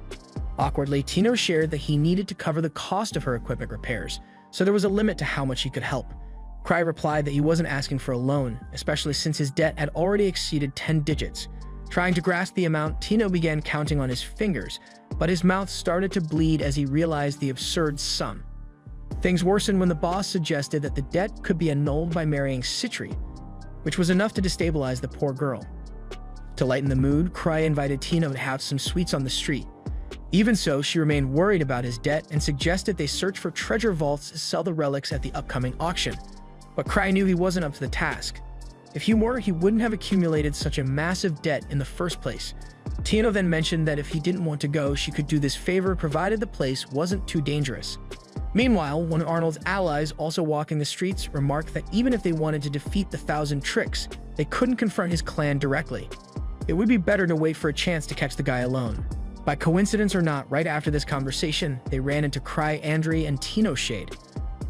Awkwardly, Tino shared that he needed to cover the cost of her equipment repairs, so there was a limit to how much he could help. Cry replied that he wasn't asking for a loan, especially since his debt had already exceeded 10 digits. Trying to grasp the amount, Tino began counting on his fingers, but his mouth started to bleed as he realized the absurd sum. Things worsened when the boss suggested that the debt could be annulled by marrying Citri, which was enough to destabilize the poor girl. To lighten the mood, Cry invited Tino to have some sweets on the street. Even so, she remained worried about his debt and suggested they search for treasure vaults to sell the relics at the upcoming auction. But Cry knew he wasn't up to the task. If he were, he wouldn't have accumulated such a massive debt in the first place. Tino then mentioned that if he didn't want to go, she could do this favor provided the place wasn't too dangerous. Meanwhile, one of Arnold's allies, also walking the streets, remarked that even if they wanted to defeat the 1,000 Tricks, they couldn't confront his clan directly. It would be better to wait for a chance to catch the guy alone. By coincidence or not, right after this conversation, they ran into Cryandry and Tino Shade.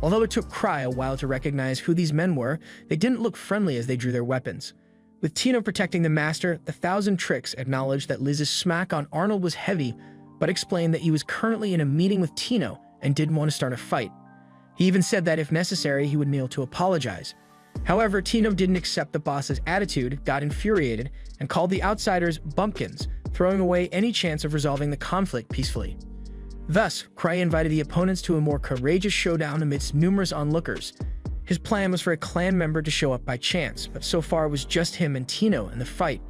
Although it took Cry a while to recognize who these men were, they didn't look friendly as they drew their weapons. With Tino protecting the master, the Thousand Tricks acknowledged that Liz's smack on Arnold was heavy, but explained that he was currently in a meeting with Tino and didn't want to start a fight. He even said that if necessary, he would kneel to apologize. However, Tino didn't accept the boss's attitude, got infuriated, and called the outsiders bumpkins, throwing away any chance of resolving the conflict peacefully. Thus, Cry invited the opponents to a more courageous showdown amidst numerous onlookers. His plan was for a clan member to show up by chance, but so far it was just him and Tino in the fight,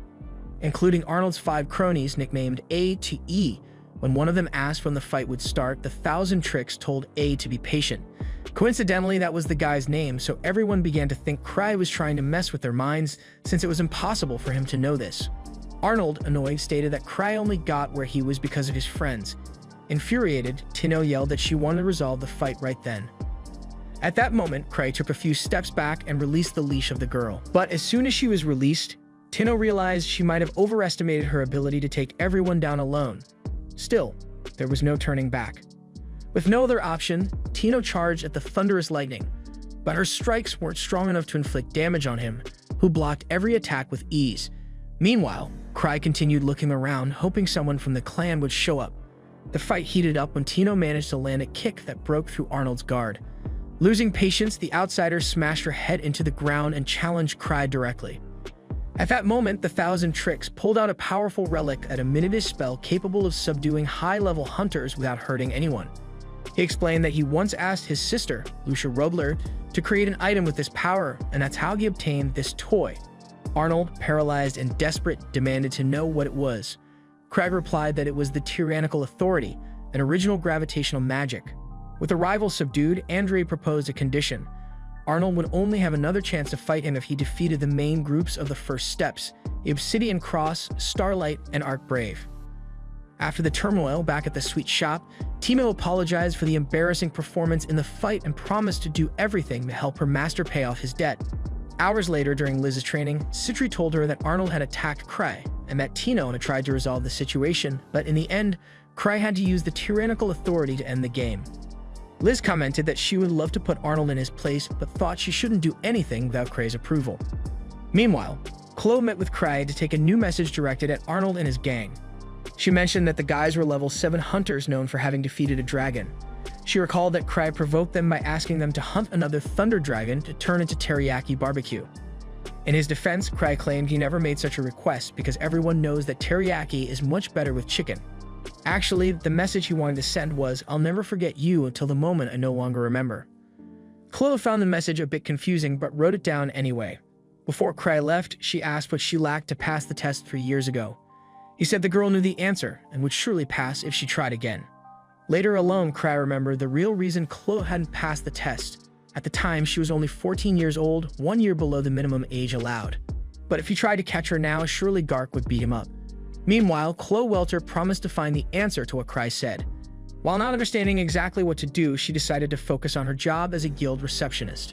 including Arnold's 5 cronies nicknamed A to E. When one of them asked when the fight would start, the Thousand Tricks told A to be patient. Coincidentally, that was the guy's name, so everyone began to think Cry was trying to mess with their minds since it was impossible for him to know this. Arnold, annoyed, stated that Cry only got where he was because of his friends. Infuriated, Tino yelled that she wanted to resolve the fight right then. At that moment, Cry took a few steps back and released the leash of the girl. But as soon as she was released, Tino realized she might have overestimated her ability to take everyone down alone. Still, there was no turning back. With no other option, Tino charged at the thunderous lightning, but her strikes weren't strong enough to inflict damage on him, who blocked every attack with ease. Meanwhile, Cry continued looking around, hoping someone from the clan would show up. The fight heated up when Tino managed to land a kick that broke through Arnold's guard. Losing patience, the outsider smashed her head into the ground and challenged Cry directly. At that moment, the Thousand Tricks pulled out a powerful relic, a diminutive spell capable of subduing high-level hunters without hurting anyone. He explained that he once asked his sister, Lucia Robler, to create an item with this power, and that's how he obtained this toy. Arnold, paralyzed and desperate, demanded to know what it was. Craig replied that it was the Tyrannical Authority, an original gravitational magic. With the rival subdued, Andre proposed a condition. Arnold would only have another chance to fight him if he defeated the main groups of the first steps, the Obsidian Cross, Starlight, and Arc Brave. After the turmoil back at the sweet shop, Timo apologized for the embarrassing performance in the fight and promised to do everything to help her master pay off his debt. Hours later, during Liz's training, Citri told her that Arnold had attacked Cry and that Tino had tried to resolve the situation, but in the end, Cry had to use the Tyrannical Authority to end the game. Liz commented that she would love to put Arnold in his place, but thought she shouldn't do anything without Cray's approval. Meanwhile, Chloe met with Cray to take a new message directed at Arnold and his gang. She mentioned that the guys were level 7 hunters known for having defeated a dragon. She recalled that Cray provoked them by asking them to hunt another thunder dragon to turn into teriyaki barbecue. In his defense, Cray claimed he never made such a request because everyone knows that teriyaki is much better with chicken. Actually, the message he wanted to send was, "I'll never forget you until the moment I no longer remember." Chloe found the message a bit confusing but wrote it down anyway. Before Cray left, she asked what she lacked to pass the test 3 years ago. He said the girl knew the answer and would surely pass if she tried again. Later alone, Cray remembered the real reason Chloe hadn't passed the test. At the time, she was only 14 years old, 1 year below the minimum age allowed. But if he tried to catch her now, surely Gark would beat him up. Meanwhile, Chloe Welter promised to find the answer to what Cray said. While not understanding exactly what to do, she decided to focus on her job as a guild receptionist.